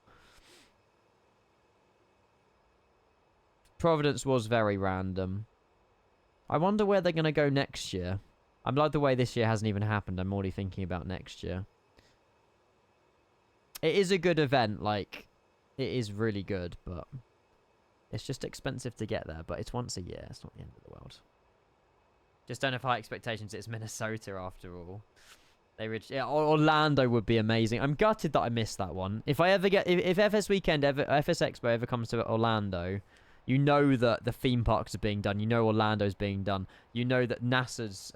Providence was very random. I wonder where they're going to go next year. I'm like the way this year hasn't even happened. I'm already thinking about next year. It is a good event. Like, it is really good, but it's just expensive to get there. But it's once a year. It's not the end of the world. Just don't have high expectations. It's Minnesota after all. Yeah, Orlando would be amazing. I'm gutted that I missed that one. If FS Weekend FS Expo ever comes to Orlando, you know that the theme parks are being done. You know Orlando's being done. You know that NASA's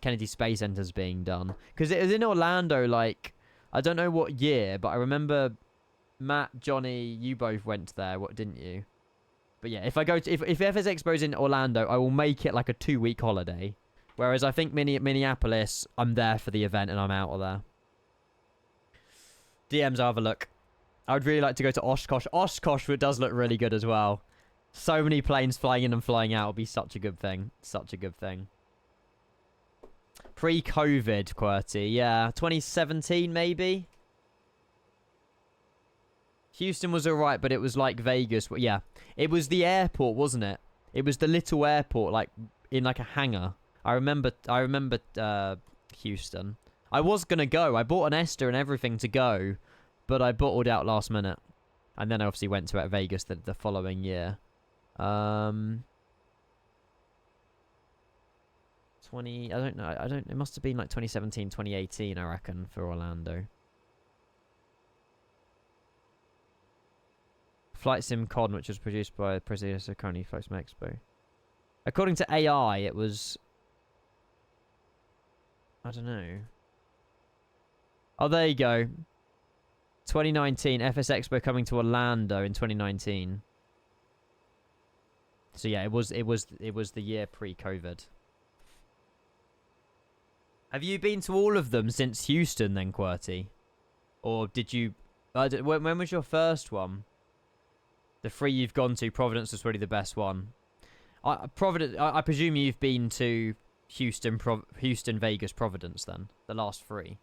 Kennedy Space Center's being done. Because it was in Orlando, like, I don't know what year, but I remember Matt, Johnny, you both went there, didn't you? But yeah, if FS Expo's in Orlando, I will make it like a 2-week holiday. Whereas I think Minneapolis, I'm there for the event and I'm out of there. DMs, I'll have a look. I would really like to go to Oshkosh. Oshkosh does look really good as well. So many planes flying in and flying out would be such a good thing. Such a good thing. Pre-COVID, QWERTY. Yeah, 2017 maybe? Houston was alright, but it was like Vegas. Yeah, it was the airport, wasn't it? It was the little airport, like in like a hangar. I remember Houston. I was gonna go. I bought an Esther and everything to go, but I bottled out last minute, and then I obviously went to Vegas the following year. 20. I don't know. It must have been like 2017, 2018. I reckon for Orlando. Flight Sim Con, which was produced by President County Flight Sim Expo. According to AI, it was... I don't know. Oh, there you go. 2019, FS Expo coming to Orlando in 2019. So yeah, it was the year pre-COVID. Have you been to all of them since Houston then, QWERTY? Or did you... when was your first one? The 3 you've gone to, Providence was really the best one. Providence. I presume you've been to Houston, Vegas, Providence then. The last 3.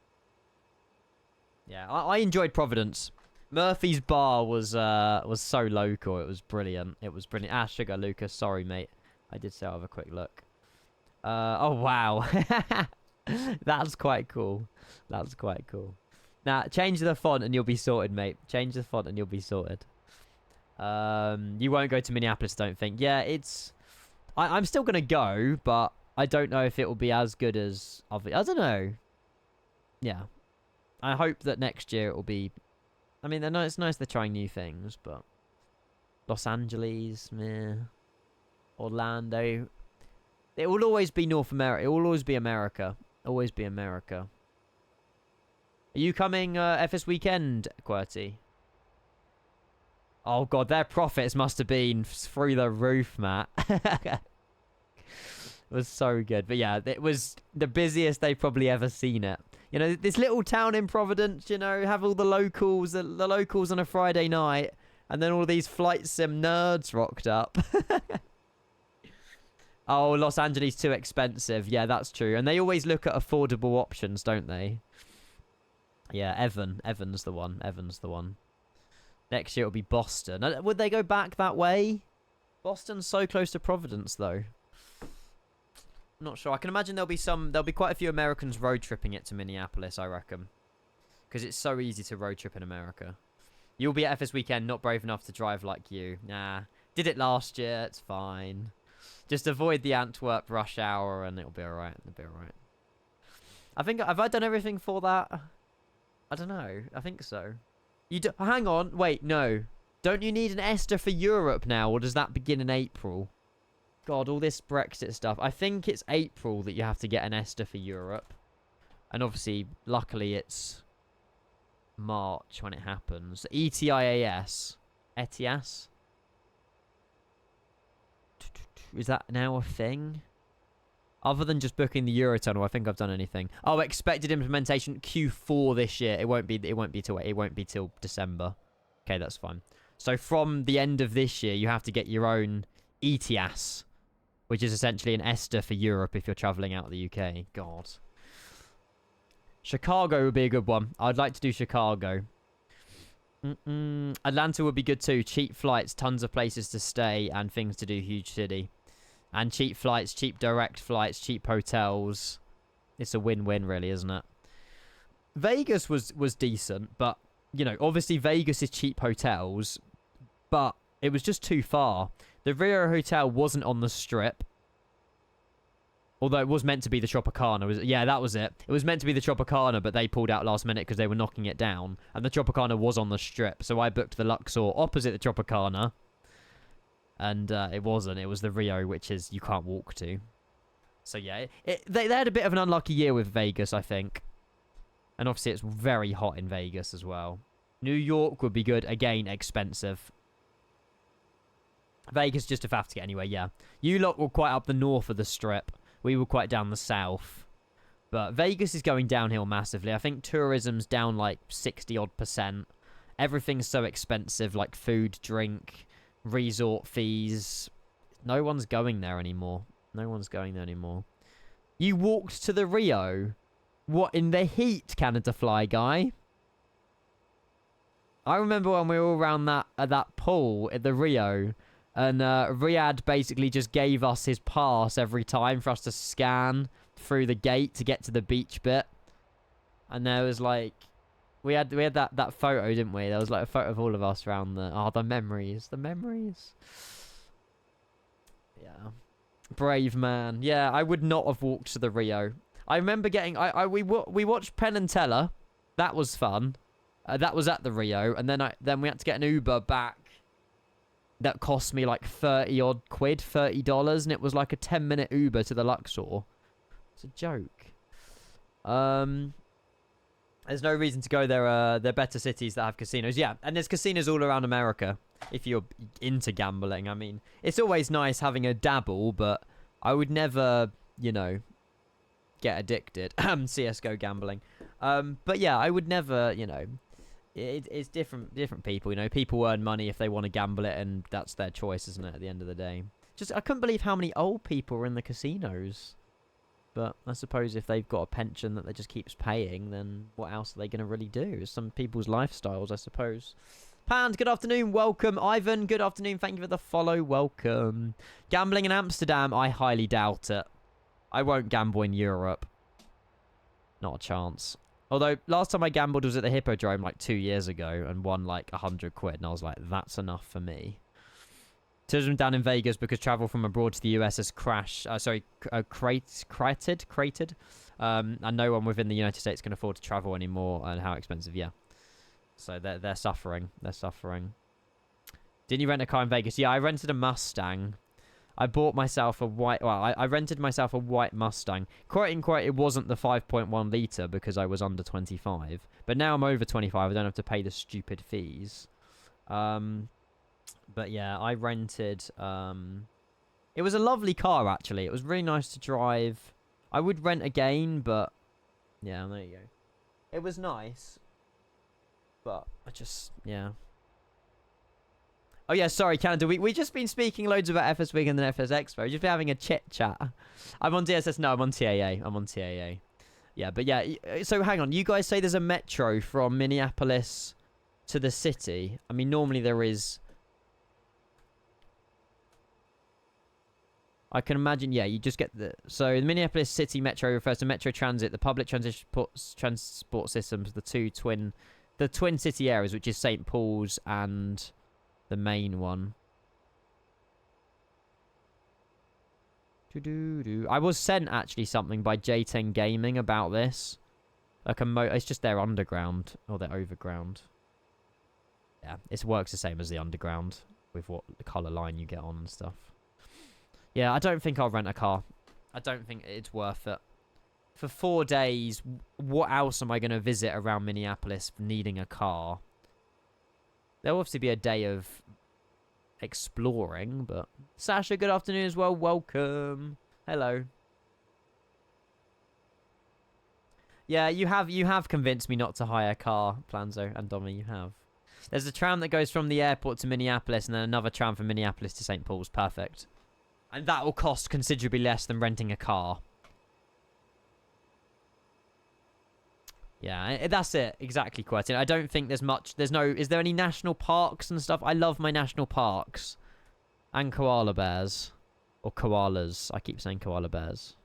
Yeah, I enjoyed Providence. Murphy's Bar was so local. It was brilliant. It was brilliant. Ah, sugar, Lucas. Sorry, mate. I did say I'll have a quick look. Oh, wow. That's quite cool. That's quite cool. Now, change the font and you'll be sorted, mate. Change the font and you'll be sorted. You won't go to Minneapolis, don't think. Yeah, it's... I'm still going to go, but I don't know if it will be as good as... I don't know. Yeah. I hope that next year it will be... I mean, it's nice they're trying new things, but... Los Angeles, meh. Orlando. It will always be North America. It will always be America. Always be America. Are you coming FS Weekend, QWERTY? Oh, God, their profits must have been through the roof, Matt. It was so good. But yeah, it was the busiest they've probably ever seen it. You know, this little town in Providence, you know, have all the locals on a Friday night, and then all these flight sim nerds rocked up. Oh, Los Angeles too expensive. Yeah, that's true. And they always look at affordable options, don't they? Yeah, Evan's the one. Evan's the one. Next year it'll be Boston. Would they go back that way? Boston's so close to Providence, though. I'm not sure. I can imagine there'll be quite a few Americans road tripping it to Minneapolis, I reckon. Because it's so easy to road trip in America. You'll be at FS Weekend, not brave enough to drive like you. Nah. Did it last year, it's fine. Just avoid the Antwerp rush hour and it'll be alright. It'll be alright. I think, have I done everything for that? I don't know. I think so. Hang on. Wait, no. Don't you need an Esther for Europe now, or does that begin in April? God, all this Brexit stuff. I think it's April that you have to get an Esther for Europe. And obviously, luckily, it's March when it happens. ETIAS. ETIAS? Is that now a thing? Other than just booking the Eurotunnel, I think I've done anything. Oh, expected implementation Q4 this year. It won't be till December. Okay, that's fine. So from the end of this year, you have to get your own ETIAS, which is essentially an Esther for Europe if you're traveling out of the UK. God. Chicago would be a good one. I'd like to do Chicago. Atlanta would be good too. Cheap flights, tons of places to stay, and things to do. Huge city. And cheap flights, cheap direct flights, cheap hotels. It's a win-win, really, isn't it? Vegas was decent, but, you know, obviously Vegas is cheap hotels, but it was just too far. The Rio Hotel wasn't on the Strip. Although it was meant to be the Tropicana. Yeah, that was it. It was meant to be the Tropicana, but they pulled out last minute because they were knocking it down. And the Tropicana was on the Strip, so I booked the Luxor opposite the Tropicana. And it wasn't. It was the Rio, which is you can't walk to. So yeah, they had a bit of an unlucky year with Vegas, I think. And obviously it's very hot in Vegas as well. New York would be good. Again, expensive. Vegas just a faff to get anyway, yeah. You lot were quite up the north of the Strip. We were quite down the south. But Vegas is going downhill massively. I think tourism's down like 60-odd%. Everything's so expensive, like food, drink, resort fees. No one's going there anymore. No one's going there anymore. You walked to the Rio. What, in the heat, Canada Fly guy? I remember when we were all around that pool at the Rio, And Riyadh basically just gave us his pass every time for us to scan through the gate to get to the beach bit. And there was like, we had that photo, didn't we? There was like a photo of all of us around the memories, Yeah, brave man. Yeah, I would not have walked to the Rio. I remember getting, we watched Penn and Teller. That was fun. That was at the Rio, and then we had to get an Uber back. That cost me like 30 odd quid, $30, and it was like a 10-minute Uber to the Luxor. It's a joke. There's no reason to go there. They're better cities that have casinos. Yeah, and there's casinos all around America if you're into gambling. I mean, it's always nice having a dabble, but I would never, you know, get addicted. CSGO gambling. But yeah, I would never, you know, it's different people, you know. People earn money if they want to gamble it, and that's their choice, isn't it, at the end of the day? Just, I couldn't believe how many old people are in the casinos. But I suppose if they've got a pension that they just keeps paying, then what else are they going to really do? It's some people's lifestyles, I suppose. Pand, good afternoon, welcome. Ivan, good afternoon, thank you for the follow, welcome. Gambling in Amsterdam, I highly doubt it. I won't gamble in Europe. Not a chance. Although, last time I gambled was at the Hippodrome like 2 years ago and won like 100 quid. And I was like, that's enough for me. Tourism down in Vegas because travel from abroad to the US has crashed. Cratered. And no one within the United States can afford to travel anymore. And how expensive, yeah. So they're suffering. They're suffering. Didn't you rent a car in Vegas? Yeah, I rented a Mustang. I bought myself a white... Well, I rented myself a white Mustang. Quite it wasn't the 5.1 litre because I was under 25. But now I'm over 25. I don't have to pay the stupid fees. But yeah, I rented... It was a lovely car, actually. It was really nice to drive. I would rent again, but... Yeah, there you go. It was nice. But I just... Yeah... Oh yeah, sorry, Canada. We just been speaking loads about FS Week and then FS Expo. We've just been having a chit chat. I'm on DSS. No, I'm on TAA. I'm on TAA. Yeah, but yeah. So hang on. You guys say there's a metro from Minneapolis to the city. I mean, normally there is. I can imagine. Yeah, you just get the. So the Minneapolis City Metro refers to Metro Transit, the public transport systems, the twin city areas, which is St. Paul's and the main one. I was sent actually something by J10 Gaming about this. Like it's just their underground or their overground. Yeah, it works the same as the underground with what the colour line you get on and stuff. Yeah, I don't think I'll rent a car. I don't think it's worth it. For 4 days, what else am I going to visit around Minneapolis needing a car? There'll obviously be a day of exploring, but... Sasha, good afternoon as well. Welcome. Hello. Yeah, you have convinced me not to hire a car, Planzo and Domi, you have. There's a tram that goes from the airport to Minneapolis and then another tram from Minneapolis to St. Paul's. Perfect. And that will cost considerably less than renting a car. Yeah, that's it. Exactly, Quentin. I don't think there's much... Is there any national parks and stuff? I love my national parks. And koala bears. Or koalas. I keep saying koala bears.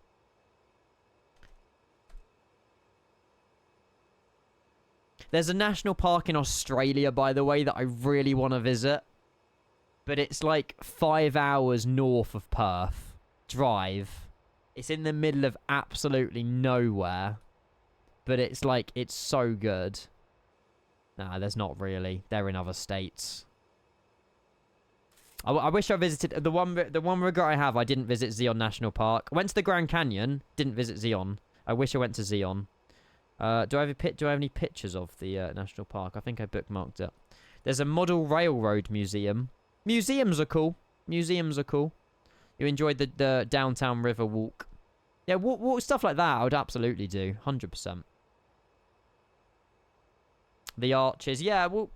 There's a national park in Australia, by the way, that I really want to visit. But it's like 5 hours north of Perth. Drive. It's in the middle of absolutely nowhere. But it's like, it's so good. Nah, there's not really. They're in other states. I wish I visited... The one regret I have, I didn't visit Zion National Park. I went to the Grand Canyon. Didn't visit Zion. I wish I went to Zion. Do I have any pictures of the national park? I think I bookmarked it. There's a model railroad museum. Museums are cool. Museums are cool. You enjoyed the downtown river walk. Yeah, walk stuff like that I would absolutely do. 100%. The arches. Yeah, we'll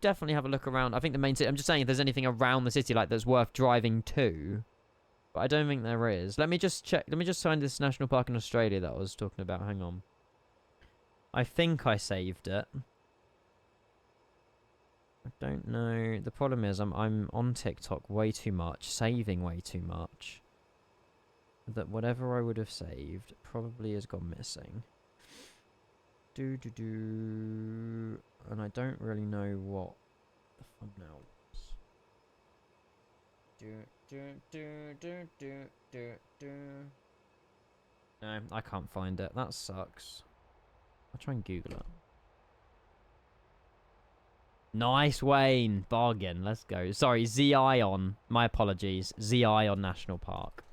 definitely have a look around. I think the main city... I'm just saying if there's anything around the city like that's worth driving to. But I don't think there is. Let me just check. Let me just find this national park in Australia that I was talking about. Hang on. I think I saved it. I don't know. The problem is I'm on TikTok way too much, saving way too much. That whatever I would have saved probably has gone missing. And I don't really know what the thumbnail was. No, I can't find it. That sucks. I'll try and Google it. Nice, Wayne. Bargain. Let's go. Sorry, Zion. My apologies. Zion National Park.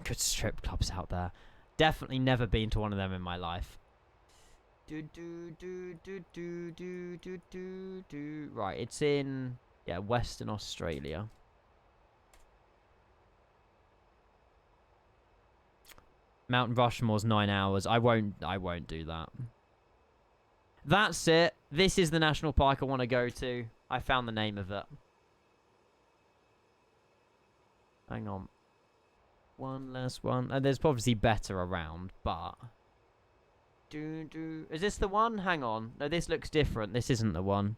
Good strip clubs out there. Definitely never been to one of them in my life. Right, it's in, yeah, Western Australia. Mount Rushmore's 9 hours. I won't do that. That's it. This is the national park I want to go to. I found the name of it. Hang on. One last one. And there's obviously better around, but... Is this the one? Hang on. No, this looks different. This isn't the one.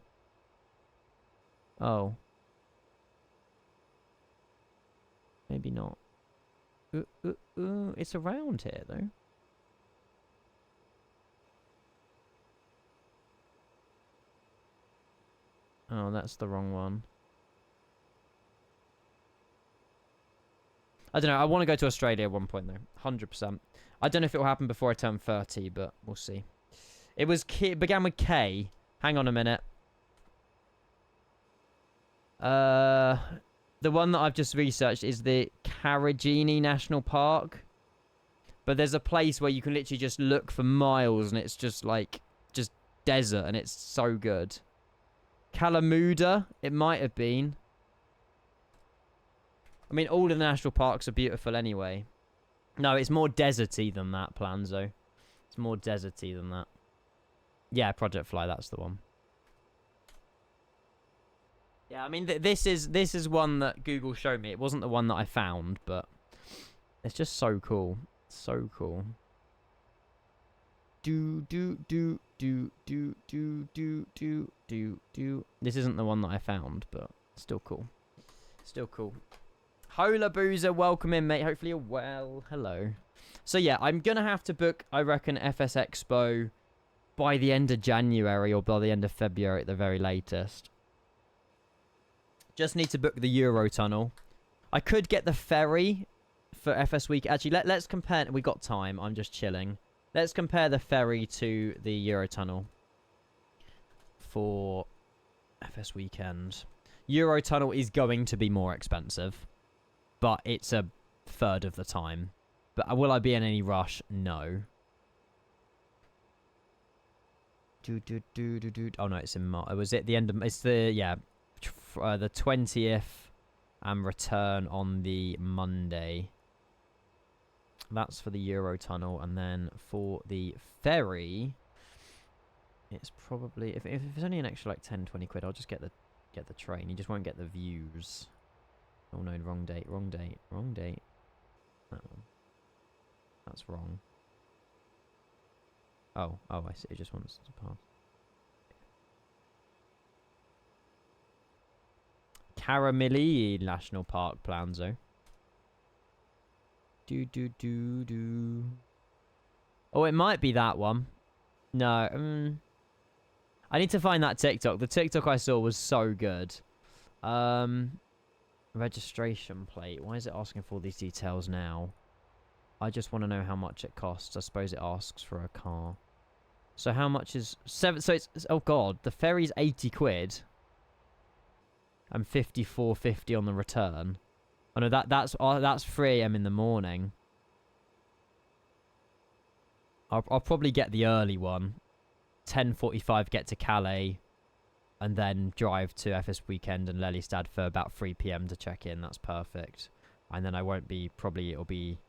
Oh. Maybe not. It's around here, though. Oh, that's the wrong one. I don't know. I want to go to Australia at one point, though. 100%. I don't know if it will happen before I turn 30, but we'll see. It began with K. Hang on a minute. The one that I've just researched is the Karijini National Park. But there's a place where you can literally just look for miles and it's just like, just desert and it's so good. Kalamooda, it might have been. I mean, all of the national parks are beautiful anyway. No, it's more deserty than that, Planzo. It's more deserty than that. Yeah, Project Fly, that's the one. Yeah, I mean, this is one that Google showed me. It wasn't the one that I found, but it's just so cool. So cool. This isn't the one that I found, but still cool. Still cool. Hola Boozer, welcome in, mate. Hopefully you're well. Hello. So yeah, I'm gonna have to book, I reckon, FS Expo by the end of January or by the end of February at the very latest. Just need to book the Eurotunnel. I could get the ferry for FS Week. Actually, let's compare. We got time. I'm just chilling. Let's compare the ferry to the Eurotunnel for FS weekend. Eurotunnel is going to be more expensive, but it's a third of the time. But will I be in any rush? No. Oh no, it's in March. Was it the end of? It's the the 20th, and return on the Monday. That's for the Eurotunnel, and then for the ferry, it's probably if it's only an extra like 10-20 quid, I'll just get the train. You just won't get the views. Oh no, wrong date. That one. That's wrong. Oh, I see. It just wants to pass. Karamili National Park, Planzo. Oh, it might be that one. No, I need to find that TikTok. The TikTok I saw was so good. Registration plate. Why is it asking for all these details now? I just want to know how much it costs. I suppose it asks for a car. So how much is... So it's... Oh, God. The ferry's 80 quid. And 54.50 on the return. Oh, no, that's 3 AM in the morning. I'll probably get the early one. 10:45 get to Calais. And then drive to FS Weekend and Lelystad for about 3 PM to check in. That's perfect. And then I won't be... Probably it'll be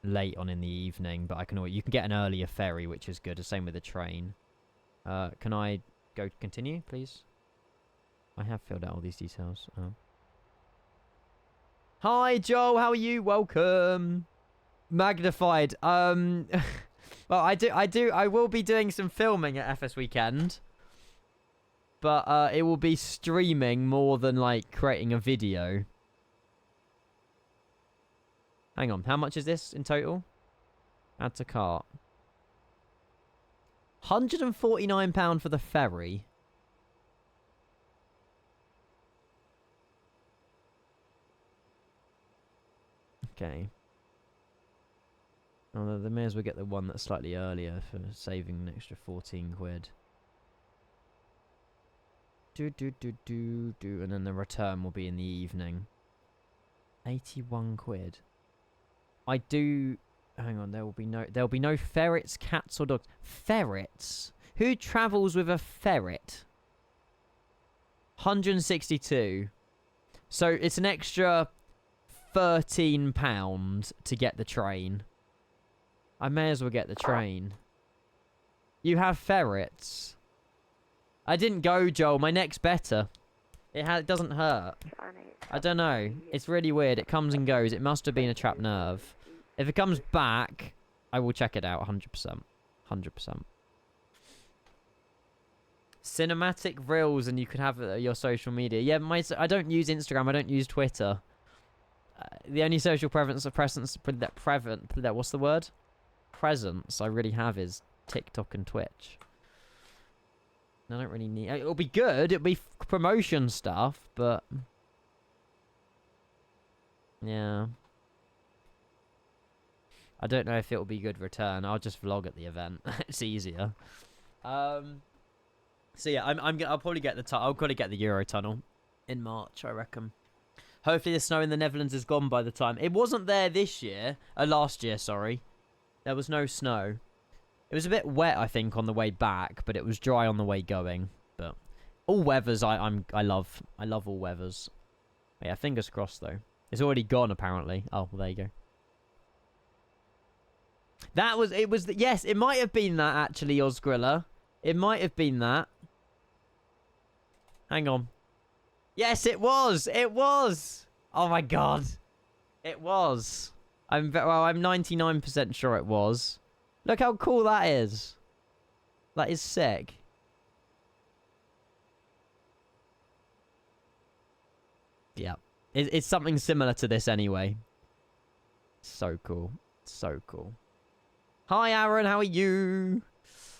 late on in the evening. But I can always... You can get an earlier ferry, which is good. The same with the train. Can I go continue, please? I have filled out all these details. Oh. Hi, Joel. How are you? Welcome. Magnified. Well, Well, I will be doing some filming at FS Weekend. But it will be streaming more than, like, creating a video. Hang on, how much is this in total? Add to cart. £149 for the ferry. Okay. Oh, they may as well get the one that's slightly earlier for saving an extra 14 quid. And then the return will be in the evening. 81 quid. I do... Hang on, there'll be no ferrets, cats, or dogs. Ferrets? Who travels with a ferret? 162. So it's an extra £13 to get the train. I may as well get the train. You have ferrets. I didn't go, Joel. My neck's better. It doesn't hurt. I don't know. It's really weird. It comes and goes. It must have been a trapped nerve. If it comes back, I will check it out 100%. 100%. Cinematic reels, and you could have your social media. Yeah, I don't use Instagram. I don't use Twitter. The only social presence what's the word? Presence I really have is TikTok and Twitch. I don't really need... It'll be good. It'll be promotion stuff, but... Yeah. I don't know if it'll be good return. I'll just vlog at the event. It's easier. So yeah, I'll probably get I'll probably get the Eurotunnel in March, I reckon. Hopefully the snow in the Netherlands is gone by the time. It wasn't there this year. Last year, sorry. There was no snow. It was a bit wet, I think, on the way back, but it was dry on the way going. But all weathers, I love. I love all weathers. Yeah, fingers crossed though. It's already gone apparently. Oh, well, there you go. Yes, it might have been that actually, Ozgrilla. It might have been that. Hang on. Yes, it was. It was. Oh my god. It was. I'm 99% sure it was. Look how cool that is. That is sick. Yeah. It's something similar to this anyway. So cool. So cool. Hi, Aaron. How are you?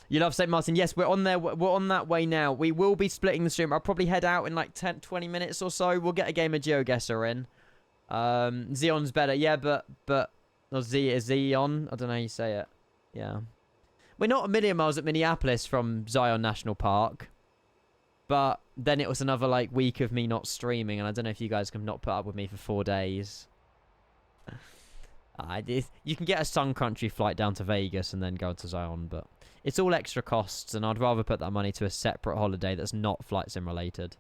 You love St. Martin. Yes, we're on there. We're on that way now. We will be splitting the stream. I'll probably head out in like 10-20 minutes or so. We'll get a game of GeoGuessr in. Xeon's better. Yeah, but... Or Xeon? I don't know how you say it. Yeah. We're not a million miles at Minneapolis from Zion National Park. But then it was another, like, week of me not streaming. And I don't know if you guys can not put up with me for 4 days. You can get a Sun Country flight down to Vegas and then go to Zion. But it's all extra costs. And I'd rather put that money to a separate holiday that's not flight sim related.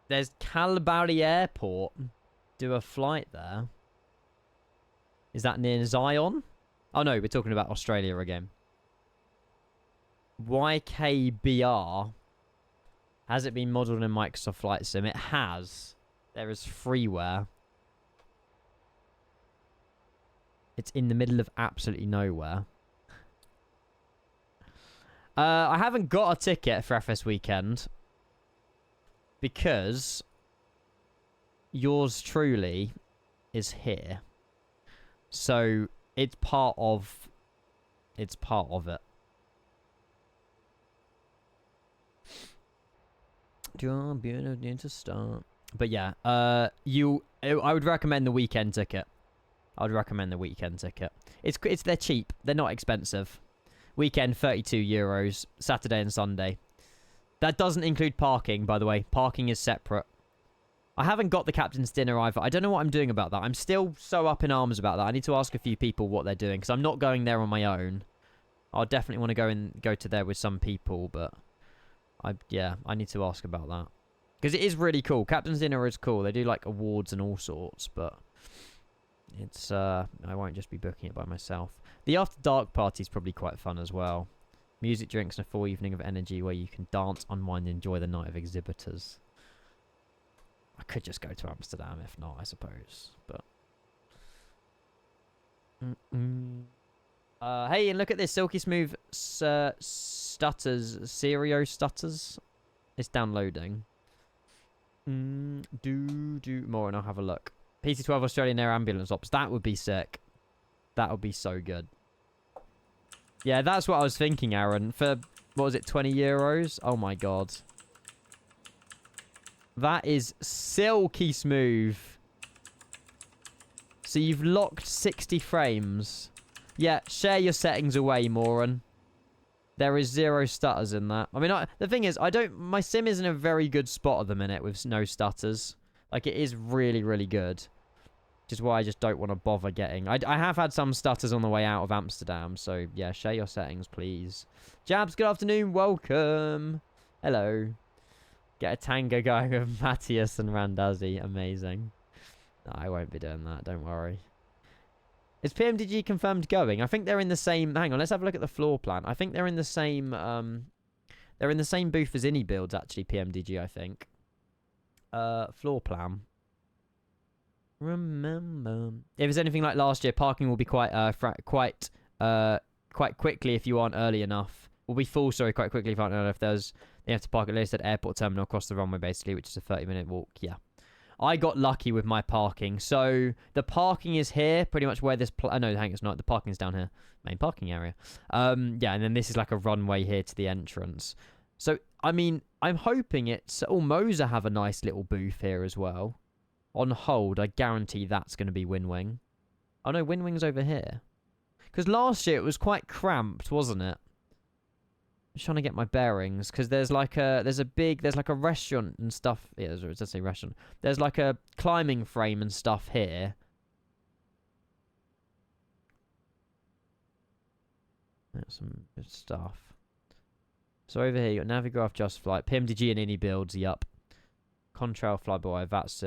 There's Calgary Airport. Do a flight there. Is that near Zion? Oh no, we're talking about Australia again. YKBR. Has it been modelled in Microsoft Flight Sim? It has. There is freeware. It's in the middle of absolutely nowhere. I haven't got a ticket for FS Weekend. Because... yours truly is here. So it's part of it. Do you want to start? But yeah, I would recommend the weekend ticket. I would recommend the weekend ticket. They're cheap. They're not expensive. Weekend €32. Saturday and Sunday. That doesn't include parking, by the way. Parking is separate. I haven't got the captain's dinner either. I don't know what I'm doing about that. I'm still so up in arms about that. I need to ask a few people what they're doing, because I'm not going there on my own. I'll definitely want to go to there with some people, but I need to ask about that. Because it is really cool. Captain's dinner is cool. They do like awards and all sorts, but it's I won't just be booking it by myself. The after dark party is probably quite fun as well. Music, drinks, and a full evening of energy where you can dance, unwind, and enjoy the night of exhibitors. I could just go to Amsterdam if not, I suppose. But Hey, and look at this silky smooth stutters. Stereo stutters. It's downloading. Do more and I'll have a look. PC-12 Australian Air Ambulance Ops. That would be sick. That would be so good. Yeah, that's what I was thinking, Aaron. For, what was it, 20 euros? Oh my god. That is silky smooth. So you've locked 60 frames. Yeah, share your settings away, moron. There is 0 stutters in that. I mean, the thing is, my sim is in a very good spot at the minute with no stutters. Like, it is really, really good. Which is why I just don't want to bother getting... I have had some stutters on the way out of Amsterdam. So, yeah, share your settings, please. Jabs, good afternoon. Welcome. Hello. Get a tango going with Matthias and Randazzi. Amazing. No, I won't be doing that. Don't worry. Is PMDG confirmed going? I think they're in the same... Hang on, let's have a look at the floor plan. I think they're in the same... they're in the same booth as Any Builds, actually, PMDG, I think. Floor plan. Remember. If it's anything like last year, parking will be quite quickly if you aren't early enough. Will be full, sorry, quite quickly if you aren't early enough. They have to park at least at airport terminal across the runway, basically, which is a 30-minute walk. Yeah. I got lucky with my parking. So, the parking is here, pretty much where this... no, hang on, it's not. The parking's down here. Main parking area. Yeah, and then this is like a runway here to the entrance. So, I mean, I'm hoping it's... Oh, Moser have a nice little booth here as well. On hold, I guarantee that's going to be Winwing. Oh, no, Winwing's over here. Because last year it was quite cramped, wasn't it? I'm trying to get my bearings because there's like a restaurant and stuff. Yeah, it does say restaurant. There's like a climbing frame and stuff here. That's some good stuff. So over here you got Navigraph, Just Flight, PMDG and Any Builds. Yup. Contrail, Flyboy, that's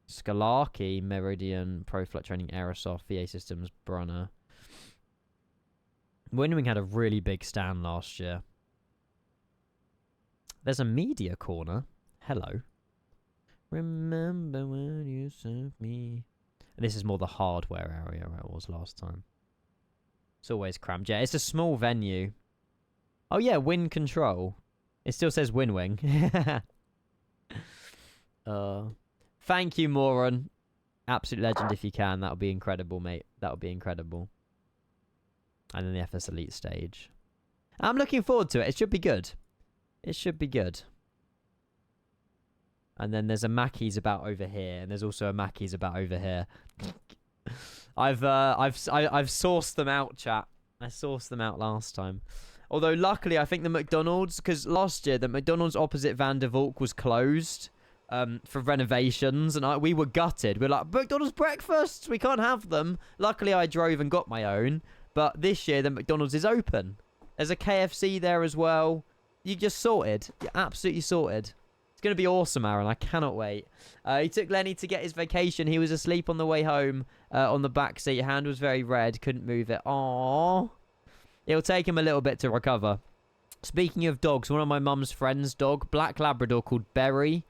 Skalarki, Meridian, ProFlight Training, Aerosoft, VA Systems, Brunner. Winwing had a really big stand last year. There's a media corner. Hello. Remember when you served me. And this is more the hardware area where it was last time. It's always crammed. Yeah, it's a small venue. Oh yeah, Wind Control. It still says Winwing. Thank you, Moron. Absolute legend if you can. That would be incredible, mate. That would be incredible. And then the FS Elite stage. I'm looking forward to it. It should be good. It should be good. And then there's a Mackey's about over here, and there's also a Mackey's about over here. I've sourced them out, chat. I sourced them out last time. Although luckily, I think the McDonald's, because last year the McDonald's opposite Van der Valk was closed for renovations, and we were gutted. We're like, McDonald's breakfasts, we can't have them. Luckily, I drove and got my own. But this year, the McDonald's is open. There's a KFC there as well. You just sorted. You're absolutely sorted. It's going to be awesome, Aaron. I cannot wait. He took Lenny to get his vacation. He was asleep on the way home on the back seat. Hand was very red. Couldn't move it. Aww. It'll take him a little bit to recover. Speaking of dogs, one of my mum's friend's dog, Black Labrador called Berry.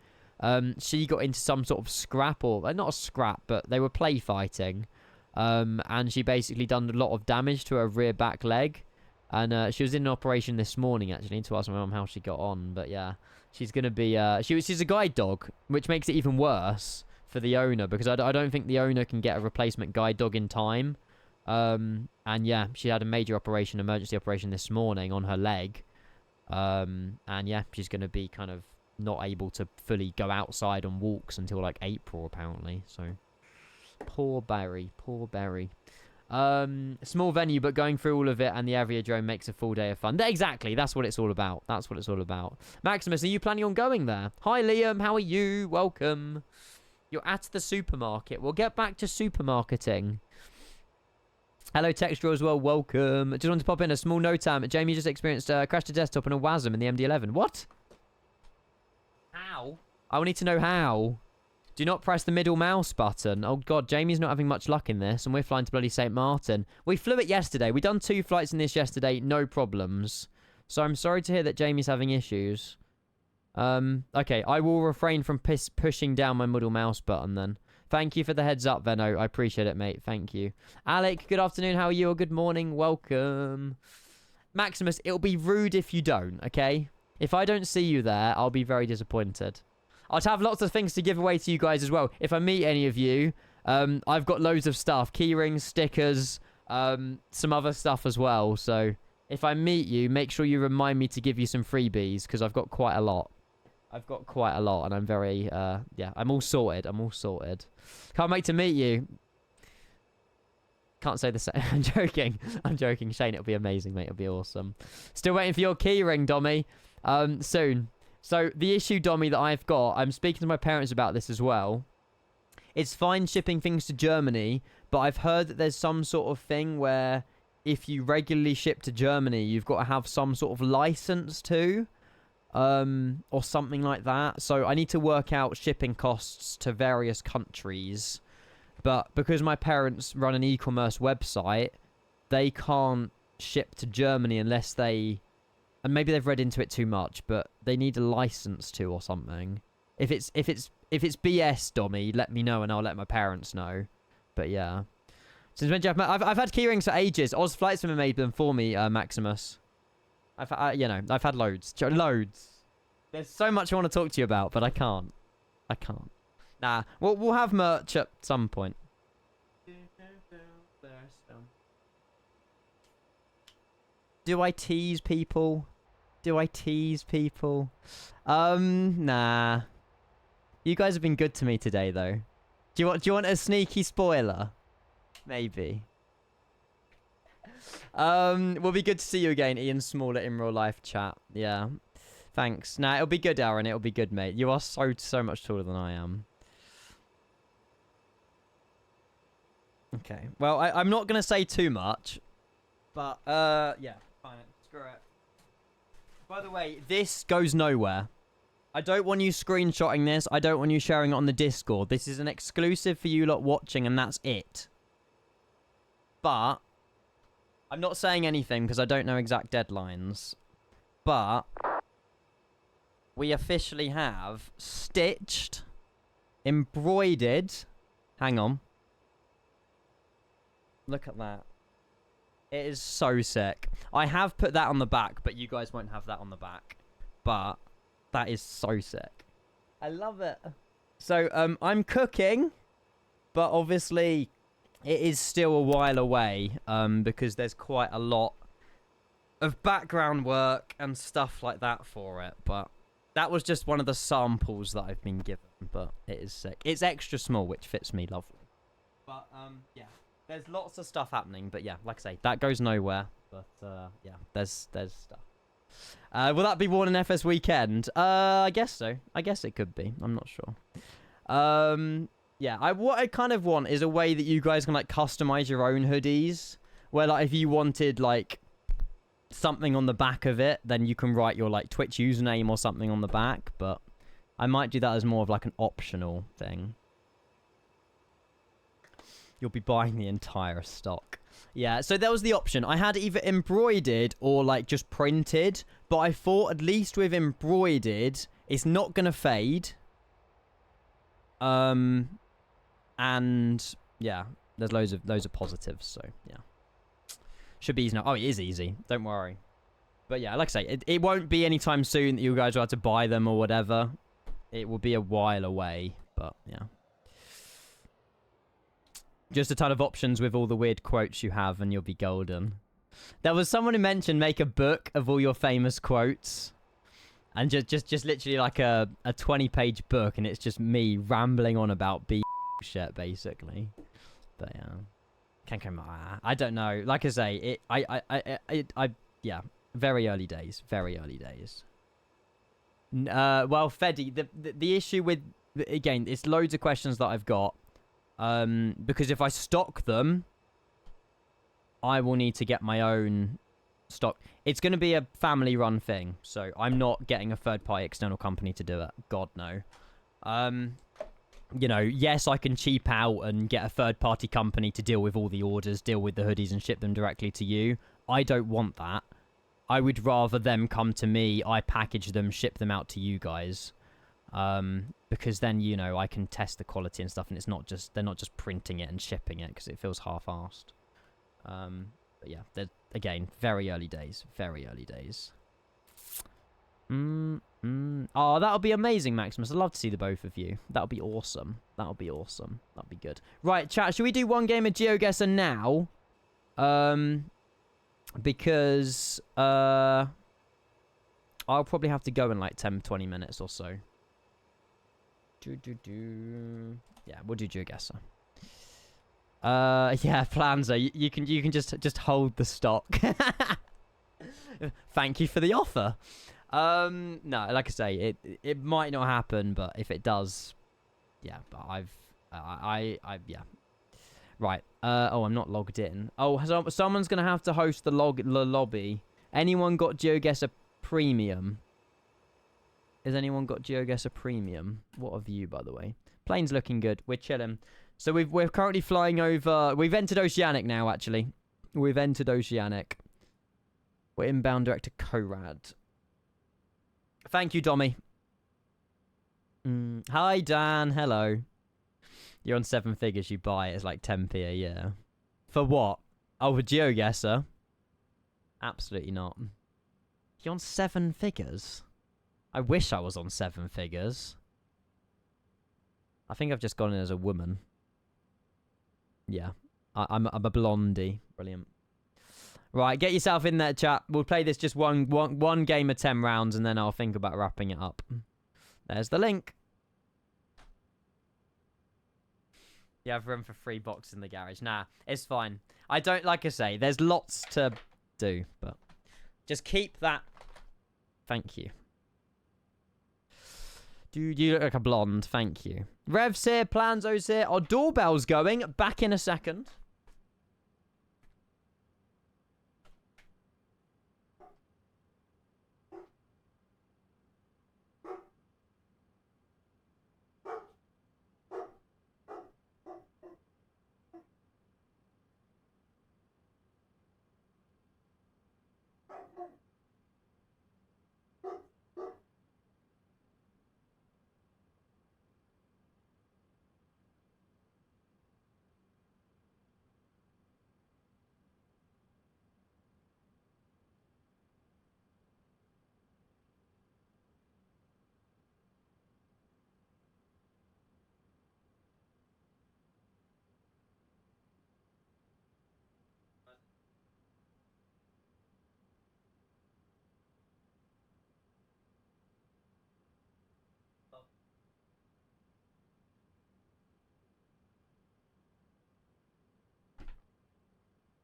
She got into some sort of scrap, or not a scrap, but they were play fighting. And she basically done a lot of damage to her rear back leg. And she was in an operation this morning, actually. I need to ask my mum how she got on. But yeah, she's going to be... she's a guide dog, which makes it even worse for the owner. Because I don't think the owner can get a replacement guide dog in time. And yeah, she had a major operation, emergency operation this morning on her leg. And yeah, she's going to be kind of not able to fully go outside on walks until like April, apparently. So... Poor Barry. Poor Barry. Small venue, but going through all of it and the Aviodrome makes a full day of fun. Exactly. That's what it's all about. That's what it's all about. Maximus, are you planning on going there? Hi, Liam. How are you? Welcome. You're at the supermarket. We'll get back to supermarketing. Hello, Texture as well. Welcome. Just wanted to pop in a small note. Jamie just experienced crash to desktop and a WASM in the MD-11. What? How? I will need to know how. Do not press the middle mouse button. Oh, God, Jamie's not having much luck in this, and we're flying to bloody St. Martin. We flew it yesterday. We done 2 flights in this yesterday, no problems. So I'm sorry to hear that Jamie's having issues. Okay, I will refrain from pushing down my middle mouse button then. Thank you for the heads up, Venno. I appreciate it, mate. Thank you. Alec, good afternoon. How are you? Or good morning. Welcome. Maximus, it'll be rude if you don't, okay? If I don't see you there, I'll be very disappointed. I'd have lots of things to give away to you guys as well. If I meet any of you, I've got loads of stuff. Key rings, stickers, some other stuff as well. So if I meet you, make sure you remind me to give you some freebies because I've got quite a lot. And I'm very, yeah, I'm all sorted. Can't wait to meet you. Can't say the same. I'm joking. Shane, it'll be amazing, mate. It'll be awesome. Still waiting for your key ring, Dommy. Soon. So the issue, Dommy, that I've got, I'm speaking to my parents about this as well. It's fine shipping things to Germany, but I've heard that there's some sort of thing where if you regularly ship to Germany, you've got to have some sort of license too. Or something like that. So I need to work out shipping costs to various countries. But because my parents run an e-commerce website, they can't ship to Germany unless they... And maybe they've read into it too much, but they need a license to or something. If it's BS, Dommy, let me know and I'll let my parents know. But yeah. Since when Jeff... I've had keyrings for ages. Oz Flightswimmer made them for me, Maximus. I've had loads. Loads. There's so much I want to talk to you about, but I can't. Nah, we'll have merch at some point. Do I tease people? Nah. You guys have been good to me today, though. Do you want a sneaky spoiler? Maybe. Will be good to see you again, Ian Smaller, in real life chat. Yeah. Thanks. Nah, it'll be good, Aaron. It'll be good, mate. You are so much taller than I am. Okay. Well, I'm not going to say too much. But, yeah. Fine. Screw it. By the way, this goes nowhere. I don't want you screenshotting this. I don't want you sharing it on the Discord. This is an exclusive for you lot watching, and that's it. But... I'm not saying anything because I don't know exact deadlines. But we officially have stitched, embroidered. Hang on. Look at that. It is so sick. I have put that on the back, but you guys won't have that on the back. But that is so sick. I love it. So I'm cooking, but obviously... It is still a while away, because there's quite a lot of background work and stuff like that for it. But that was just one of the samples that I've been given. But it is sick. It's extra small, which fits me lovely. But, yeah. There's lots of stuff happening. But, yeah, like I say, that goes nowhere. But, yeah, there's stuff. Will that be worn in FS Weekend? I guess so. I guess it could be. I'm not sure. Yeah, what I kind of want is a way that you guys can, like, customize your own hoodies. Where, like, if you wanted, like, something on the back of it, then you can write your, like, Twitch username or something on the back. But I might do that as more of, like, an optional thing. You'll be buying the entire stock. Yeah, so that was the option. I had either embroidered or, like, just printed. But I thought, at least with embroidered, it's not going to fade. And yeah, there's loads of positives, so yeah. Should be easy now. Oh, it is easy. Don't worry. But yeah, like I say, it won't be anytime soon that you guys will have to buy them or whatever. It will be a while away, but yeah. Just a ton of options with all the weird quotes you have and you'll be golden. There was someone who mentioned make a book of all your famous quotes. And just literally like a 20-page book, and it's just me rambling on about shit, basically. But yeah, can't come. I don't know. Like I say, yeah, very early days. Well, Feddy, the issue with, again, it's loads of questions that I've got. Because if I stock them, I will need to get my own stock. It's going to be a family-run thing, so I'm not getting a third-party external company to do it. God, no. You know, yes, I can cheap out and get a third-party company to deal with all the orders, deal with the hoodies, and ship them directly to you. I don't want that. I would rather them come to me, I package them, ship them out to you guys. Because then, you know, I can test the quality and stuff, and it's not just, they're not just printing it and shipping it, because it feels half-assed. But yeah, they're, again, very early days. Very early days. Oh, that'll be amazing, Maximus. I'd love to see the both of you. That'll be awesome. That'll be awesome. That'll be good. Right, chat, should we do one game of GeoGuessr now? Because I'll probably have to go in like 10-20 minutes or so. Yeah, we'll do GeoGuessr. Yeah, Planzo, you can just hold the stock. Thank you for the offer. No, like I say, it might not happen, but if it does, yeah. But yeah. Right. Oh, I'm not logged in. Oh, someone's gonna have to host the lobby. Anyone got GeoGuessr Premium? Has anyone got GeoGuessr Premium? What a view, by the way. Plane's looking good. We're chilling. So we're currently flying over. We've entered Oceanic now. Actually, we've entered Oceanic. We're inbound direct to Korad. Thank you, Dommy. Hi, Dan. Hello. You're on 7 figures. You buy it. It's like 10p a year. For what? Oh, for GeoGuessr? Absolutely not. You're on 7 figures? I wish I was on 7 figures. I think I've just gone in as a woman. Yeah. I'm a blondie. Brilliant. Right, get yourself in there, chat. We'll play this just one game of 10 rounds, and then I'll think about wrapping it up. There's the link. You have room for 3 boxes in the garage. Nah, it's fine. I don't, like I say, there's lots to do, but just keep that. Thank you. Dude, you look like a blonde. Thank you. Rev's here, Planzo's here. Our doorbell's going. Back in a second.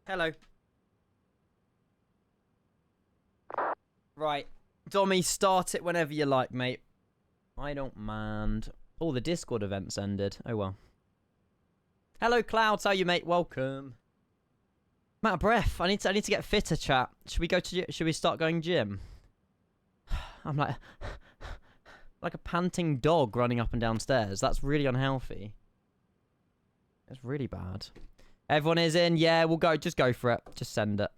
Hello. Right. Dommy, start it whenever you like, mate. I don't mind. Oh, the Discord event's ended. Oh, well. Hello, Clouds. How you, mate? Welcome. I'm out of breath. I need to get fitter, chat. Should we start going gym? I'm like a panting dog running up and down stairs. That's really unhealthy. It's really bad. Everyone is in? Yeah, we'll go. Just go for it. Just send it.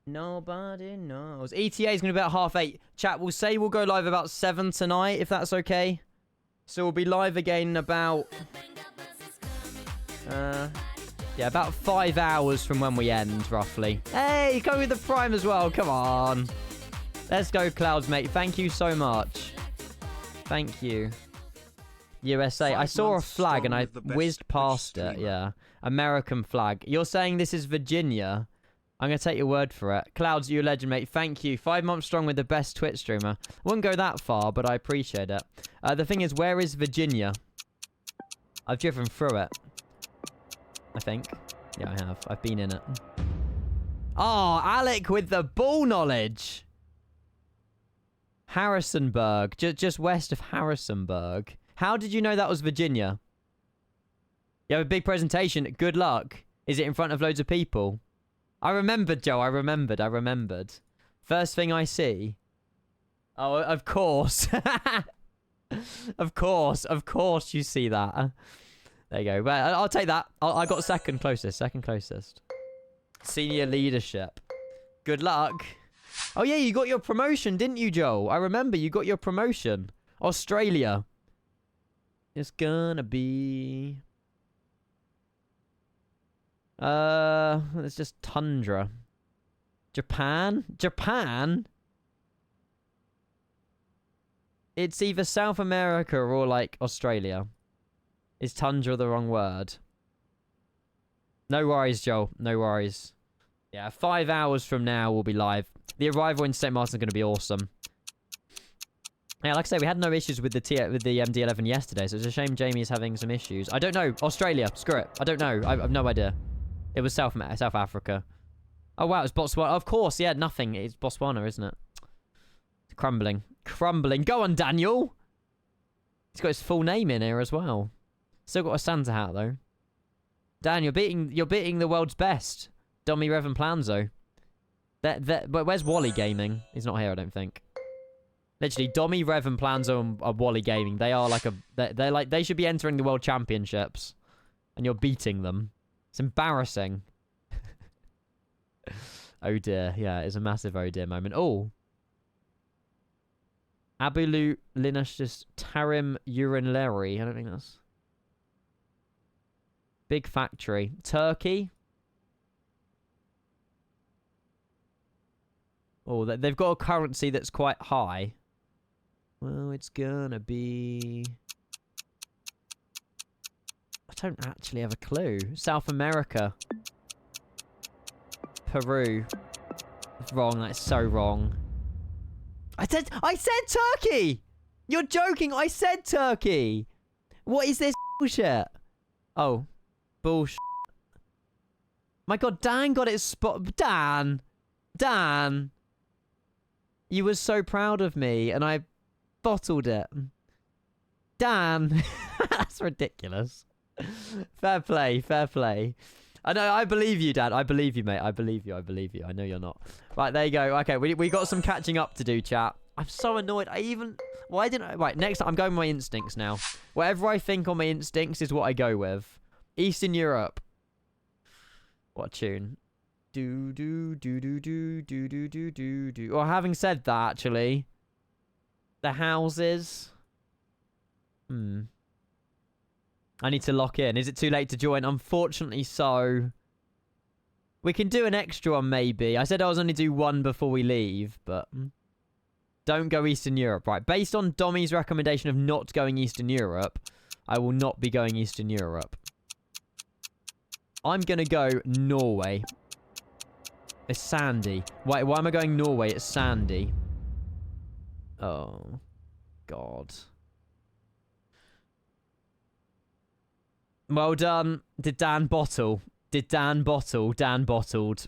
Nobody knows. ETA is going to be about 8:30. Chat, we'll say we'll go live about 7 tonight, if that's okay. So we'll be live again about... yeah, about 5 hours from when we end, roughly. Hey, come with the Prime as well. Come on. Let's go, Clouds, mate. Thank you so much. Thank you. USA. I saw a flag and I whizzed past it. Yeah. American flag. You're saying this is Virginia? I'm going to take your word for it. Clouds, you're a legend, mate. Thank you. 5 months strong with the best Twitch streamer. Wouldn't go that far, but I appreciate it. The thing is, where is Virginia? I've driven through it. I think. Yeah, I have. I've been in it. Oh, Alec with the ball knowledge. Harrisonburg. Just west of Harrisonburg. How did you know that was Virginia? You have a big presentation. Good luck. Is it in front of loads of people? I remembered, Joe. I remembered. First thing I see. Oh, of course. Of course you see that. There you go. Well, I'll take that. I got second closest. Senior leadership. Good luck. Oh, yeah, you got your promotion, didn't you, Joel? I remember you got your promotion. Australia. It's gonna be... it's just tundra. Japan? Japan? It's either South America or, like, Australia. Is tundra the wrong word? No worries, Joel. No worries. Yeah, 5 hours from now we'll be live. The arrival in St. Martin's going to be awesome. Yeah, like I say, we had no issues with the MD-11 yesterday, so it's a shame Jamie's having some issues. I don't know. Australia. Screw it. I don't know. I've no idea. It was South Africa. Oh, wow. It's Botswana. Of course. Yeah, nothing. It's Botswana, isn't it? It's crumbling. Crumbling. Go on, Daniel. He's got his full name in here as well. Still got a Santa hat, though. Dan, you're beating the world's best. Domi Revan Planzo. But where's Wally Gaming? He's not here, I don't think. Literally, Domi, Revan Planzo, and Wally Gaming. They are like they should be entering the world championships. And you're beating them. It's embarrassing. Oh dear. Yeah, it's a massive oh dear moment. Oh. Abulu Linus Tarim Urinleri. I don't think that's... Big factory. Turkey. Oh, they've got a currency that's quite high. Well, it's gonna be... I don't actually have a clue. South America. Peru. It's wrong. That's so wrong. I said Turkey! You're joking. I said Turkey. What is this bullshit? Oh. Bullshit. My god, Dan got it spot. Dan. You were so proud of me, and I bottled it. Dan. That's ridiculous. Fair play, fair play. I know, I believe you, Dad. I believe you, mate. I believe you. I know you're not. Right, there you go. Okay, we got some catching up to do, chat. I'm so annoyed. Why didn't I... Right, next time, I'm going with my instincts now. Whatever I think on my instincts is what I go with. Eastern Europe. What a tune. Or having said that, actually, the houses. I need to lock in. Is it too late to join? Unfortunately, so. We can do an extra one, maybe. I said I was only do one before we leave, but don't go Eastern Europe. Right, based on Domi's recommendation of not going Eastern Europe, I will not be going Eastern Europe. I'm gonna go Norway. It's sandy. Wait, why am I going Norway? It's sandy. Oh, God. Well done. Did Dan bottle? Dan bottled.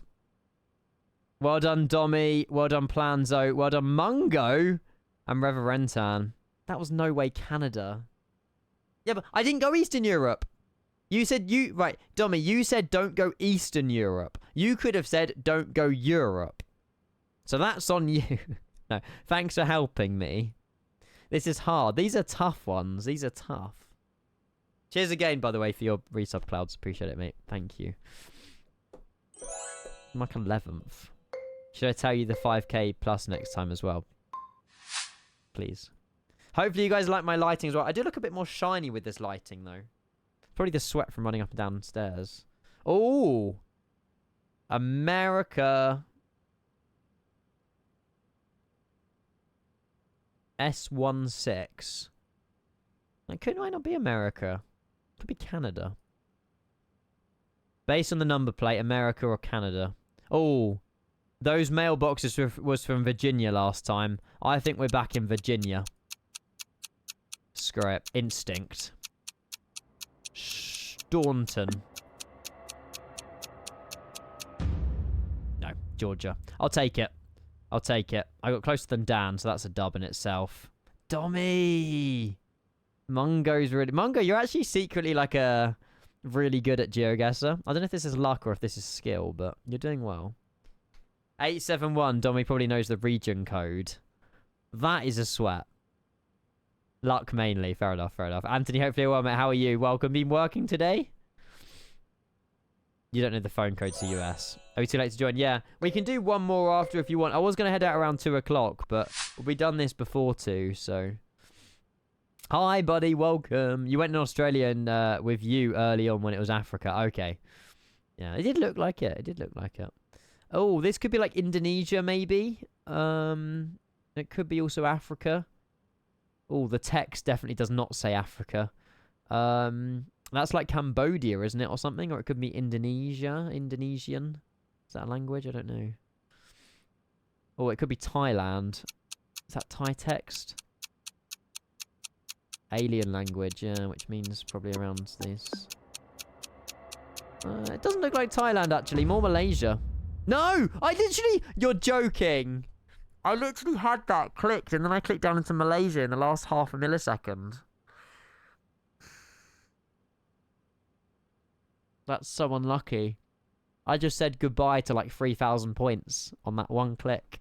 Well done, Domi. Well done, Planzo. Well done, Mungo. And Reverentan. That was no way Canada. Yeah, but I didn't go Eastern Europe. You said right, Domi, you said don't go Eastern Europe. You could have said don't go Europe. So that's on you. No, thanks for helping me. This is hard. These are tough ones. These are tough. Cheers again, by the way, for your resub, Clouds. Appreciate it, mate. Thank you. I'm like 11th. Should I tell you the 5k plus next time as well? Please. Hopefully you guys like my lighting as well. I do look a bit more shiny with this lighting, though. Probably the sweat from running up and down stairs. Oh! America. S16. It might not be America. Could be Canada. Based on the number plate, America or Canada. Oh, those mailboxes was from Virginia last time. I think we're back in Virginia. Screw it. Instinct. Staunton. No, Georgia. I'll take it. I got closer than Dan, so that's a dub in itself. Dommy! Mungo's really... Mungo, you're actually secretly like a... really good at GeoGuessr. I don't know if this is luck or if this is skill, but you're doing well. 871, Dommy probably knows the region code. That is a sweat. Luck mainly. Fair enough, fair enough. Anthony, hopefully you're well, mate. How are you? Welcome. Been working today? You don't know the phone code to US. Are we too late to join? Yeah, we can do one more after if you want. I was going to head out around 2 o'clock, but we'll be done this before 2, so... Hi, buddy. Welcome. You went in Australia and with you early on when it was Africa. Okay. Yeah, it did look like it. It did look like it. Oh, this could be like Indonesia, maybe. It could be also Africa. Oh, the text definitely does not say Africa. That's like Cambodia, isn't it, or something? Or it could be Indonesia. Indonesian. Is that a language? I don't know. Oh, it could be Thailand. Is that Thai text? Alien language, yeah, which means probably around this. It doesn't look like Thailand, actually. More Malaysia. No! I literally... You're joking. I literally had that clicked, and then I clicked down into Malaysia in the last half a millisecond. That's so unlucky. I just said goodbye to like 3,000 points on that one click.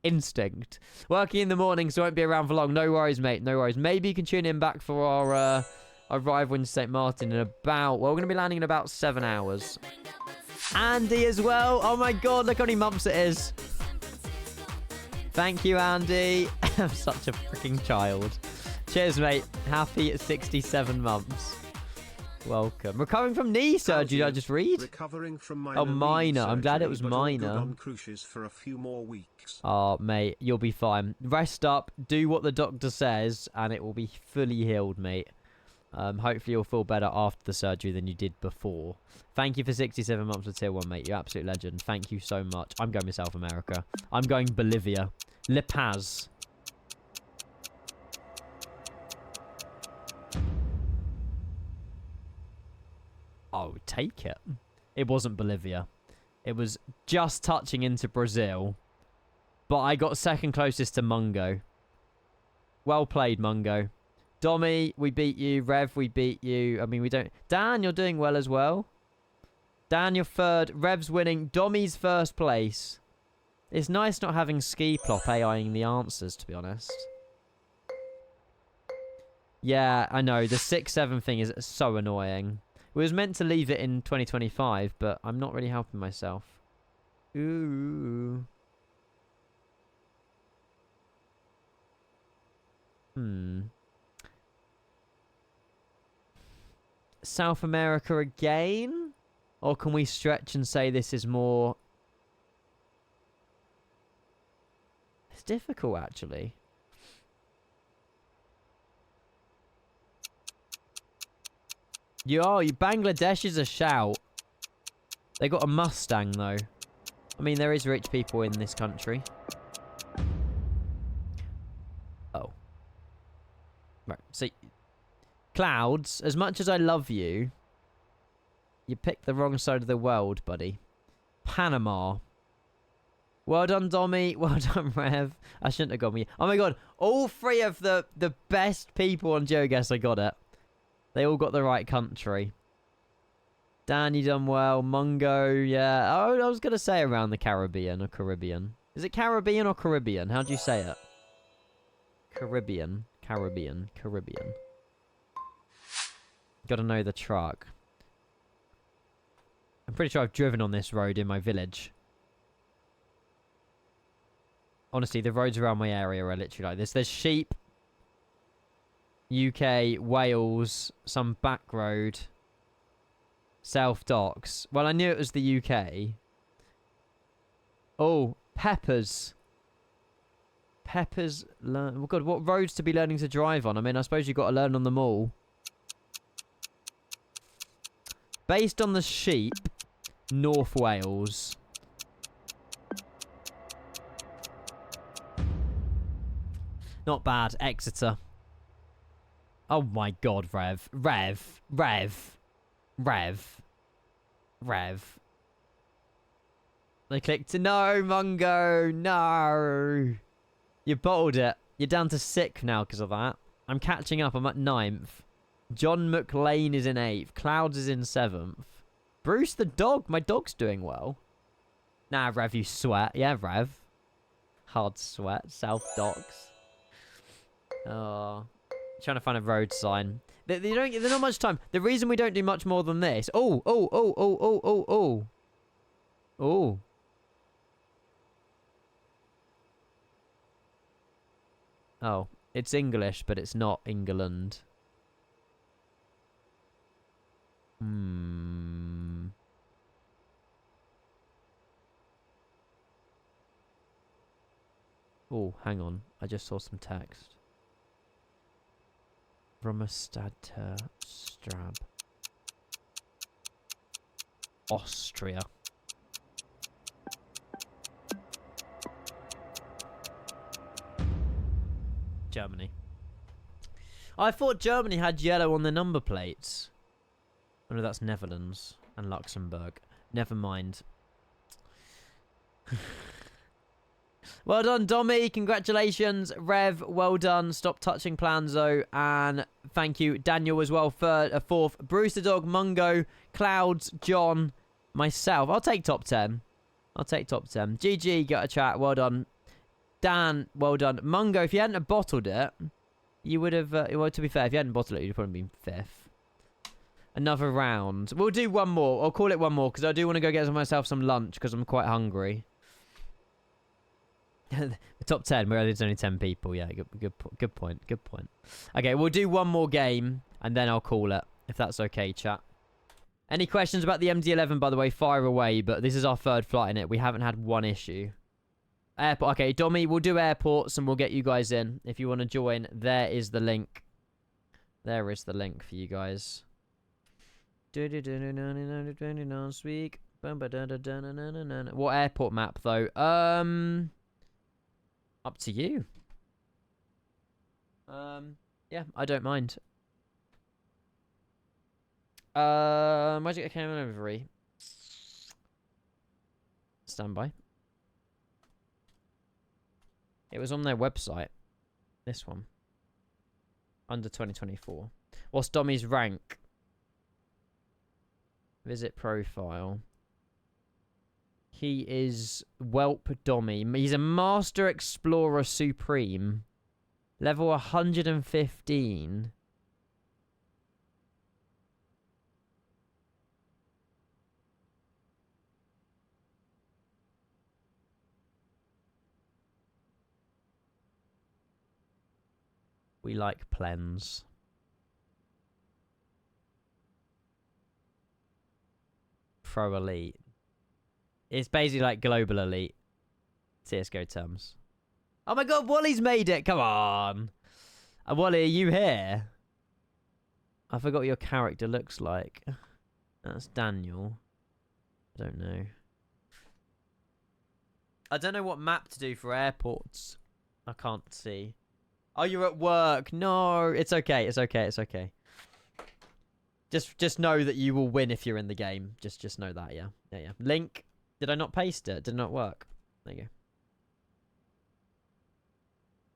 Instinct. Working in the morning, so won't be around for long. No worries, mate. No worries. Maybe you can tune in back for our arrival in St. Martin in about... Well, we're going to be landing in about 7 hours. Andy as well. Oh my god, look how many months it is. Thank you, Andy. I'm such a freaking child. Cheers, mate. Happy 67 months. Welcome. Recovering from knee surgery, did I just read? Recovering from minor. I'm glad it was minor. On cruises for a few more weeks. Oh, mate, you'll be fine. Rest up, do what the doctor says, and it will be fully healed, mate. Hopefully you'll feel better after the surgery than you did before. Thank you for 67 months of tier 1, mate. You're absolute legend. Thank you so much. I'm going to South America. I'm going Bolivia. La Paz. Oh, take it. It wasn't Bolivia. It was just touching into Brazil. But I got second closest to Mungo. Well played, Mungo. Dommy, we beat you. Rev, we beat you. I mean, we don't... Dan, you're doing well as well. Dan, you're third. Rev's winning. Dommy's first place. It's nice not having Ski Plop AIing the answers, to be honest. Yeah, I know. The 6-7 thing is so annoying. We was meant to leave it in 2025, but I'm not really helping myself. Ooh. South America again? Or can we stretch and say this is more... It's difficult, actually. Bangladesh is a shout. They got a Mustang, though. I mean, there is rich people in this country. Oh. Right, so... Clouds, as much as I love you, you picked the wrong side of the world, buddy. Panama. Well done, Dommy. Well done, Rev. I shouldn't have gone with you. Oh my god, all three of the best people on GeoGuess, I got it. They all got the right country. Dan, you done well. Mungo, yeah. Oh, I was going to say around the Caribbean or Caribbean. Is it Caribbean or Caribbean? How do you say it? Caribbean. Caribbean. Caribbean. Gotta know the truck. I'm pretty sure I've driven on this road in my village. Honestly, the roads around my area are literally like this. There's sheep. UK, Wales, some back road. South Docks. Well, I knew it was the UK. Oh, Peppers. Peppers. Oh god, what roads to be learning to drive on? I mean, I suppose you've got to learn on them all. Based on the sheep, North Wales. Not bad. Exeter. Oh my god, Rev. Rev. Rev. Rev. Rev. They clicked to no, Mungo. No. You bottled it. You're down to 6th now because of that. I'm catching up. I'm at 9th. John McLean is in 8th. Clouds is in 7th. Bruce the dog. My dog's doing well. Nah, Rev, you sweat. Yeah, Rev. Hard sweat. South Docks. Oh. Trying to find a road sign. There's not much time. The reason we don't do much more than this. Oh. Oh, it's English, but it's not England. Oh, hang on. I just saw some text. Rummerstadter Strab. Austria. Germany. I thought Germany had yellow on the number plates. Oh no, that's Netherlands and Luxembourg. Never mind. Well done, Dommy. Congratulations. Rev, well done. Stop touching Planzo. And thank you, Daniel, as well. Fourth. Brewster Dog, Mungo, Clouds, John, myself. I'll take top 10. I'll take top 10. GG, got a chat. Well done. Dan, well done. Mungo, if you hadn't have bottled it, you would have... well, to be fair, if you hadn't bottled it, you'd probably been 5th. Another round. We'll do one more. I'll call it one more, because I do want to go get myself some lunch, because I'm quite hungry. The top 10, where there's only 10 people. Yeah, good point. Good point. Okay, we'll do one more game, and then I'll call it, if that's okay, chat. Any questions about the MD-11, by the way, fire away, but this is our 3rd flight in it. We haven't had one issue. Airport. Okay, Dommy, we'll do airports, and we'll get you guys in. If you want to join, there is the link. There is the link for you guys. Last week. What airport map, though? Up to you. Yeah, I don't mind. Magic KLM livery. Stand by. It was on their website. This one. Under 2024. What's Dommy's rank? Visit profile. He is Whelp Dommy. He's a Master Explorer Supreme. Level 115. We like plens. Pro Elite. It's basically like Global Elite. CSGO terms. Oh my god, Wally's made it! Come on! Wally, are you here? I forgot what your character looks like. That's Daniel. I don't know. I don't know what map to do for airports. I can't see. Oh, you're at work. No, it's okay. It's okay. It's okay. Just know that you will win if you're in the game. Just know that, yeah. Yeah. Link. Did I not paste it? Did it not work? There you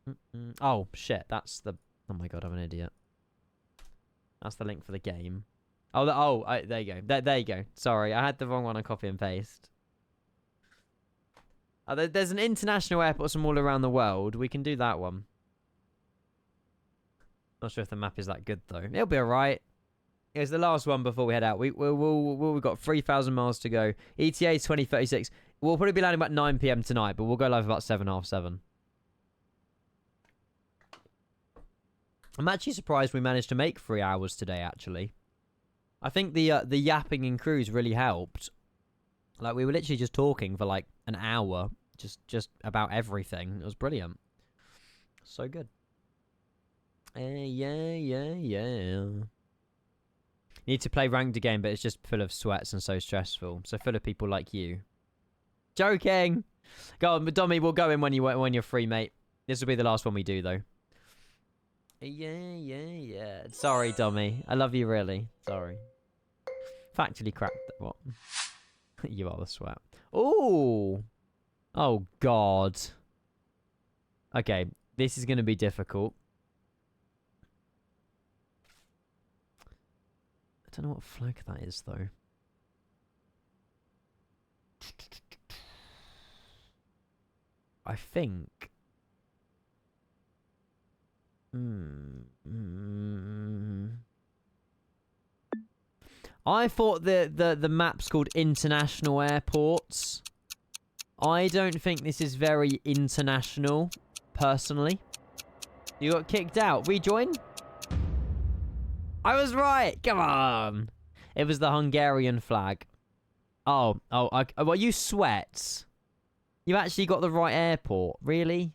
go. Oh, shit. That's the... Oh my god, I'm an idiot. That's the link for the game. Oh, there you go. There you go. Sorry, I had the wrong one on copy and paste. There's an international airport from all around the world. We can do that one. Not sure if the map is that good, though. It'll be alright. It's the last one before we head out. We've got 3,000 miles to go. ETA is 2036. We'll probably be landing about 9 PM tonight, but we'll go live about 7, half 7. I'm actually surprised we managed to make 3 hours today, actually. I think the yapping in cruise really helped. Like, we were literally just talking for, like, an hour. Just about everything. It was brilliant. So good. Yeah. Need to play ranked again, but it's just full of sweats and so stressful. So full of people like you. Joking! Go on, but Dommy, we'll go in when you're free, mate. This will be the last one we do, though. Yeah. Sorry, Dommy. I love you, really. Sorry. Factually cracked. What? You are the sweat. Ooh! Oh, God. Okay, this is going to be difficult. I don't know what flag that is, though. I think... I thought the map's called International Airports. I don't think this is very international, personally. You got kicked out. Rejoin? I was right. Come on. It was the Hungarian flag. Oh, well, you sweats. You actually got the right airport. Really?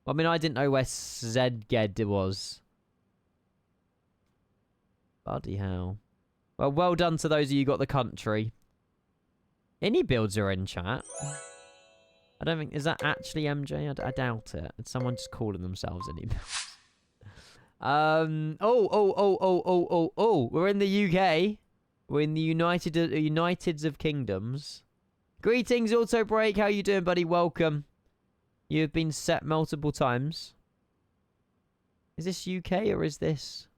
I mean, I didn't know where Szeged was. Bloody hell. Well, well done to those of you who got the country. Any builds are in chat. I don't think... Is that actually MJ? I doubt it. It's someone just calling themselves any builds. Oh. We're in the UK. We're in the Uniteds of Kingdoms. Greetings, Auto Break. How you doing, buddy? Welcome. You've been set multiple times. Is this UK or is this...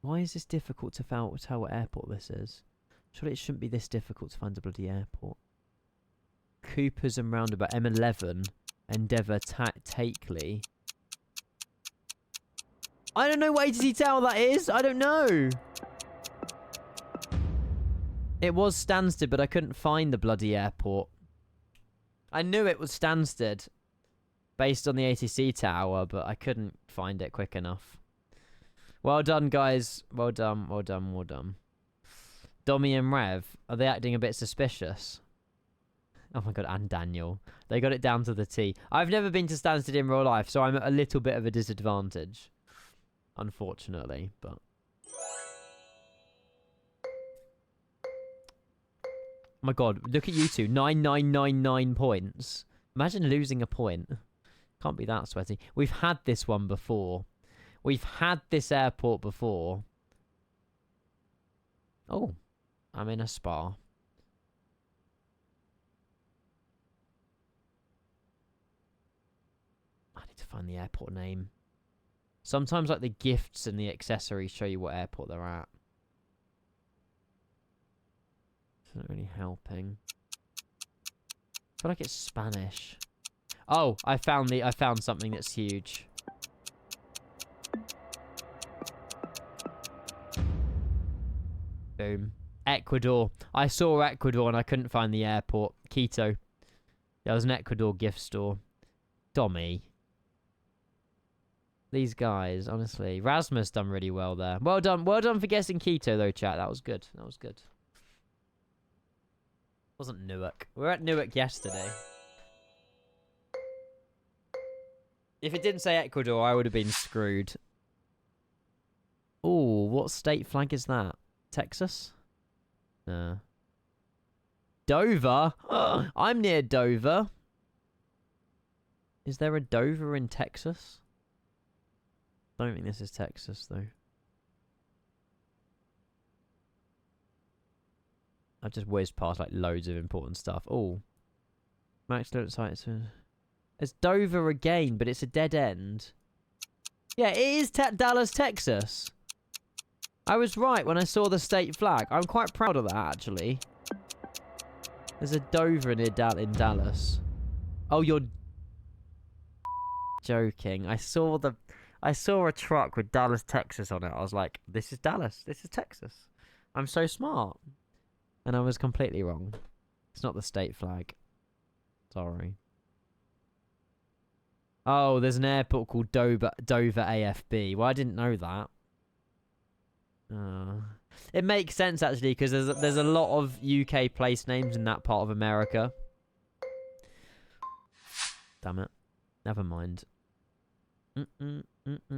Why is this difficult to tell what airport this is? Surely it shouldn't be this difficult to find a bloody airport. Coopers and Roundabout. M11. Endeavour. Takeley. I don't know what ATC Tower that is. I don't know. It was Stansted, but I couldn't find the bloody airport. I knew it was Stansted based on the ATC Tower, but I couldn't find it quick enough. Well done, guys. Well done. Dommy and Rev, are they acting a bit suspicious? Oh my god, and Daniel. They got it down to the T. I've never been to Stansted in real life, so I'm at a little bit of a disadvantage. Unfortunately, but... Oh my god, look at you two. 9999 points. Imagine losing a point. Can't be that sweaty. We've had this one before. We've had this airport before. Oh, I'm in a spa. I need to find the airport name. Sometimes like the gifts and the accessories show you what airport they're at. It's not really helping. I feel like it's Spanish. Oh, I found something that's huge. Boom. Ecuador. I saw Ecuador and I couldn't find the airport. Quito. There was an Ecuador gift store. Dommy. These guys, honestly. Rasmus done really well there. Well done for guessing Quito though, chat. That was good. Wasn't Newark. We were at Newark yesterday. If it didn't say Ecuador, I would have been screwed. Ooh, what state flag is that? Texas? Nah. Dover? I'm near Dover. Is there a Dover in Texas? I don't think this is Texas, though. I just whizzed past, like, loads of important stuff. Oh. Max don't site. It's Dover again, but it's a dead end. Yeah, it is Dallas, Texas. I was right when I saw the state flag. I'm quite proud of that, actually. There's a Dover in Dallas. Oh, you're joking. I saw a truck with Dallas, Texas on it. I was like, this is Dallas. This is Texas. I'm so smart. And I was completely wrong. It's not the state flag. Sorry. Oh, there's an airport called Dover AFB. Well, I didn't know that. It makes sense actually because there's a lot of UK place names in that part of America. Damn it. Never mind.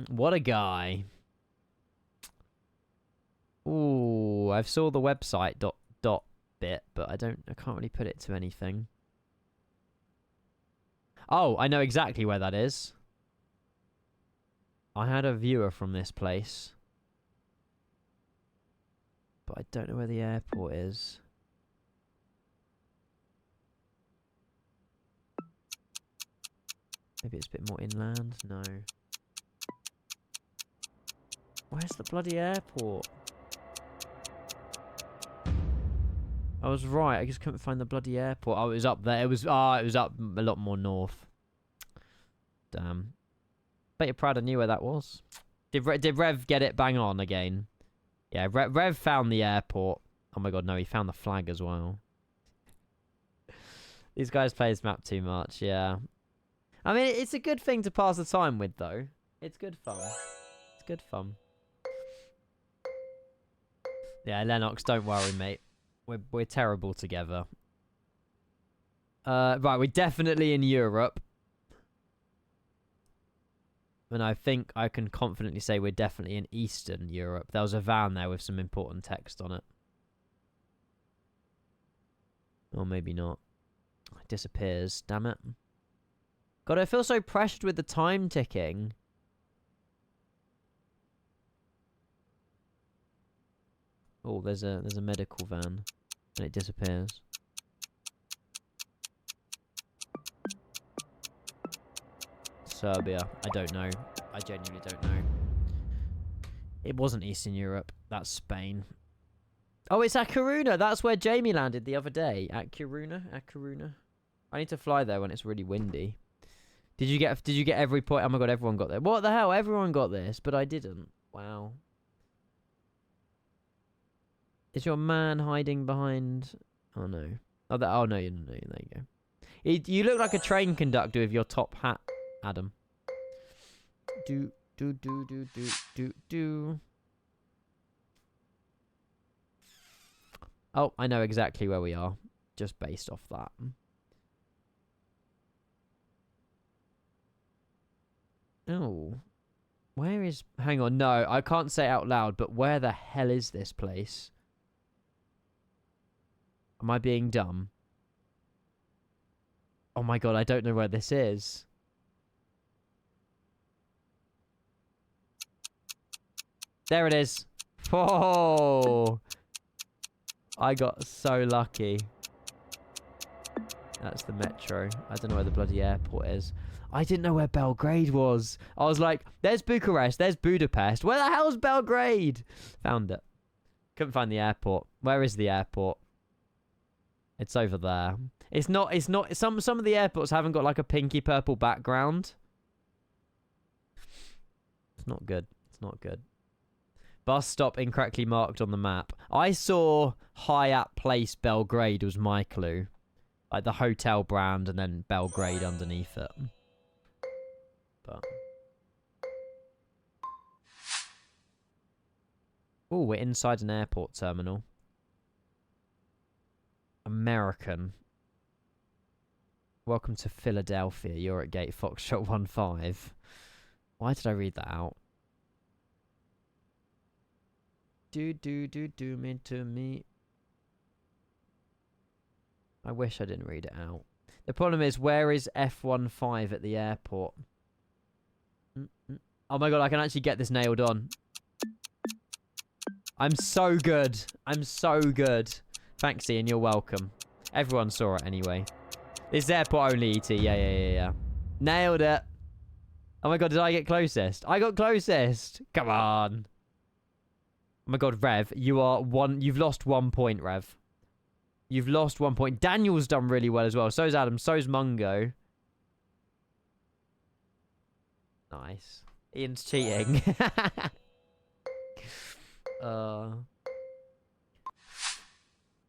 What a guy. Ooh, I've saw the website dot bit, but I can't really put it to anything. Oh, I know exactly where that is. I had a viewer from this place. But I don't know where the airport is. Maybe it's a bit more inland? No. Where's the bloody airport? I was right, I just couldn't find the bloody airport. Oh, it was up there. It was up a lot more north. Damn. Bet you're proud I knew where that was. Did Rev get it bang on again? Yeah, Rev found the airport. Oh my god, no, he found the flag as well. These guys play this map too much, yeah. I mean, it's a good thing to pass the time with, though. It's good fun. It's good fun. Yeah, Lennox, don't worry, mate. We're terrible together. Right, we're definitely in Europe. And I think I can confidently say we're definitely in Eastern Europe. There was a van there with some important text on it. Or maybe not. It disappears, damn it. God, I feel so pressured with the time ticking. Oh, there's a medical van. And it disappears. Serbia. I don't know. I genuinely don't know. It wasn't Eastern Europe. That's Spain. Oh, it's at Kiruna. That's where Jamie landed the other day. At Kiruna. At Kiruna. I need to fly there when it's really windy. Did you get every point? Oh my god, everyone got there. What the hell? Everyone got this, but I didn't. Wow. Is your man hiding behind? Oh no. Oh, oh no, no, there you go. You look like a train conductor with your top hat, Adam. Do. Oh, I know exactly where we are, just based off that. Oh. Where is... Hang on, no, I can't say it out loud, but where the hell is this place? Am I being dumb? Oh my god, I don't know where this is. There it is. Whoa! I got so lucky. That's the metro. I don't know where the bloody airport is. I didn't know where Belgrade was. I was like, there's Bucharest, there's Budapest. Where the hell's Belgrade? Found it. Couldn't find the airport. Where is the airport? It's over there. It's not, some of the airports haven't got like a pinky purple background. It's not good. It's not good. Bus stop incorrectly marked on the map. I saw Hyatt Place Belgrade was my clue. Like the hotel brand and then Belgrade underneath it. But... oh, we're inside an airport terminal. American. Welcome to Philadelphia. You're at Gate Foxtrot 15. Why did I read that out? Do me to me. I wish I didn't read it out. The problem is, where is F15 at the airport? Oh my god, I can actually get this nailed on. I'm so good. I'm so good. Thanks, Ian. You're welcome. Everyone saw it anyway. This is airport only, ET. Yeah. Nailed it. Oh my god, did I get closest? I got closest. Come on. Oh my god, Rev, you've lost 1 point, Rev. You've lost 1 point. Daniel's done really well as well. So's Adam. So's Mungo. Nice. Ian's cheating. No,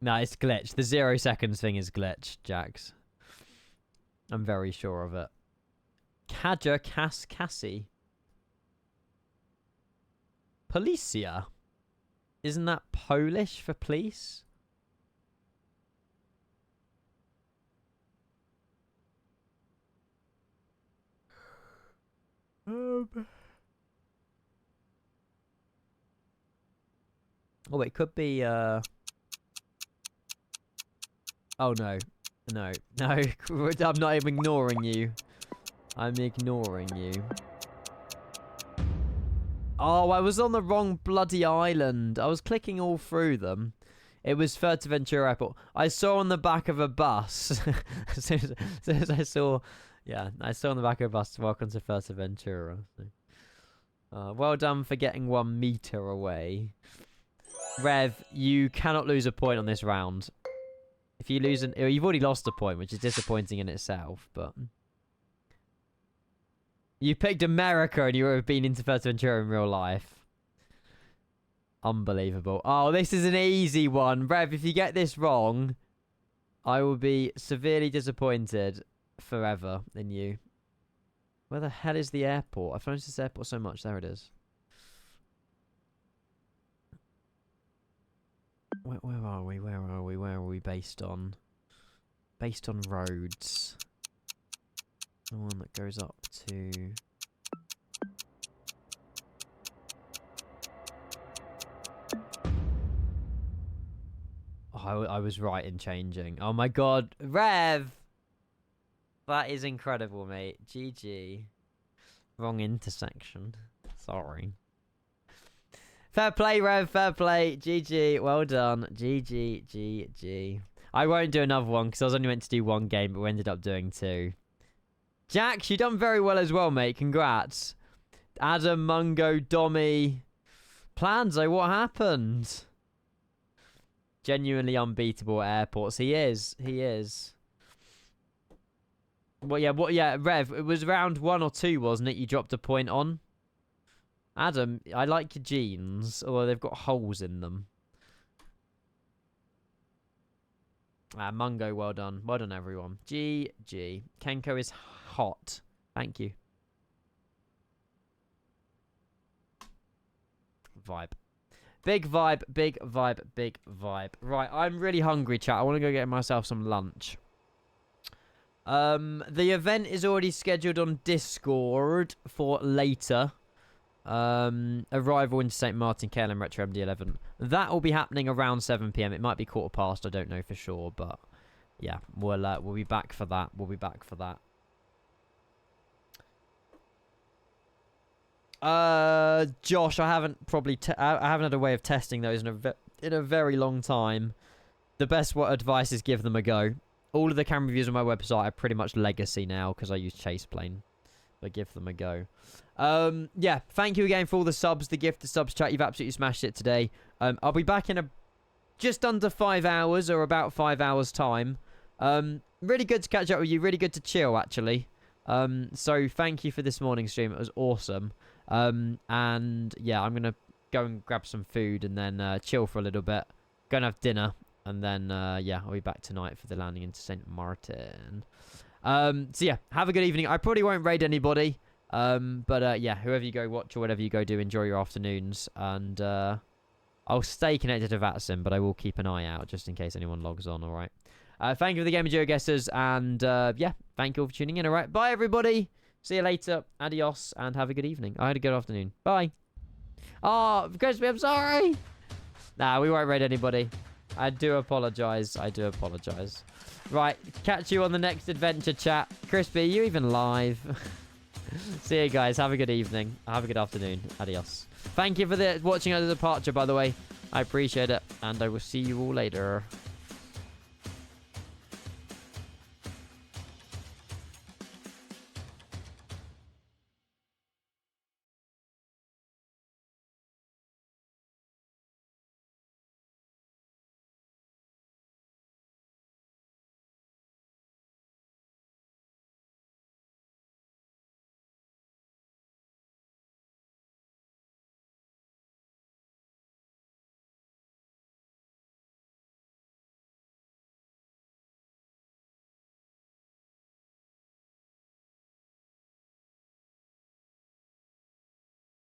it's glitched. The 0 seconds thing is glitched, Jax. I'm very sure of it. Kaja Cassie. Policia. Isn't that Polish for police? Oh, it could be, oh, no. No. I'm not even ignoring you. I'm ignoring you. Oh, I was on the wrong bloody island. I was clicking all through them. It was Fuerteventura Airport. I saw on the back of a bus. as soon as I saw... yeah, I saw on the back of a bus, welcome to Fuerteventura. So. Well done for getting 1 meter away. Rev, you cannot lose a point on this round. If you lose you've already lost a point, which is disappointing in itself, but... You picked America and you would have been into Fuerteventura in real life. Unbelievable. Oh, this is an easy one. Rev, if you get this wrong, I will be severely disappointed forever in you. Where the hell is the airport? I've flown to this airport so much. There it is. Where are we? Where are we? Where are we based on? Based on roads. The one that goes up to... Oh, I was right in changing. Oh my god. Rev! That is incredible, mate. GG. Wrong intersection. Sorry. Fair play, Rev. Fair play. GG. Well done. GG. GG. I won't do another one because I was only meant to do one game, but we ended up doing two. Jax, you done very well as well, mate. Congrats. Adam, Mungo, Dommy. Planzo, what happened? Genuinely unbeatable at airports. He is. He is. Well, yeah, Rev, it was round 1 or 2, wasn't it? You dropped a point on. Adam, I like your jeans, although they've got holes in them. Mungo, well done. Well done, everyone. GG. Kenko is hot. Thank you. Vibe. Big vibe, big vibe, big vibe. Right, I'm really hungry, chat. I want to go get myself some lunch. The event is already scheduled on Discord for later. Arrival into St. Martin, KLM Retro MD-11. That will be happening around 7 PM. It might be 15:15. I don't know for sure, but yeah, we'll be back for that. We'll be back for that. Josh, I haven't had a way of testing those in a very long time. The best advice is give them a go. All of the camera reviews on my website are pretty much legacy now because I use Chaseplane. But give them a go. Yeah, thank you again for all the subs, the gift, the subs chat. You've absolutely smashed it today. I'll be back in just under 5 hours or about 5 hours time. Really good to catch up with you. Really good to chill, actually. So thank you for this morning's stream. It was awesome. And yeah, I'm going to go and grab some food and then chill for a little bit. Go and have dinner. And then, yeah, I'll be back tonight for the landing into St. Martin. So yeah, have a good evening. I probably won't raid anybody. But yeah, whoever you go watch or whatever you go do, enjoy your afternoons. And I'll stay connected to Vatsim, but I will keep an eye out just in case anyone logs on, alright? Thank you for the Game of Geo guessers. And yeah, thank you all for tuning in, alright? Bye, everybody. See you later. Adios. And have a good evening. I had a good afternoon. Bye. Oh, Crispy, I'm sorry. Nah, we won't raid anybody. I do apologise. I do apologise. Right, catch you on the next adventure, chat. Crispy, are you even live? See you guys. Have a good evening. Have a good afternoon. Adios. Thank you for watching our departure, by the way. I appreciate it. And I will see you all later.